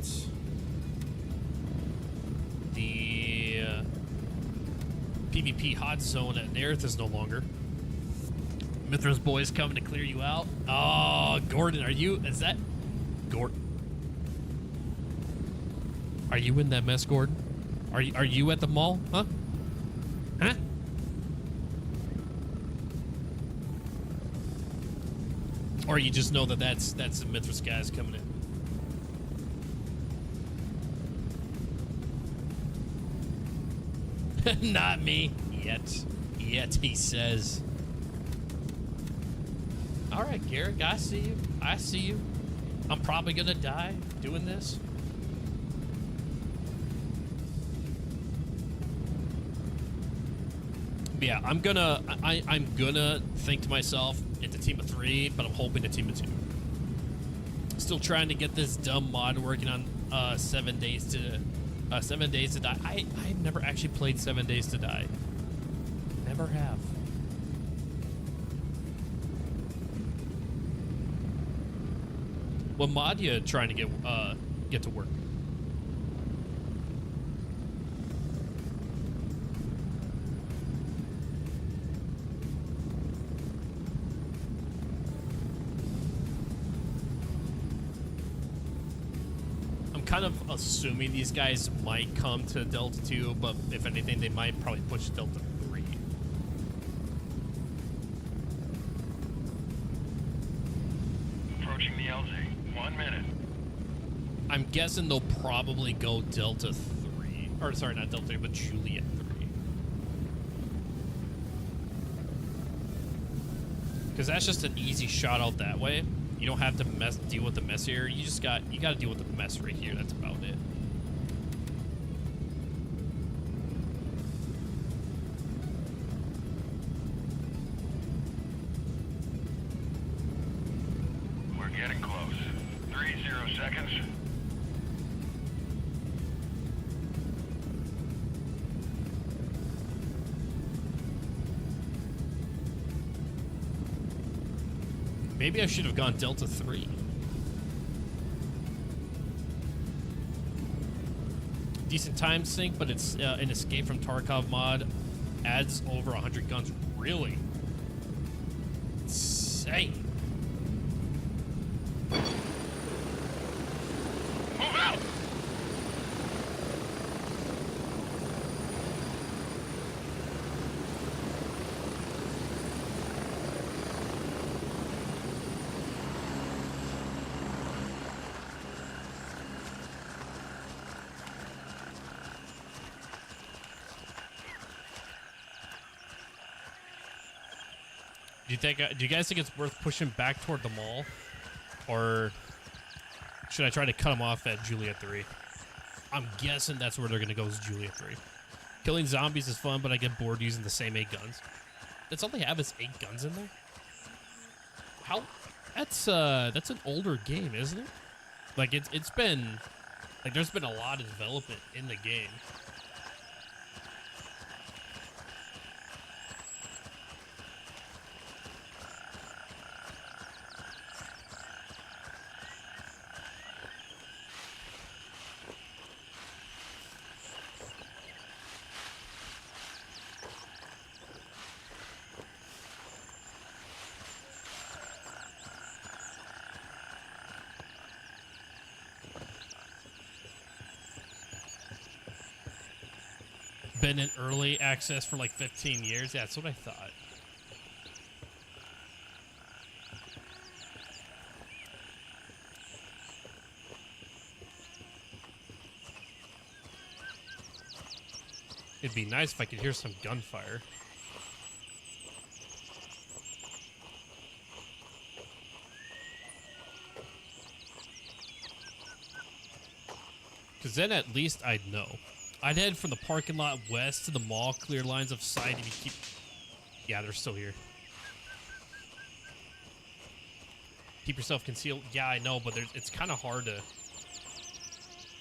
the PvP hot zone at Nerith is no longer. Mithra's boys coming to clear you out. Oh, Gordon, is that Gordon? Are you in that mess, Gordon? Are you at the mall? Huh? Huh? Or you just know that that's the Mithras guys coming in. Not me. Yet, he says. All right, Garrick, I see you. I see you. I'm probably gonna die doing this. But yeah, I'm gonna think to myself, it's a team of 3, but I'm hoping a team of 2. Still trying to get this dumb mod working on 7 Days to Die. I've never actually played 7 Days to Die. Never have. What mod you trying to get to work? Kind of assuming these guys might come to Delta 2, but if anything, they might probably push Delta 3. Approaching the LZ. 1 minute. I'm guessing they'll probably go Delta 3. Or, sorry, not Delta 3, but Juliet 3. Because that's just an easy shot out that way. You don't have to deal with the mess here. You got to deal with the mess right here. That's about it. We're getting close. 30 seconds. Maybe I should have gone Delta 3. Decent time sink, but it's an Escape from Tarkov mod. Adds over 100 guns. Really? Insane. Move out! Do you guys think it's worth pushing back toward the mall? Or should I try to cut them off at Juliet 3? I'm guessing that's where they're going to go, is Juliet 3. Killing zombies is fun, but I get bored using the same 8 guns. That's all they have is 8 guns in there? How? That's an older game, isn't it? Like, it's been... Like, there's been a lot of development in the game. been in early access for like 15 years. Yeah, that's what I thought. It'd be nice if I could hear some gunfire. Because then at least I'd know. I'd head from the parking lot west to the mall, clear lines of sight if you keep... Yeah, they're still here. Keep yourself concealed. Yeah, I know, but it's kind of hard to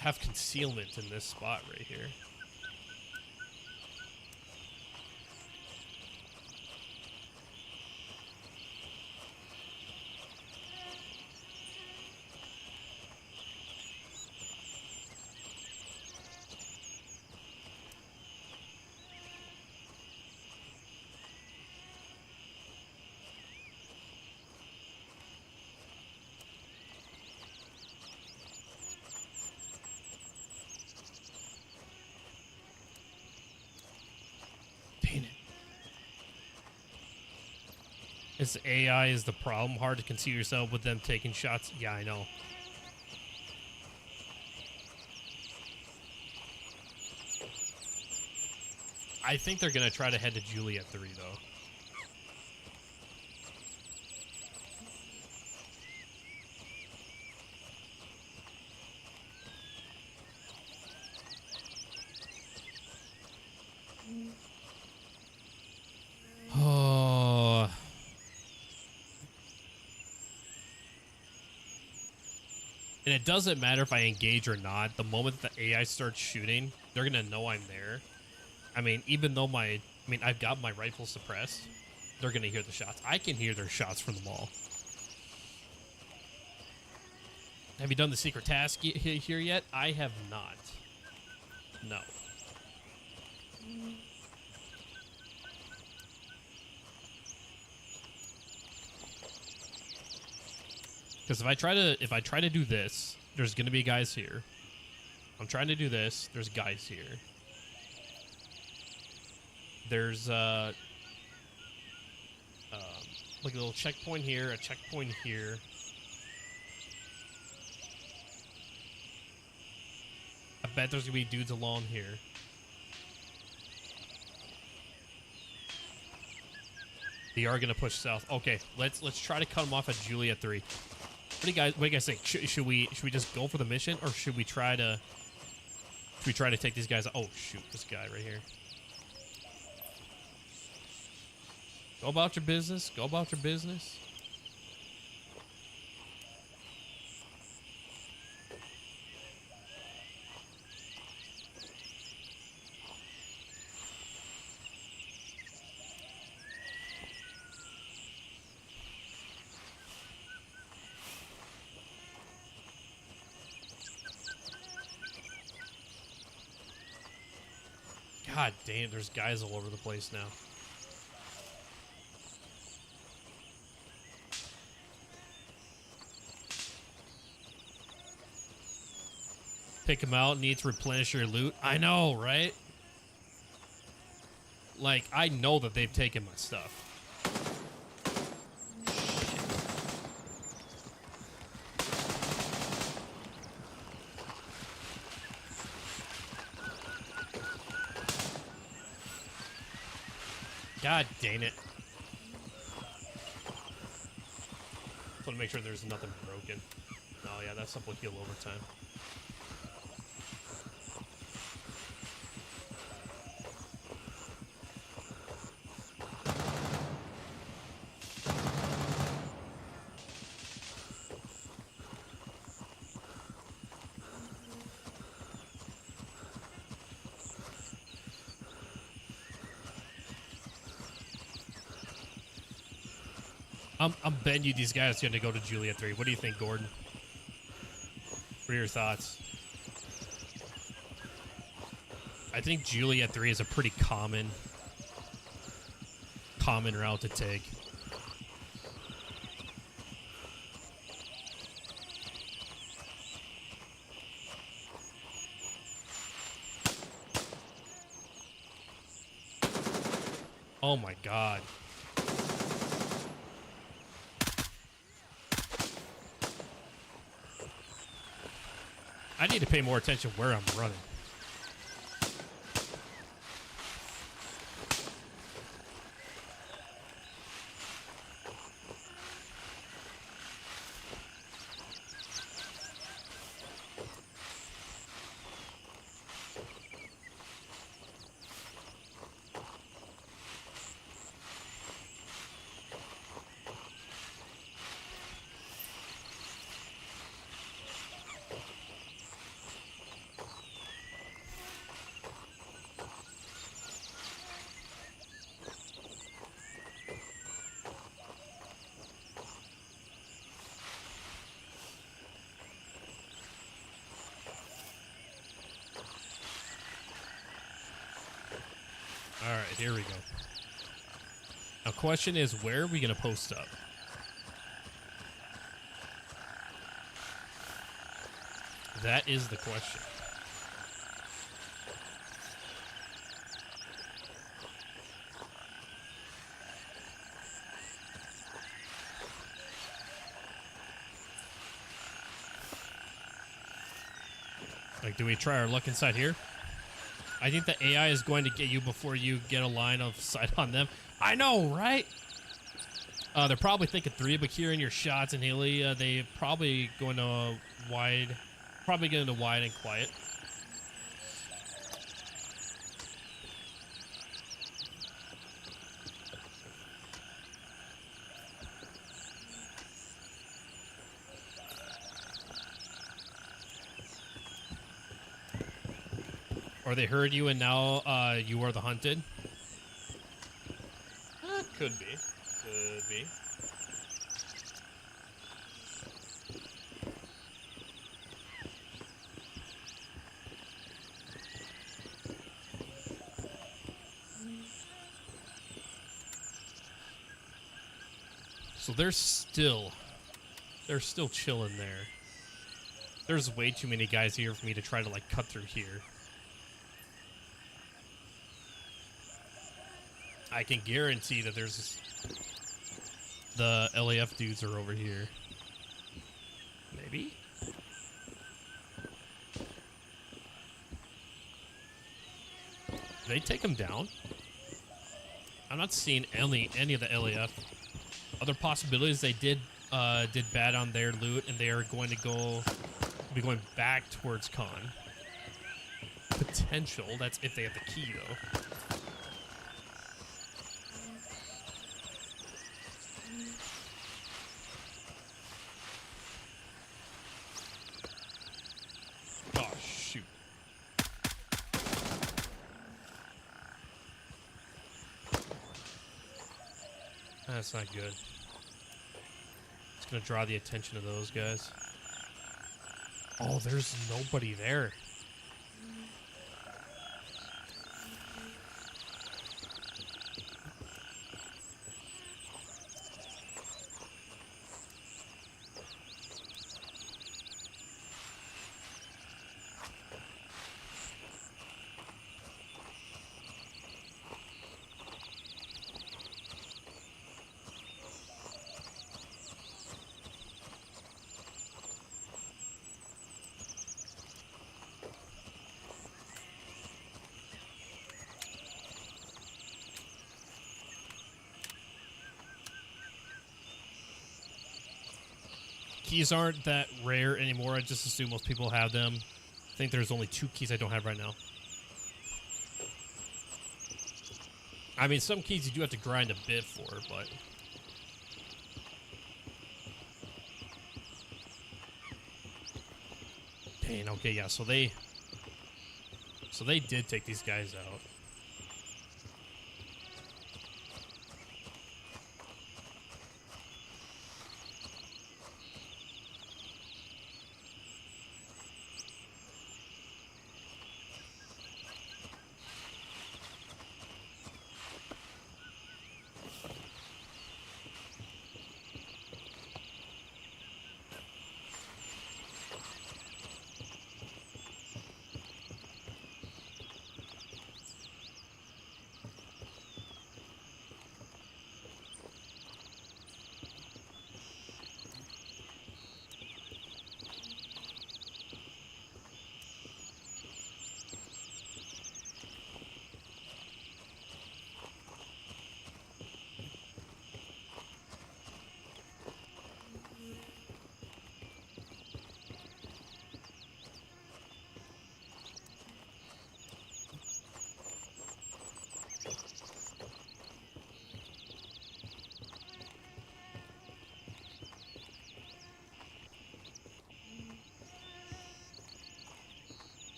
have concealment in this spot right here. It's AI is the problem. Hard to conceal yourself with them taking shots. Yeah, I know. I think they're going to try to head to Juliet 3, though. Oh. And it doesn't matter if I engage or not. The moment the AI starts shooting, they're going to know I'm there. I mean, even though I've got my rifle suppressed, they're going to hear the shots. I can hear their shots from the mall. Have you done the secret task here yet? I have not. No. Because if I try to do this, there's going to be guys here. I'm trying to do this. There's guys here. There's like a little checkpoint here, a checkpoint here. I bet there's gonna be dudes along here. They are gonna push south. Okay, let's try to cut them off at Juliet 3. What do you guys think? Should we just go for the mission, or should we try to take these guys out? Oh shoot, this guy right here. Go about your business. Go about your business. God damn, there's guys all over the place now. Pick them out, need to replenish your loot. I know, right? Like, I know that they've taken my stuff. God dang it. Just want to make sure there's nothing broken. Oh yeah, that's simple heal overtime. I'm betting you these guys are going to go to Juliet 3. What do you think, Gordon? What are your thoughts? I think Juliet 3 is a pretty common route to take. Oh my god. I need to pay more attention where I'm running. All right, here we go. Now, question is, where are we going to post up? That is the question. Like, do we try our luck inside here? I think the AI is going to get you before you get a line of sight on them. I know, right? They're probably thinking 3, but hearing your shots and Haley, they probably going to wide, probably going to wide and quiet. Or they heard you and now you are the hunted? Could be. Could be. So they're still chilling there. There's way too many guys here for me to try to like cut through here. I can guarantee that there's the LAF dudes are over here. Maybe? Did they take them down? I'm not seeing any of the LAF. Other possibilities, they did bad on their loot and they are going to be going back towards Con. Potential, that's if they have the key though. That's not good. It's gonna draw the attention of those guys. Oh, there's nobody there. Keys aren't that rare anymore. I just assume most people have them. I think there's only 2 keys I don't have right now. I mean, some keys you do have to grind a bit for, but... Dang, okay, yeah, so they did take these guys out.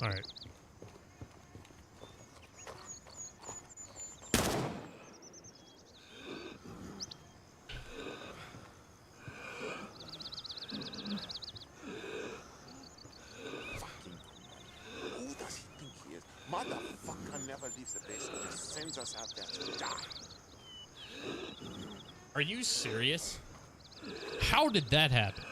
All right. Who does he think he is? Motherfucker never leaves the base and just sends us out there to die. Are you serious? How did that happen?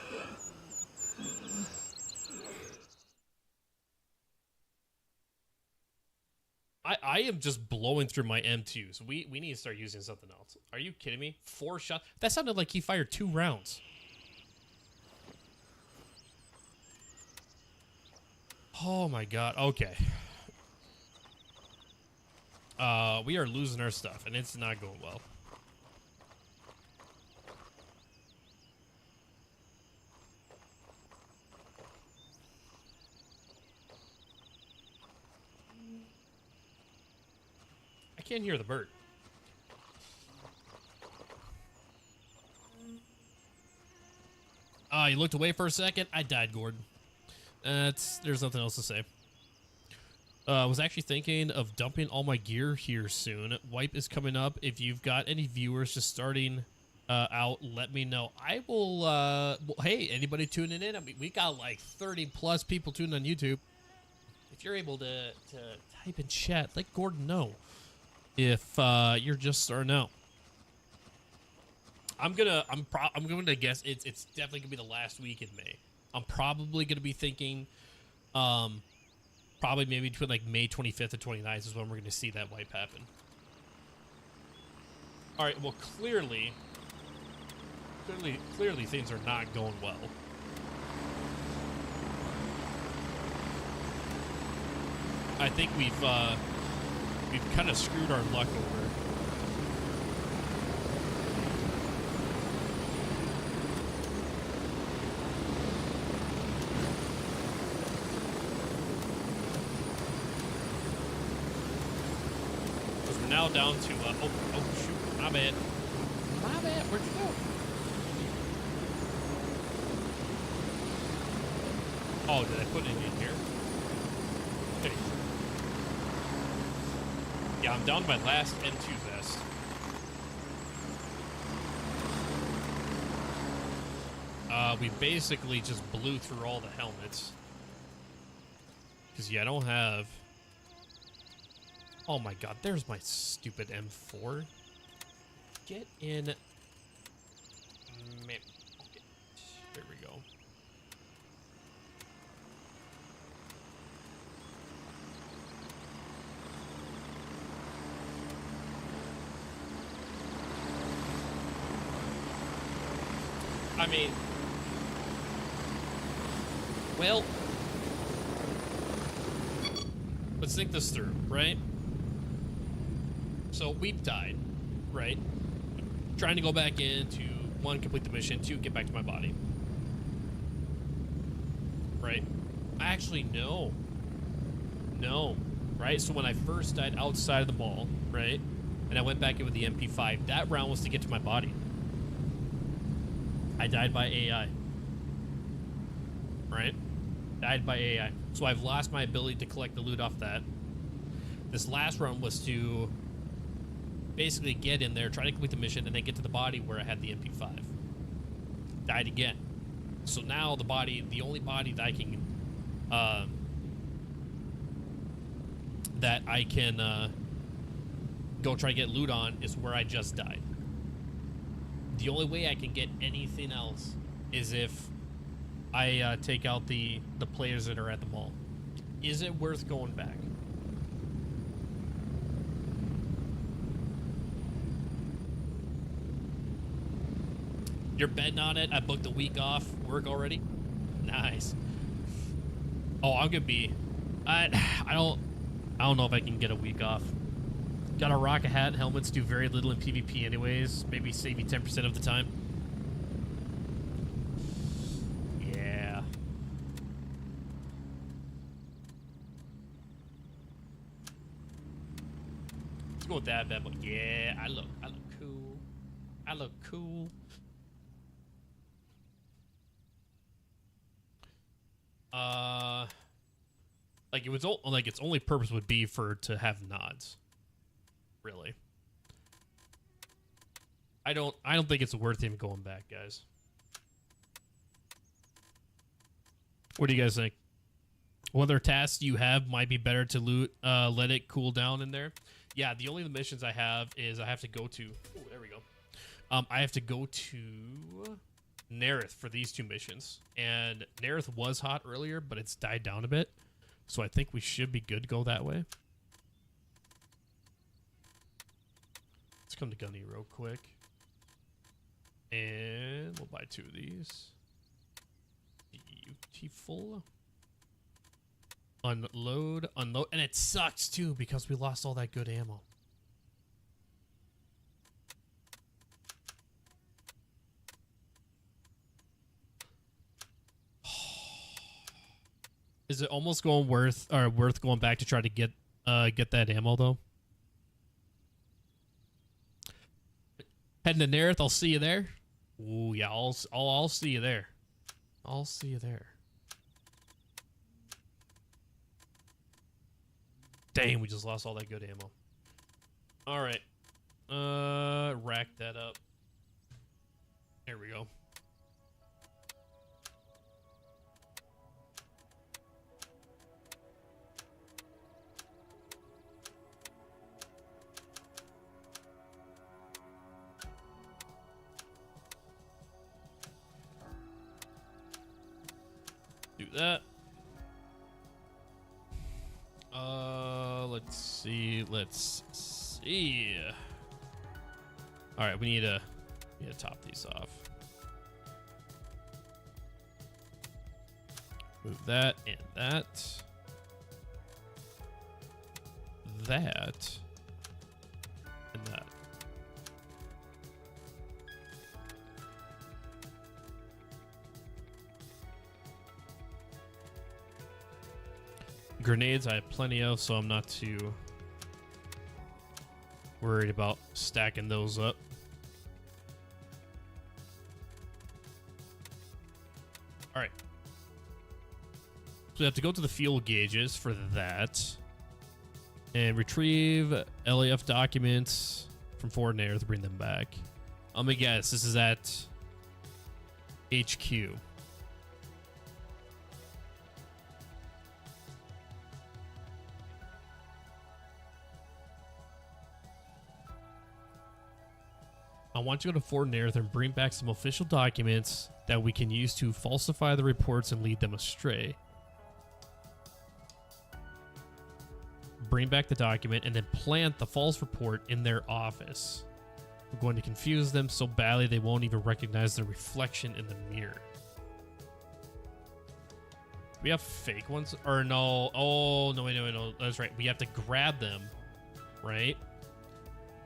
I am just blowing through my M2s. We need to start using something else. Are you kidding me? 4 shots? That sounded like he fired 2 rounds. Oh my god. Okay. We are losing our stuff, and it's not going well. I can't hear the bird. You looked away for a second. I died, Gordon. There's nothing else to say. Was actually thinking of dumping all my gear here soon. Wipe is coming up. If you've got any viewers just starting out, let me know. I will, well, hey, anybody tuning in? I mean, we got like 30 plus people tuning on YouTube. If you're able to type in chat, let Gordon know if you're just starting out. I'm going to guess it's definitely gonna be the last week in May. I'm probably gonna be thinking, probably maybe between like May 25th and 29th is when we're gonna see that wipe happen. All right. Well, clearly things are not going well. I think we've kind of screwed our luck over. Because we're now down to oh shoot, my bad, where'd you go? Oh, did I put it in here? There you go. Yeah, I'm down to my last M2 vest. We basically just blew through all the helmets. Because, yeah, I don't have... Oh my god, there's my stupid M4. Get in... Okay, there we go. I mean, well, let's think this through, right? So we've died, right? Trying to go back in to, 1, complete the mission, 2, get back to my body. Right? Actually, no. No. Right? So when I first died outside of the mall, right? And I went back in with the MP5, that round was to get to my body. I died by AI. Right? Died by AI. So I've lost my ability to collect the loot off that. This last run was to basically get in there, try to complete the mission, and then get to the body where I had the MP5. Died again. So now the body, the only body that I can go try to get loot on is where I just died. The only way I can get anything else is if I take out the players that are at the mall. Is it worth going back? You're betting on it? I booked a week off work already? Nice. Oh, I'm gonna be... I don't know if I can get a week off. Gotta rock a hat. Helmets do very little in PvP anyways. Maybe save you 10% of the time. Yeah. Let's go with that, bet. Yeah, I look cool. I look cool. Like, like its only purpose would be to have nods. Really. I don't think it's worth even going back, guys. What do you guys think? What other tasks you have might be better to loot, let it cool down in there? Yeah, the only missions I have is I have to go to... Oh, there we go. I have to go to Nerith for these 2 missions. And Nerith was hot earlier, but it's died down a bit. So I think we should be good to go that way. Let's come to Gunny real quick. And we'll buy 2 of these. Beautiful. Unload. And it sucks too because we lost all that good ammo. Is it almost worth going back to try to get that ammo though? Heading to Nerith, I'll see you there. Ooh, yeah, I'll see you there. I'll see you there. Dang, we just lost all that good ammo. All right. Rack that up. There we go. Do that. Let's see. All right, we need to top these off. Move that and that. That and that. Grenades I have plenty of, so I'm not too worried about stacking those up. All right. So we have to go to the fuel gauges for that. And retrieve LAF documents from Fort Nair to bring them back. I'm gonna guess this is at HQ. I want you to go to Fort Nairth and bring back some official documents that we can use to falsify the reports and lead them astray. Bring back the document and then plant the false report in their office. We're going to confuse them so badly they won't even recognize their reflection in the mirror. We have fake ones? Or no. Oh, no, wait, no. That's right. We have to grab them, right?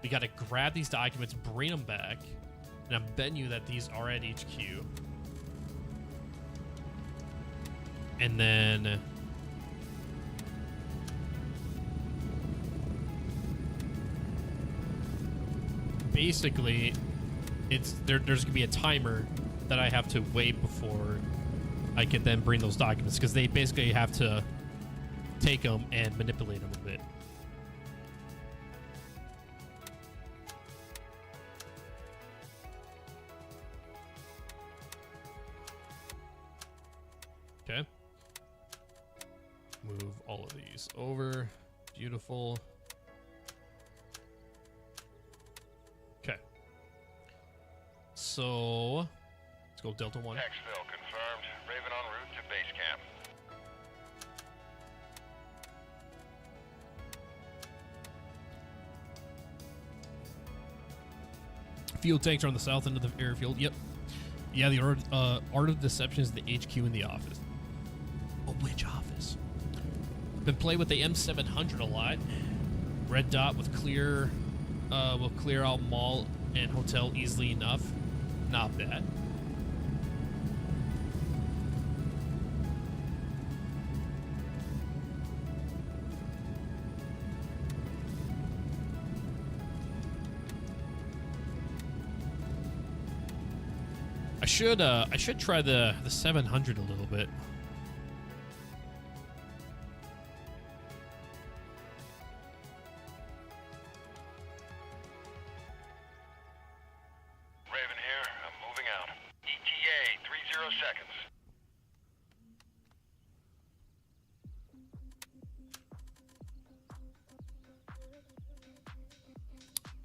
We got to grab these documents, bring them back, and I'm betting you that these are at HQ. And then basically there's gonna be a timer that I have to wait before I can then bring those documents, because they basically have to take them and manipulate them a bit. Okay. Move all of these over. Beautiful. Okay. So, let's go Delta 1. Exfil confirmed. Raven en route to base camp. Fuel tanks are on the south end of the airfield. Yep. Yeah, the art of deception is the HQ in the office. Oh, which office? Been playing with the M700 a lot. Red dot with clear, will clear out mall and hotel easily enough. Not bad. I should try the 700 a little bit.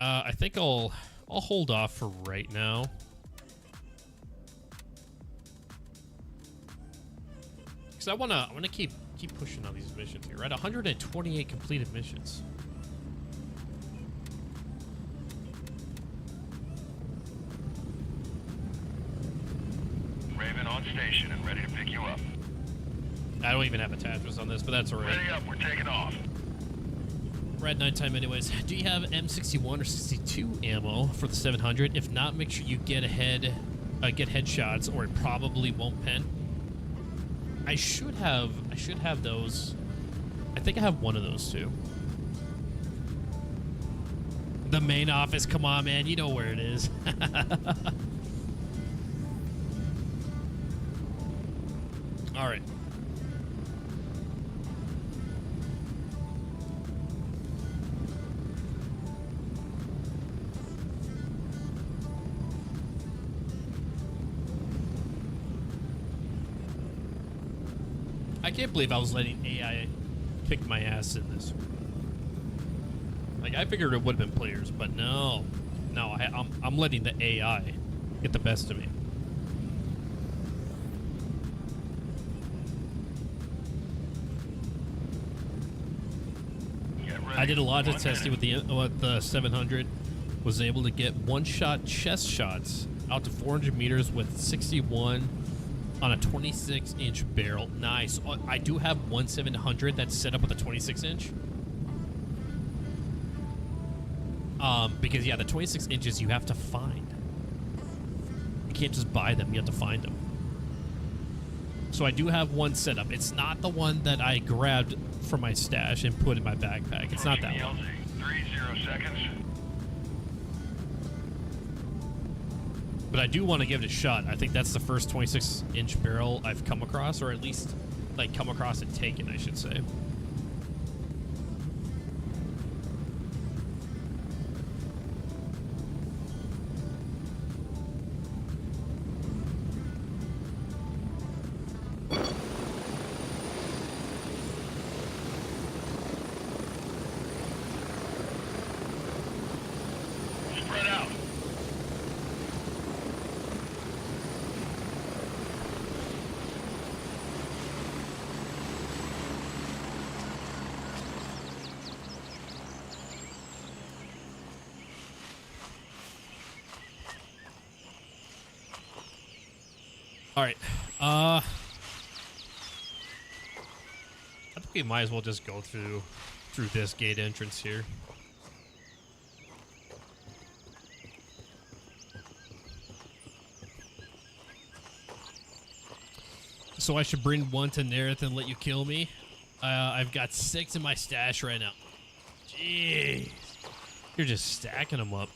I think I'll hold off for right now. Because I wanna keep pushing on these missions here. We're at 128 completed missions. Raven on station and ready to pick you up. I don't even have attachments on this, but that's alright. Ready up, we're taking off. We're at nighttime anyways. Do you have M61 or 62 ammo for the 700? If not, make sure you get headshots, or it probably won't pen. I should have those. I think I have one of those too. The main office, come on, man, you know where it is. All right. I can't believe I was letting AI kick my ass in this. Like, I figured it would have been players, but no. No, I'm letting the AI get the best of me. I did a lot of testing with the 700. Was able to get one-shot chest shots out to 400 meters with 61 on a 26-inch barrel. Nice. I do have one 700 that's set up with a 26-inch. Because yeah, the 26 inches you have to find. You can't just buy them. You have to find them. So I do have one set up. It's not the one that I grabbed from my stash and put in my backpack. It's not that one. 30 seconds. But I do want to give it a shot. I think that's the first 26-inch barrel I've come across, or at least like come across and taken, I should say. Spread out. All right. I think we might as well just go through this gate entrance here. So I should bring one to Nerith and let you kill me. I've got 6 in my stash right now. Jeez. You're just stacking them up.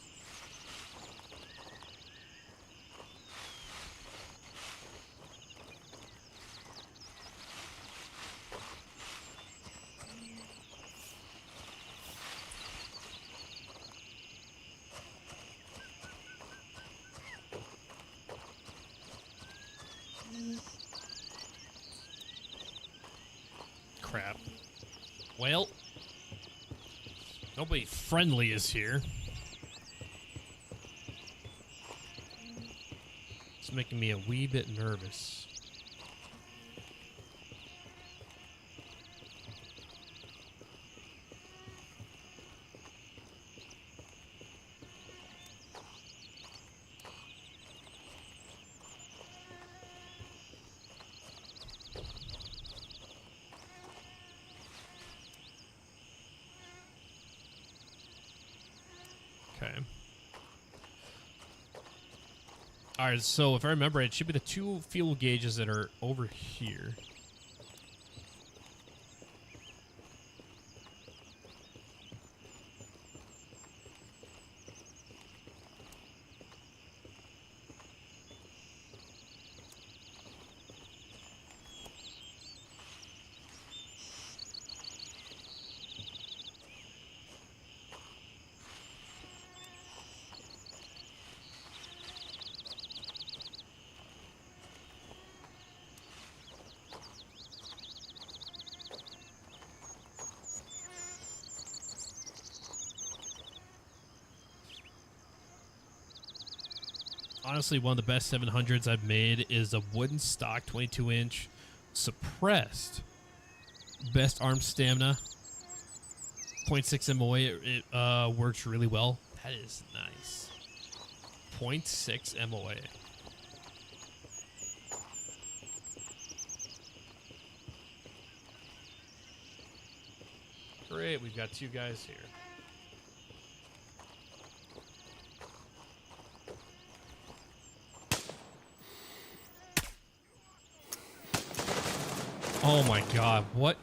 Crap. Well, nobody friendly is here. It's making me a wee bit nervous. Okay. Alright, so if I remember, it should be the 2 fuel gauges that are over here. honestly, one of the best 700s I've made is a wooden stock 22-inch suppressed. Best arm stamina. 0.6 MOA. It works really well. That is nice. 0.6 MOA. Great, we've got 2 guys here. Oh my god, what?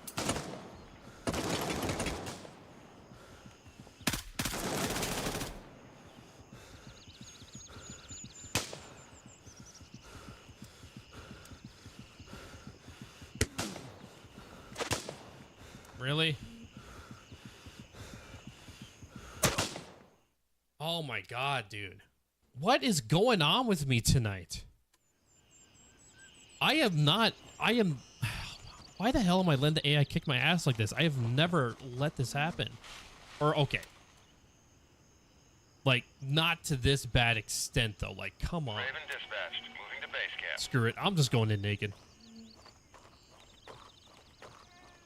Really? Oh my god, dude. What is going on with me tonight? I am... Why the hell am I letting the AI kick my ass like this? I have never let this happen. Or, okay. Like, not to this bad extent, though. Like, come on. Raven dispatched. Moving to base camp. Screw it. I'm just going in naked.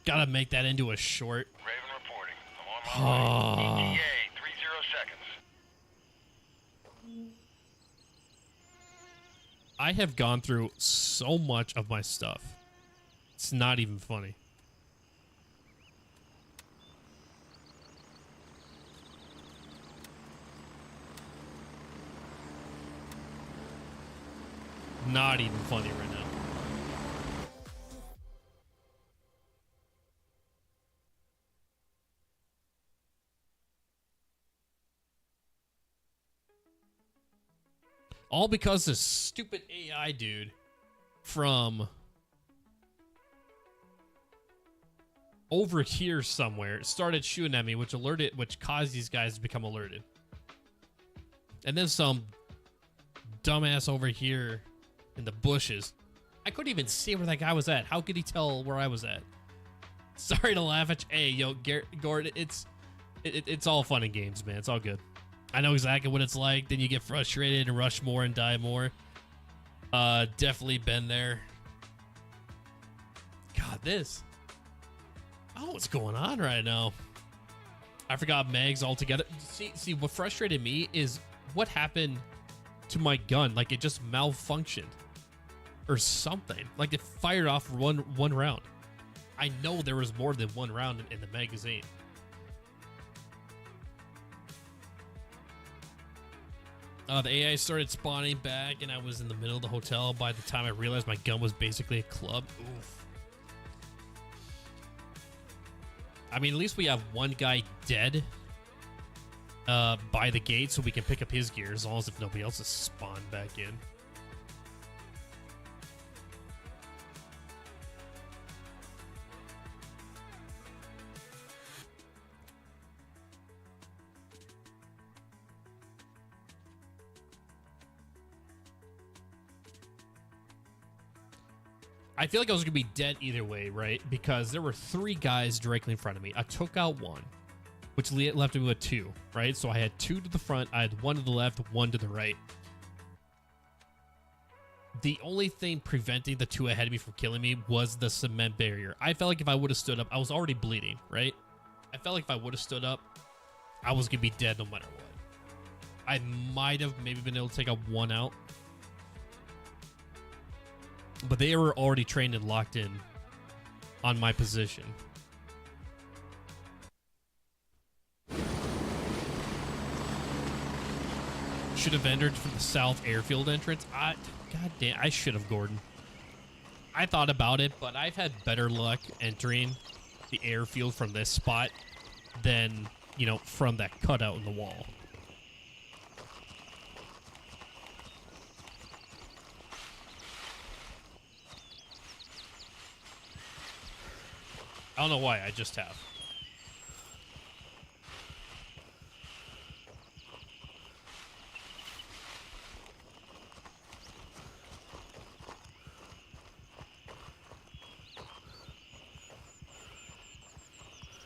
Gotta make that into a short. Raven reporting. I'm on my way. ETA, 30 seconds. I have gone through so much of my stuff. It's not even funny. Not even funny right now. All because this stupid AI dude from over here somewhere started shooting at me, which caused these guys to become alerted. And then some dumbass over here in the bushes. I couldn't even see where that guy was at. How could he tell where I was at? Sorry to laugh at you. Hey, yo, Gordon, it's all fun and games, man. It's all good. I know exactly what it's like. Then you get frustrated and rush more and die more. Definitely been there. God, this. Oh, what's going on right now? I forgot mags altogether. See, what frustrated me is what happened to my gun. Like, it just malfunctioned or something. Like, it fired off one round. I know there was more than one round in the magazine. The AI started spawning back, and I was in the middle of the hotel by the time I realized my gun was basically a club. Oof. I mean, at least we have one guy dead by the gate, so we can pick up his gear, as long as if nobody else is spawned back in. I feel like I was going to be dead either way, right? Because there were 3 guys directly in front of me. I took out 1, which left me with 2, right? So I had 2 to the front, I had 1 to the left, 1 to the right. The only thing preventing the 2 ahead of me from killing me was the cement barrier. I felt like if I would have stood up, I was already bleeding, right? I felt like if I would have stood up, I was going to be dead no matter what. I might have maybe been able to take out 1 out. But they were already trained and locked in on my position. Should have entered from the south airfield entrance. God damn, I should have, Gordon. I thought about it, but I've had better luck entering the airfield from this spot than, you know, from that cutout in the wall. I don't know why, I just have.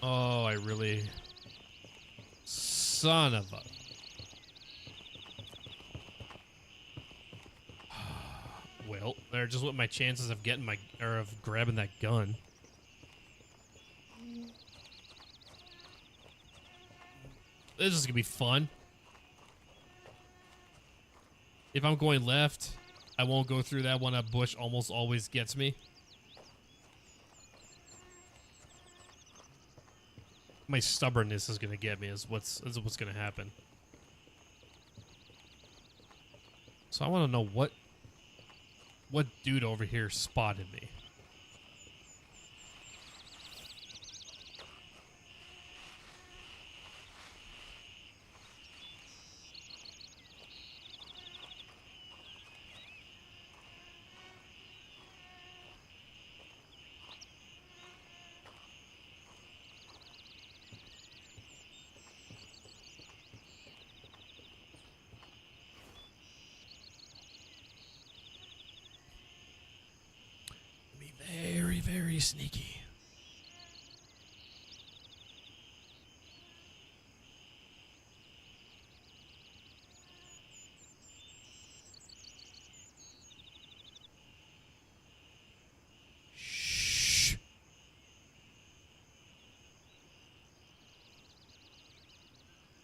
Oh, I really... Son of a... Or just what my chances of getting of grabbing that gun. This is gonna be fun. If I'm going left, I won't go through that one. That bush almost always gets me. My stubbornness is gonna get me. Is what's gonna happen. So I want to know what dude over here spotted me. Very, very sneaky. Shh.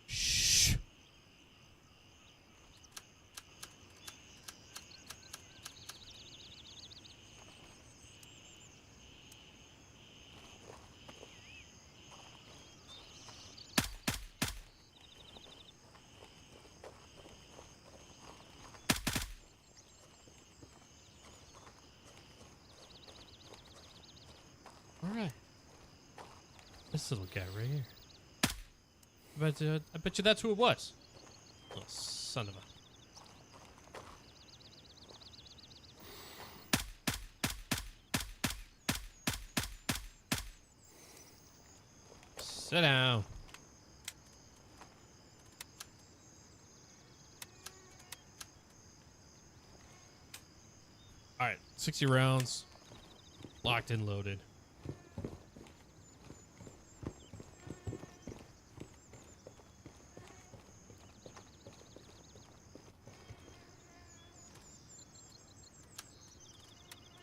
Shh. All right. This little guy right here. I bet you that's who it was. Oh, son of a. Sit down. All right, 60 rounds, locked and loaded.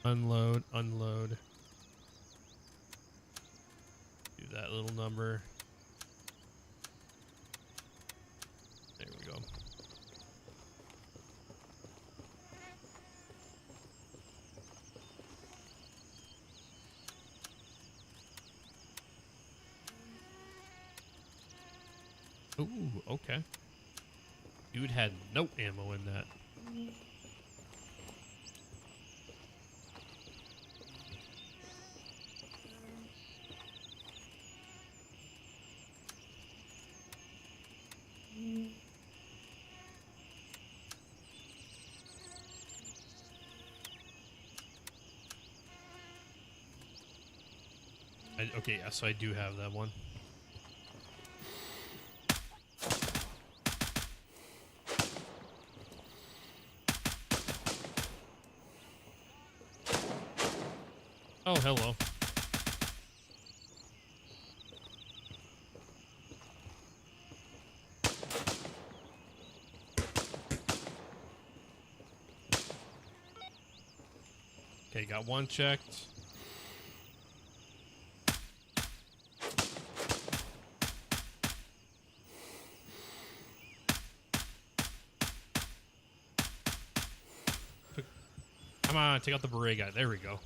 Unload, unload. Do that little number. There we go. Ooh, okay. Dude had no ammo in that. Okay, yeah, so I do have that one. Oh, hello. Okay, got one checked. Come on, take out the beret guy. There we go.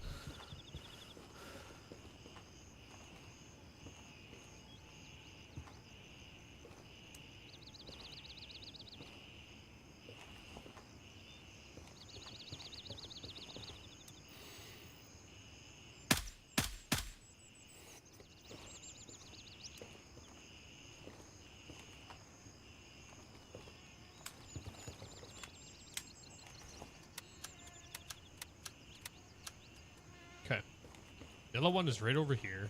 Okay. Yellow one is right over here.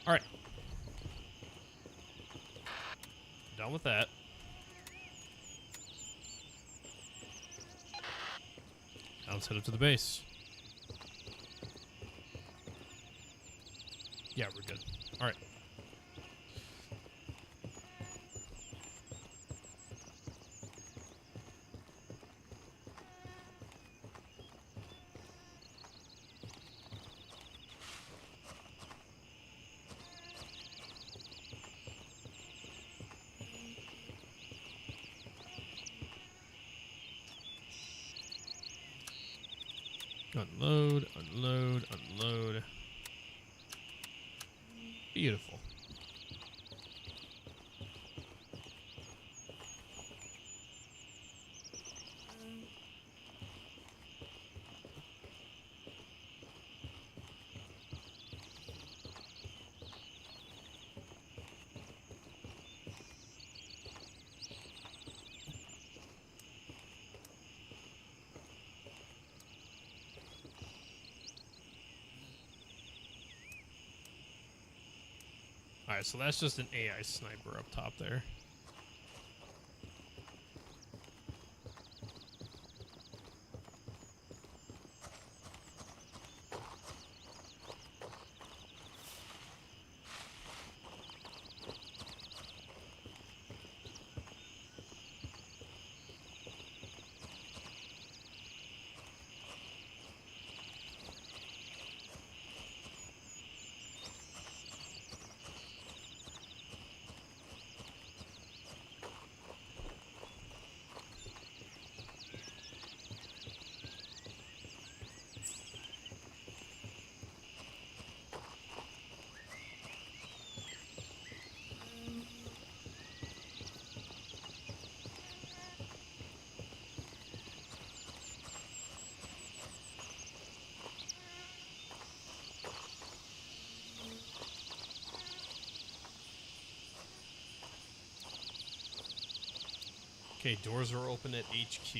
All right. Done with that. Now let's head up to the base. Yeah, we're good. All right. Unload, unload, unload. Beautiful. All right, so that's just an AI sniper up top there. Okay, doors are open at HQ.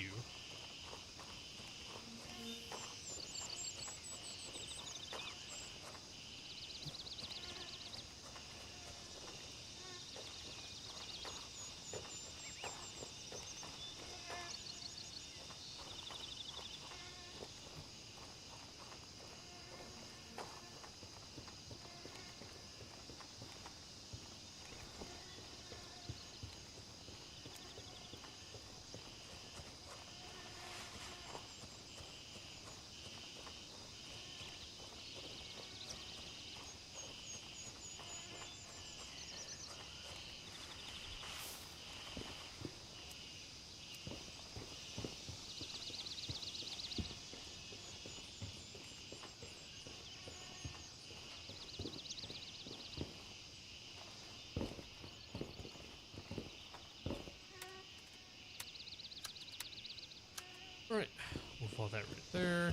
All right, we'll follow that right there.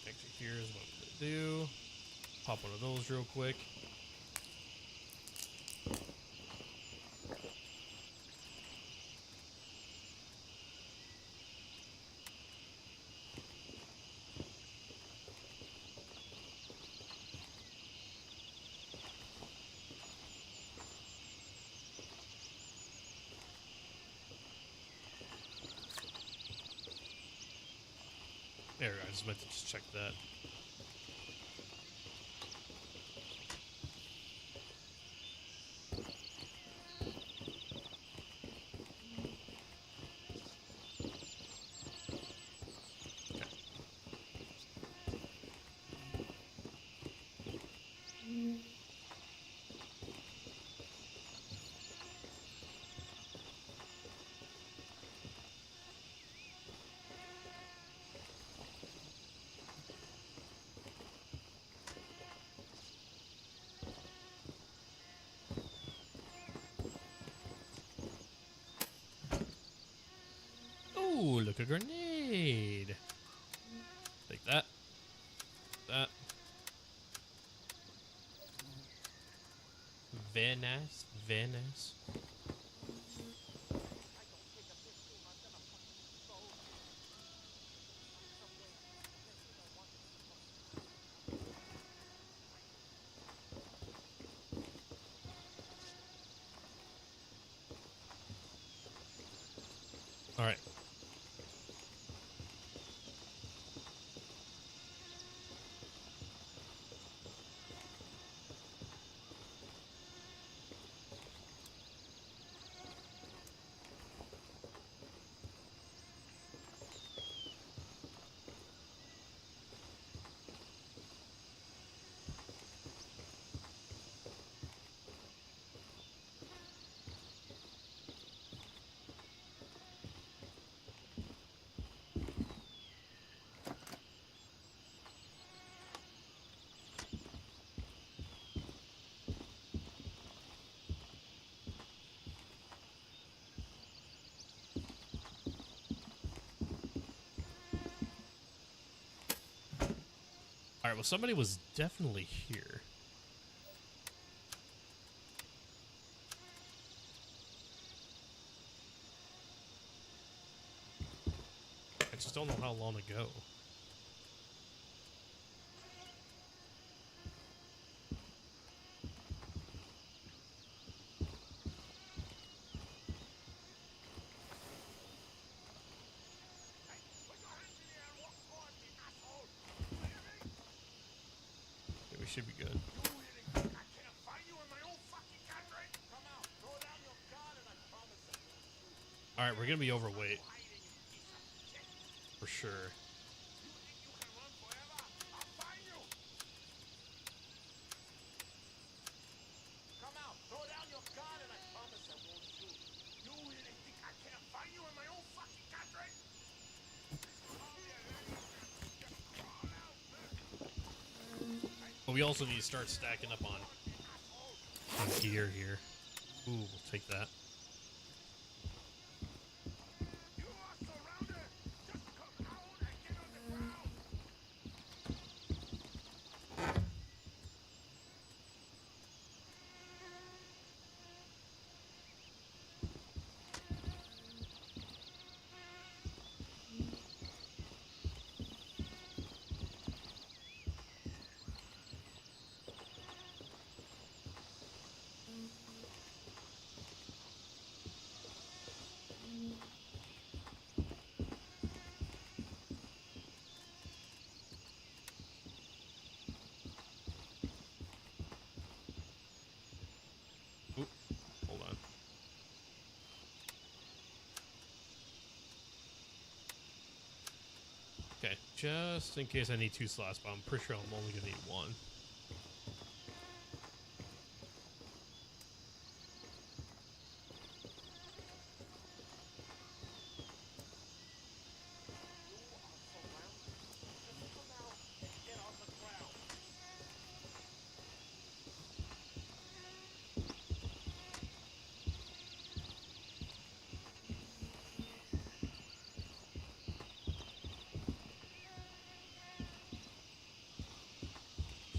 Exit here is what I'm gonna do. Pop one of those real quick. There we go. I just meant to just check that. Oh, look, a grenade. Take that. That. Very nice. Very nice. All right. All right, well, somebody was definitely here. I just don't know how long to go. Yeah, we should be good. All right, we're gonna be overweight for sure. But we also need to start stacking up on gear here. Ooh, we'll take that. Oop, hold on. Okay, just in case I need 2 slots, but I'm pretty sure I'm only gonna need 1.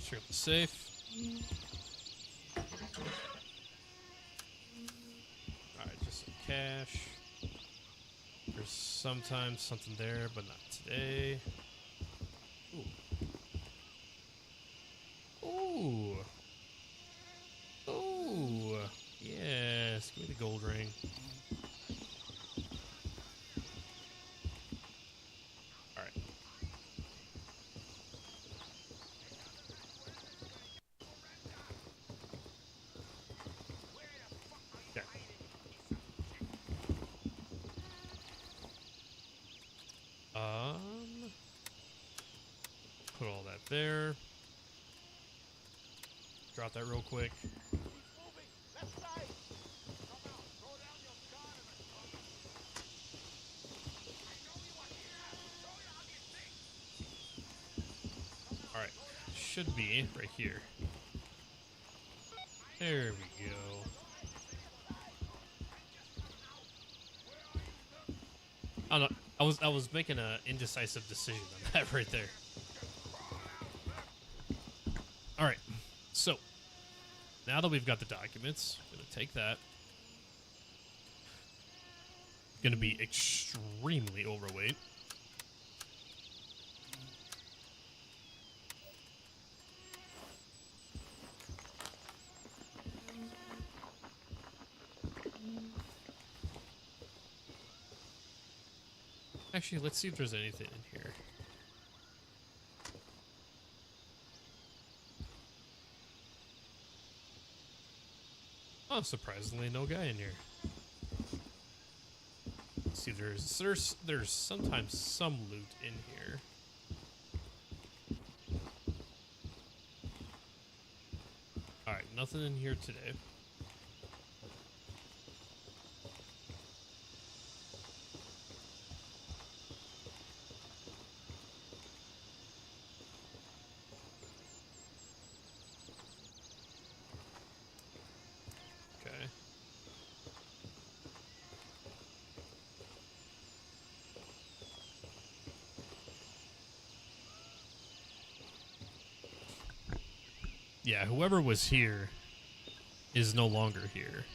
Sure, the safe. Alright, just some cash. There's sometimes something there, but not today. Ooh. Ooh. Ooh. Yes, give me the gold ring. Alright. Okay. Put all that there. Drop that real quick. Alright. Should be right here. There we go. I don't know. I was making an indecisive decision on that right there. Alright. So now that we've got the documents, I'm gonna take that. Gonna be extremely overweight. Actually, let's see if there's anything in here. Oh, surprisingly, no guy in here. Let's see, there's sometimes some loot in here. All right, nothing in here today. Okay. Yeah, whoever was here is no longer here.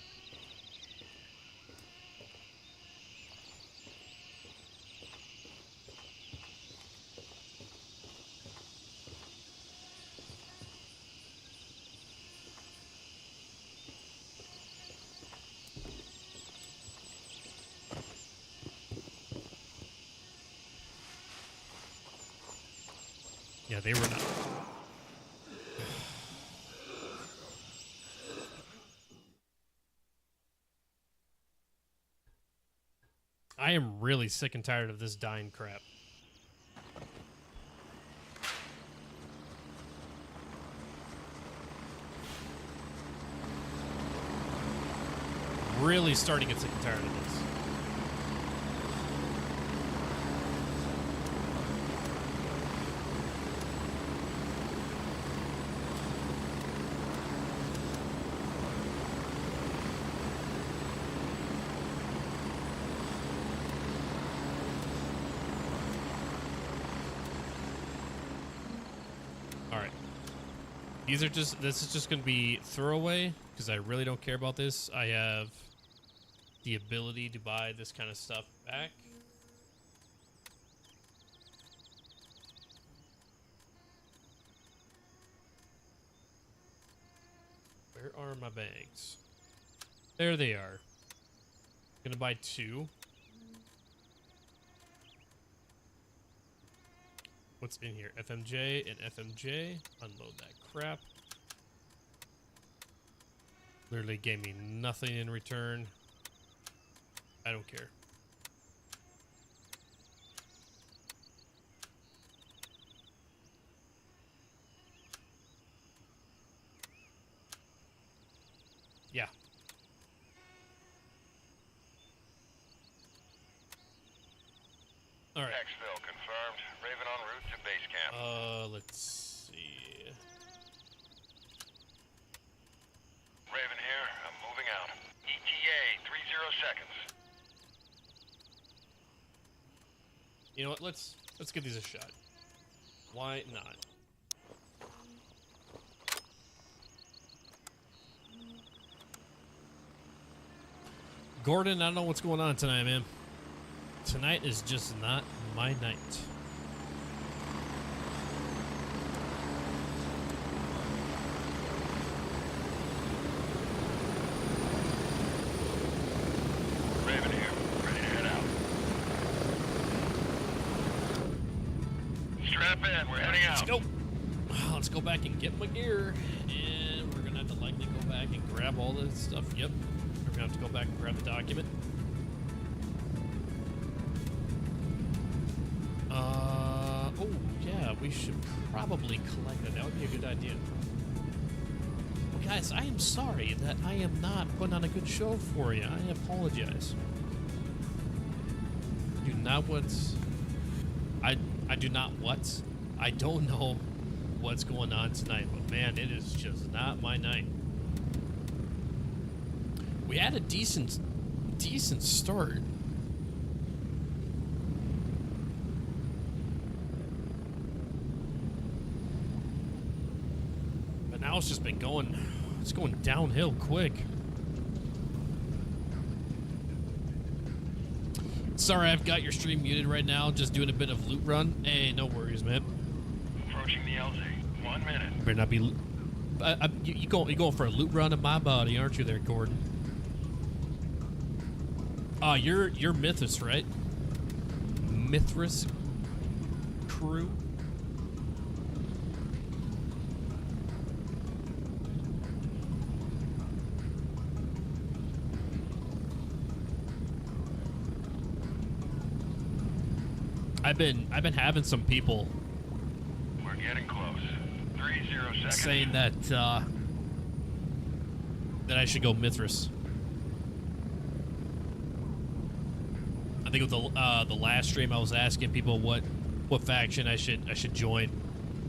Yeah, they were not. I am really sick and tired of this dying crap. Really starting to get sick and tired of this. This is just going to be throwaway because I really don't care about this. I have the ability to buy this kind of stuff back. Where are my bags? There they are. Gonna buy 2. What's in here? FMJ and FMJ. Unload that crap. Literally gave me nothing in return. I don't care. Yeah. All right. Exfil confirmed. Raven en route to base camp. Let's see. Raven here. I'm moving out. ETA 30 seconds. You know what? Let's give these a shot. Why not? Gordon, I don't know what's going on tonight, man. Tonight is just not my night. Raven here. Ready to head out. Strap in. We're heading out. Let's go. Let's go back and get my gear. And we're going to have to likely go back and grab all this stuff. Yep. We're going to have to go back and grab the document. Oh, yeah, we should probably collect that. That would be a good idea. Well, guys, I am sorry that I am not putting on a good show for you. I apologize. Do not what's... I do not what? I don't know what's going on tonight, but man, it is just not my night. We had a decent start. But now it's just been going, it's going downhill quick. Sorry, I've got your stream muted right now, just doing a bit of loot run. Hey, no worries, man. Approaching the LZ. 1 minute. Better not be... you going for a loot run of my body, aren't you there, Gordon? You're Mythos, right? Mithras crew? I've been having some people We're getting close. 30 seconds. saying that that I should go Mithras. I think with the last stream I was asking people what faction I should join,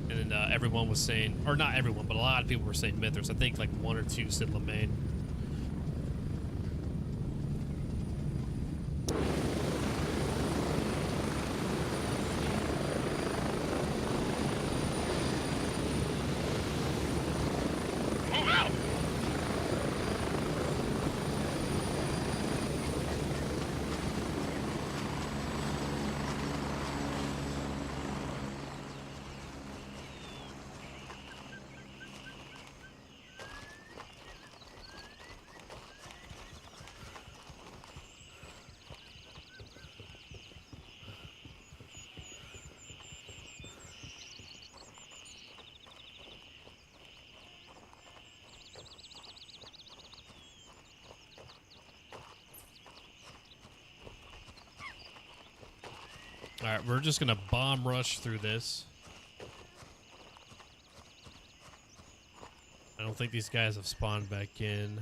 and everyone was saying, or not everyone, but a lot of people were saying Mithras. I think like 1 or 2 said Lemaine. Alright, we're just gonna bomb rush through this. I don't think these guys have spawned back in.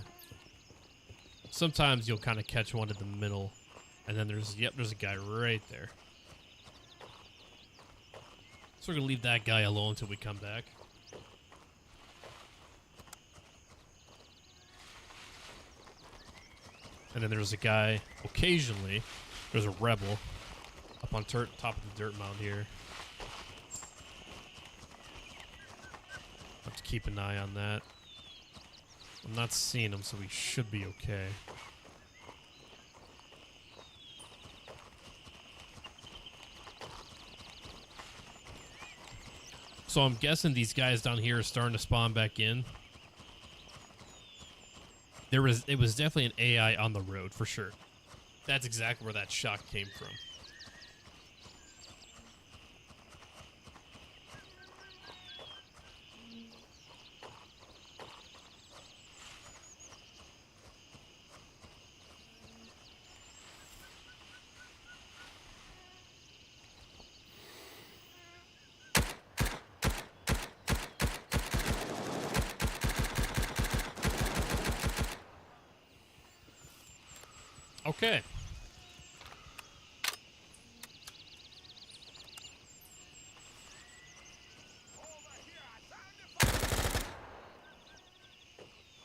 Sometimes you'll kind of catch one in the middle. And then there's a guy right there. So we're gonna leave that guy alone until we come back. And then there's a guy, occasionally, there's a rebel up on top of the dirt mound here. Have to keep an eye on that. I'm not seeing him, so we should be okay. So I'm guessing these guys down here are starting to spawn back in. It was definitely an AI on the road for sure. That's exactly where that shot came from. Okay.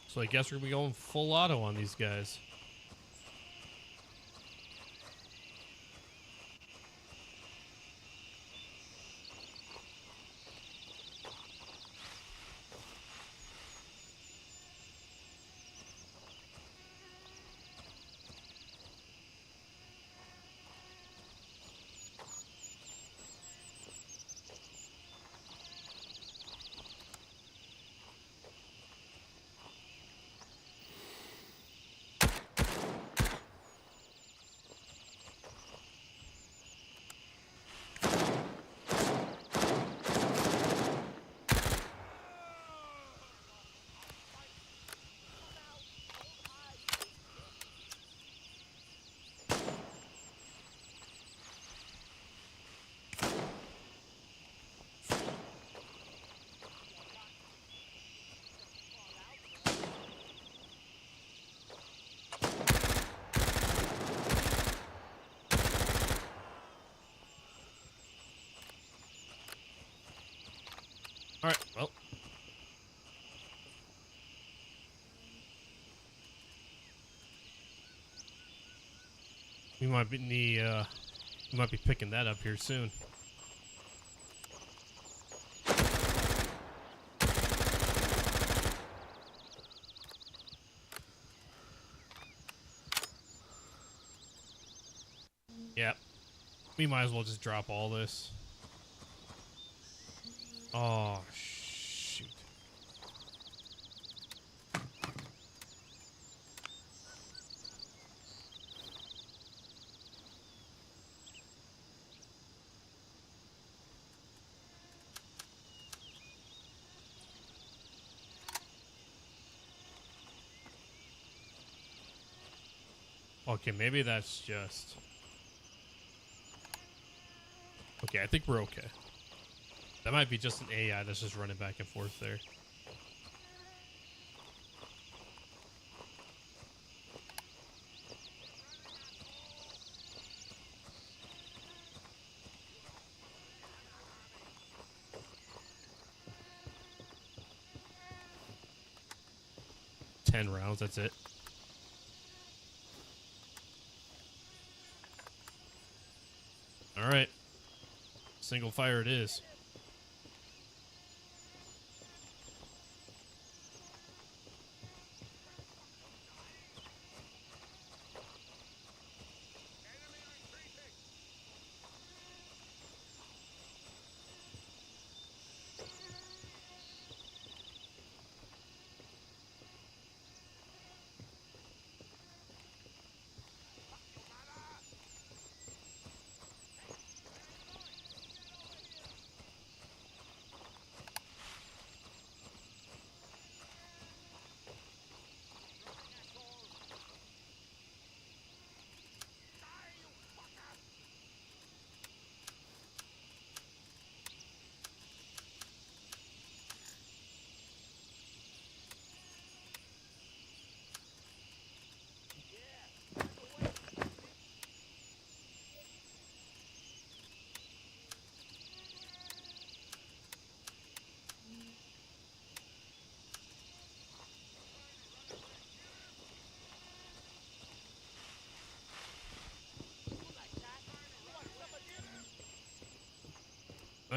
So I guess we're gonna be going full auto on these guys. All right, well. We might be picking that up here soon. Yep. We might as well just drop all this. Oh, shoot. Okay, maybe that's just... Okay, I think we're okay. That might be just an AI that's just running back and forth there. Ten rounds, that's it. All right. Single fire it is.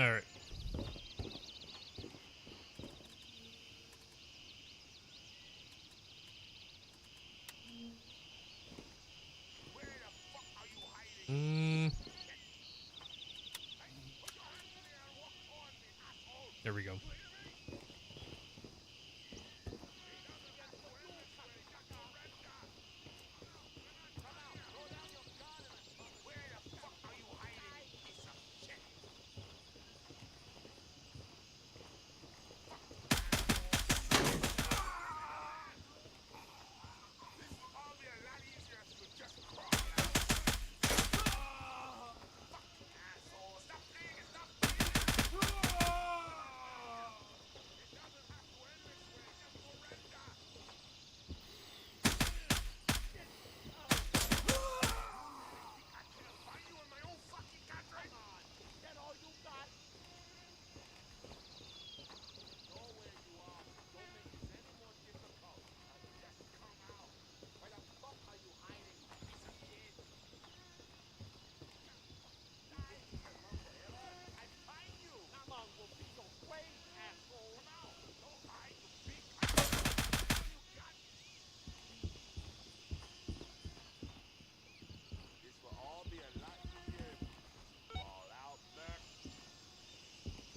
All right. There we go.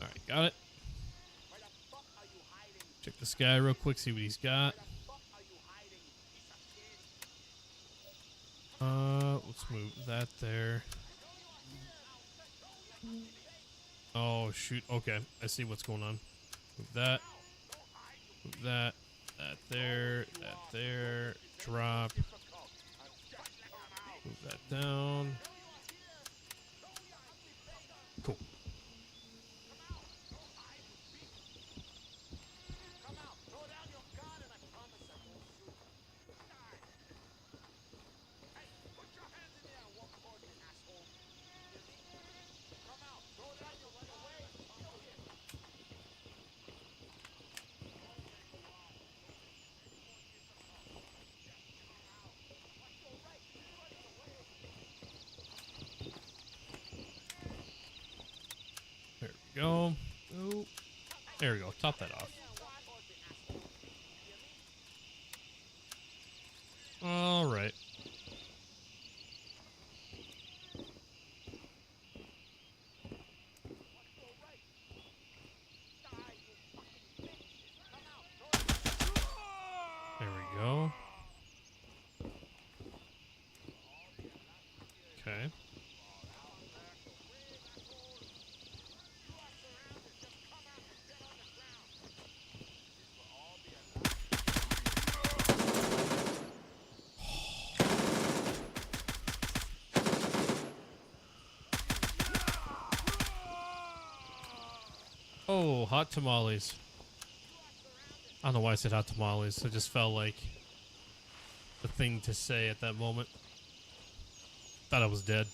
All right, got it. Check this guy real quick, see what he's got. Let's move that there. Oh, shoot. Okay, I see what's going on. Move that. Move that. That there. That there. Drop. Move that down. Cool. There we go. Oh, there we go. Top that off. All right. There we go. Okay. Oh, hot tamales. I don't know why I said hot tamales. It just felt like the thing to say at that moment. Thought I was dead.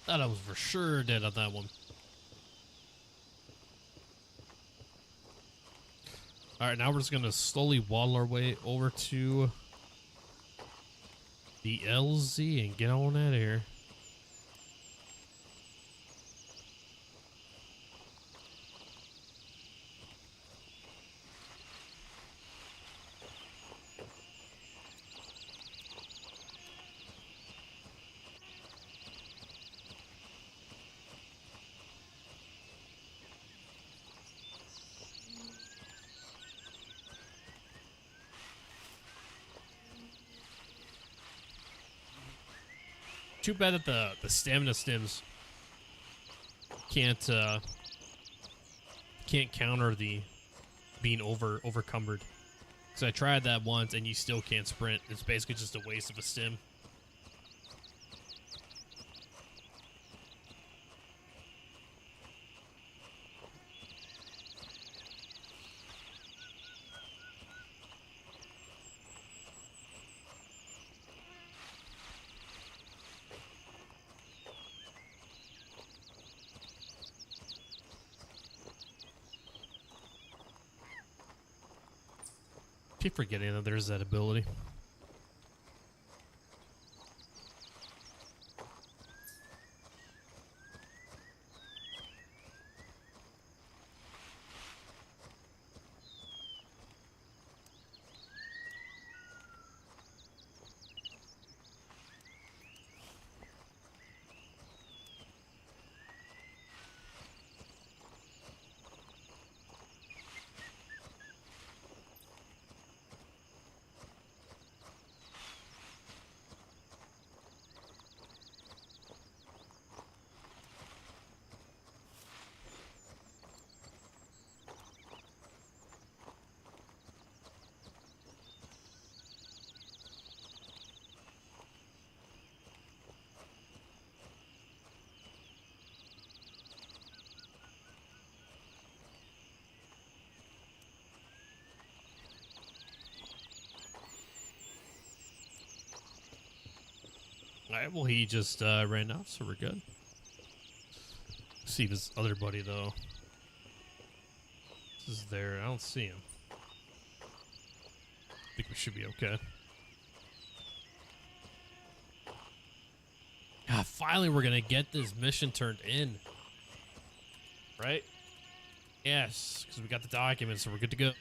Thought I was for sure dead on that one. Alright, now we're just gonna slowly waddle our way over to the LZ and get on out of here. Too bad that the stamina stims can't counter the being overcumbered. Because I tried that once and you still can't sprint. It's basically just a waste of a stim. Keep forgetting that there's that ability. Alright, well, he just ran off, so we're good. See this other buddy, though. This is there. I don't see him. I think we should be okay. God, finally we're gonna get this mission turned in. Right? Yes, because we got the documents, so we're good to go.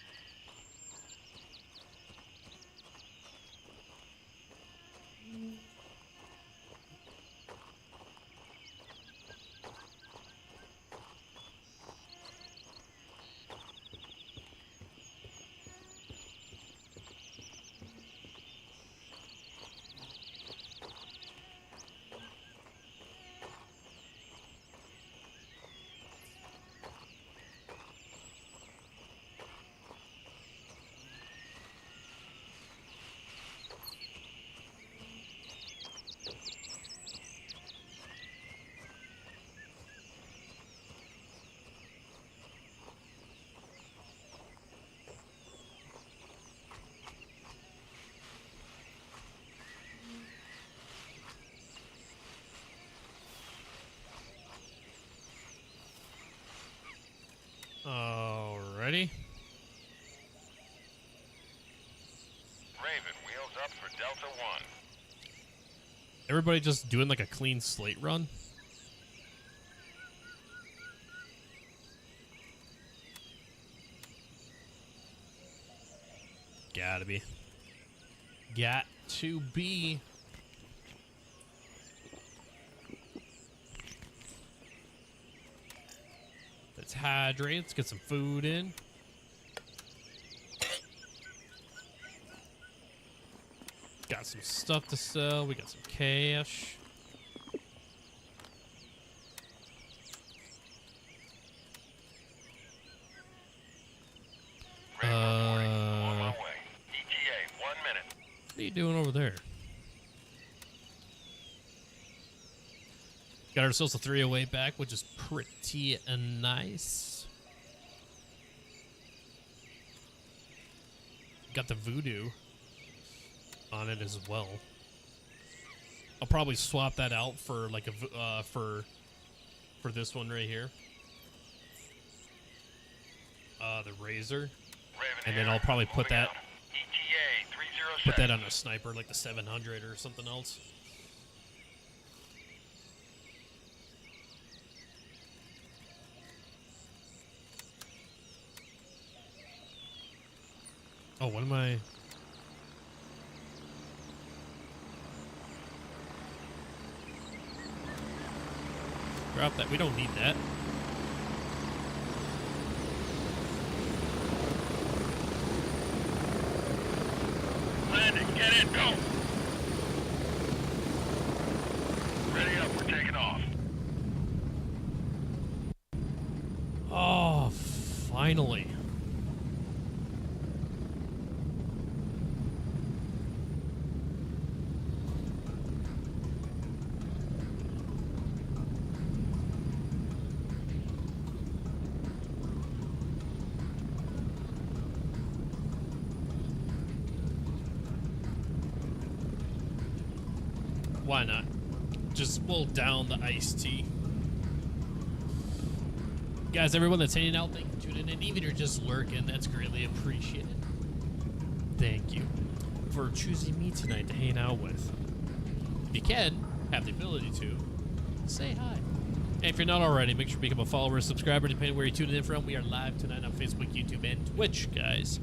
Alrighty. Raven, wheels up for Delta 1. Everybody just doing like a clean slate run. Gotta be. Got to be. Let's hydrate. Let's get some food in. Got some stuff to sell. We got some cash. Raven reporting. On my way. ETA, 1 minute. What are you doing over there? Got ourselves a 308 back, which is pretty nice. Got the voodoo on it as well. I'll probably swap that out for like a for this one right here. The razor, Raven and then here, I'll probably put moving that out. ETA, 30 put that on a sniper, like the 700 or something else. Oh, what am I? Drop that. We don't need that. Landing, get in, go! Ready up, we're taking off. Oh, finally. Why not? Just we'll down the iced tea. Guys, everyone that's hanging out, thank you for tuning in. Even if you're just lurking, that's greatly appreciated. Thank you for choosing me tonight to hang out with. If you can, have the ability to, say hi. And if you're not already, make sure to become a follower or subscriber, depending on where you're tuning in from. We are live tonight on Facebook, YouTube, and Twitch, guys.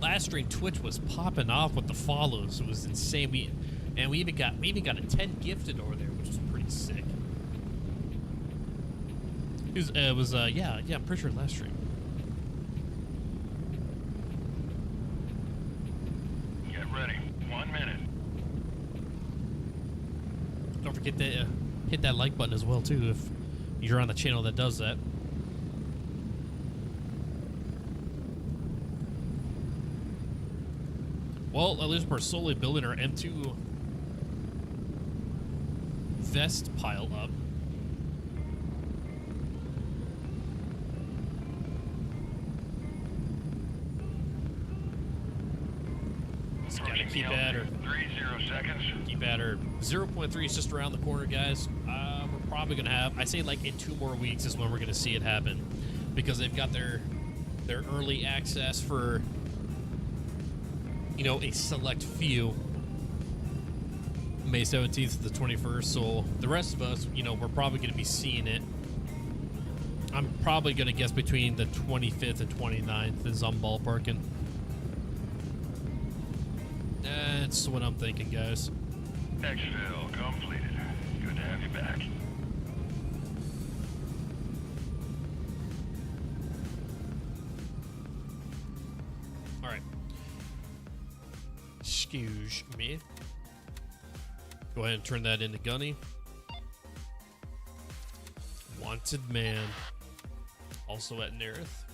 Last stream, Twitch was popping off with the follows. It was insane. We even got a 10 gifted over there, which is pretty sick. It was yeah, I'm pretty sure last stream. Get ready, 1 minute. Don't forget to hit that like button as well too if you're on the channel that does that. Well, at least we're slowly building our M2 vest pile up. Approaching Approaching Keep the at her. 30 seconds. Keep at her. 0.3 is just around the corner, guys. We're probably going to have, I say like in 2 more weeks is when we're going to see it happen. Because they've got their early access for, you know, a select few. May 17th to the 21st. So the rest of us, you know, we're probably going to be seeing it. I'm probably going to guess between the 25th and 29th is I'm ballparking. That's what I'm thinking, guys. Exfil completed. Good to have you back. All right. Excuse me. Go ahead and turn that into Gunny. Wanted man. Also at Nerith.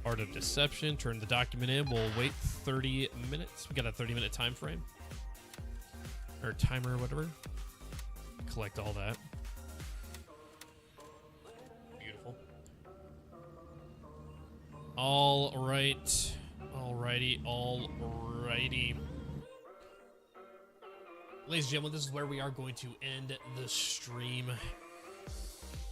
Art of Deception. Turn the document in. We'll wait 30 minutes. We got a 30-minute time frame. Or timer or whatever. Collect all that. Beautiful. All right. Alrighty. Alrighty. Ladies and gentlemen, this is where we are going to end the stream.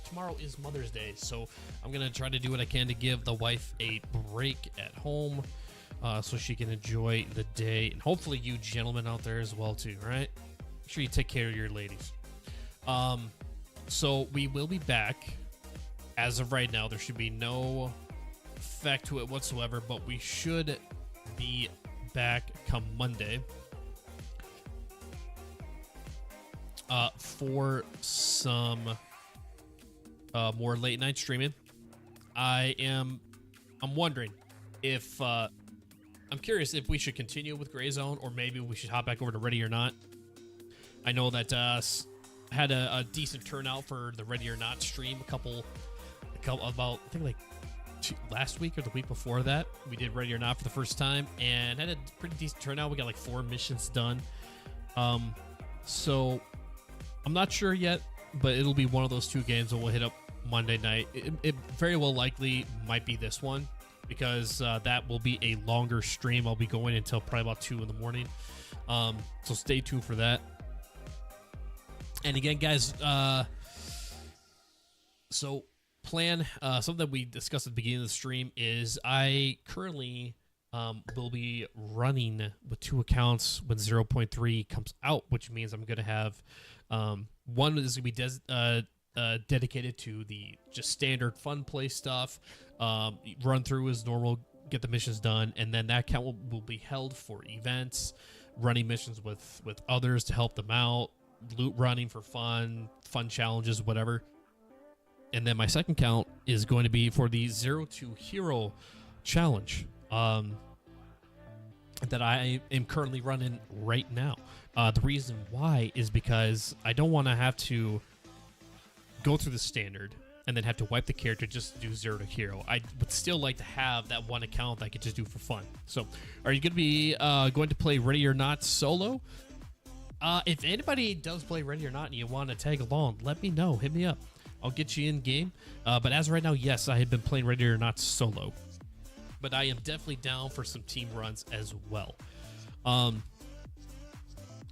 Tomorrow is Mother's Day, so I'm going to try to do what I can to give the wife a break at home so she can enjoy the day. And hopefully you gentlemen out there as well, too, right? Make sure you take care of your ladies. So we will be back. As of right now, there should be no effect to it whatsoever, but we should be back come Monday for some more late night streaming. I'm wondering if I'm curious if we should continue with Grayzone or maybe we should hop back over to Ready or Not. I know that had a decent turnout for the Ready or Not stream about I think like last week or the week before that. We did Ready or Not for the first time and had a pretty decent turnout. We got like 4 missions done. So I'm not sure yet, but it'll be one of those 2 games that we'll hit up Monday night. It very well likely might be this one because that will be a longer stream. I'll be going until probably about 2 in the morning. So stay tuned for that. And again, guys, so plan, something that we discussed at the beginning of the stream is I currently will be running with 2 accounts when 0.3 comes out, which means I'm going to have one is going to be dedicated to the just standard fun play stuff, run through as normal, get the missions done, and then that account will be held for events, running missions with others to help them out, loot running for fun challenges, whatever. And then my second account is going to be for the 0 to Hero challenge that I am currently running right now. The reason why is because I don't want to have to go through the standard and then have to wipe the character just to do 0 to Hero. I would still like to have that one account that I could just do for fun. So, are you going to be going to play Ready or Not solo? If anybody does play Ready or Not and you want to tag along, let me know. Hit me up. I'll get you in game. But as of right now, yes, I have been playing Ready or Not solo. But I am definitely down for some team runs as well.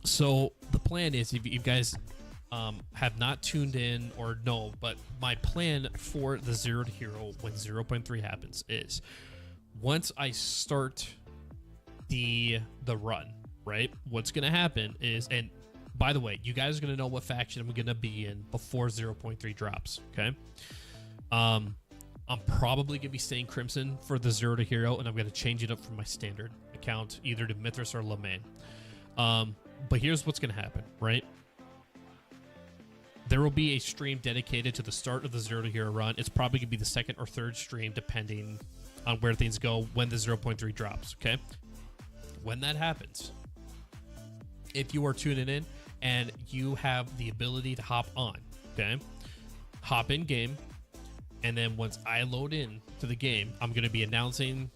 So the plan is, if you guys have not tuned in or know, but my plan for the 0 to Hero when 0.3 happens is once I start the run, right? What's going to happen is, and by the way, you guys are going to know what faction I'm going to be in before 0.3 drops, okay? I'm probably going to be staying Crimson for the 0 to Hero, and I'm going to change it up from my standard account, either to Mithras or Lemaine. But here's what's going to happen, right? There will be a stream dedicated to the start of the 0 to Hero run. It's probably going to be the 2nd or 3rd stream, depending on where things go when the 0.3 drops, okay? When that happens, if you are tuning in and you have the ability to hop on, okay? Hop in game, and then once I load in to the game, I'm going to be announcing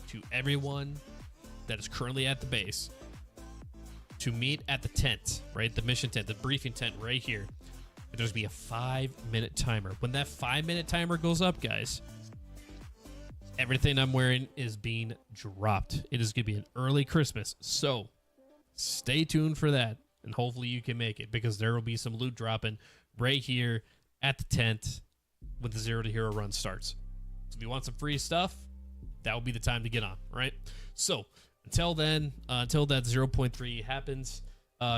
to everyone that is currently at the base to meet at the tent, right? The mission tent, the briefing tent right here. There's going to be a 5-minute timer. When that 5-minute timer goes up, guys, everything I'm wearing is being dropped. It is going to be an early Christmas, so stay tuned for that, and hopefully you can make it, because there will be some loot dropping right here at the tent when the Zero to Hero run starts. So if you want some free stuff, that will be the time to get on, right? So until then, until that 0.3 happens,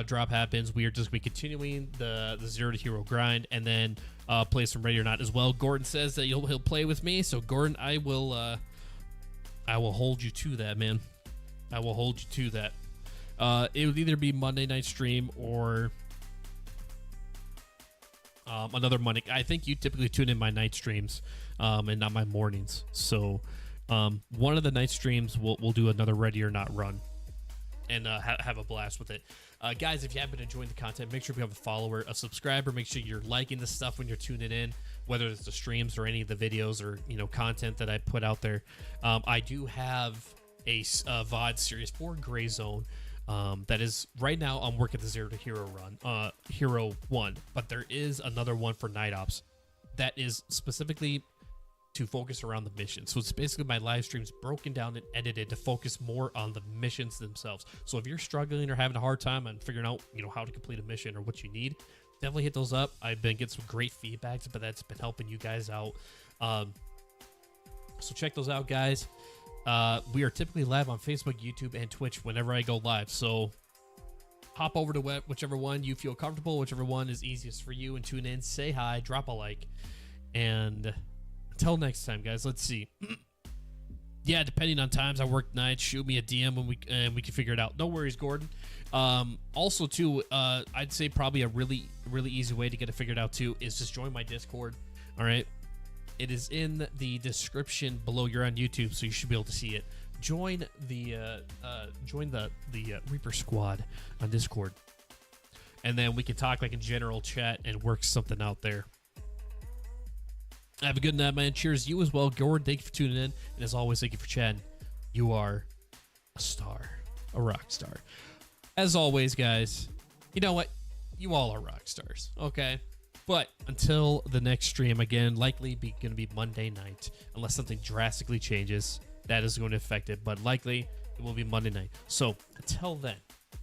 drop happens, we are just going to be continuing the Zero to Hero grind, and then play some Ready or Not as well. Gordon says that he'll play with me, so Gordon, I will hold you to that, man. I will hold you to that. It would either be Monday night stream or another Monday. I think you typically tune in my night streams and not my mornings. So one of the night streams we'll do another Ready or Not run and have a blast with it. Guys, if you have been enjoying the content, make sure you have a follower, a subscriber. Make sure you're liking the stuff when you're tuning in, whether it's the streams or any of the videos or content that I put out there. I do have a VOD series for Grayzone. That is right now I'm working the Zero to Hero run, Hero 1, but there is another one for nightops that is specifically to focus around the mission. So it's basically my live streams broken down and edited to focus more on the missions themselves. So if you're struggling or having a hard time on figuring out how to complete a mission or what you need, definitely hit those up. I've been getting some great feedbacks, but that's been helping you guys out. So check those out, guys. We are typically live on Facebook, YouTube, and Twitch whenever I go live. So hop over to whichever one you feel comfortable, whichever one is easiest for you, and tune in, say hi, drop a like. And until next time, guys, let's see. Yeah, depending on times, I work nights. Shoot me a DM when we can figure it out. No worries, Gordon. Also, too, I'd say probably a really easy way to get it figured out, too, is just join my Discord. All right. It is in the description below. You're on YouTube, so you should be able to see it. Join the Reaper Squad on Discord, and then we can talk like in general chat and work something out there. Have a good night, man. Cheers, you as well, Gordon. Thank you for tuning in, and as always, thank you for chatting. You are a star, a rock star. As always, guys, you know what? You all are rock stars, okay? But until the next stream, again, likely going to be Monday night, unless something drastically changes. That is going to affect it, but likely it will be Monday night. So until then,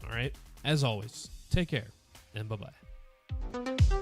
all right, as always, take care, and bye-bye.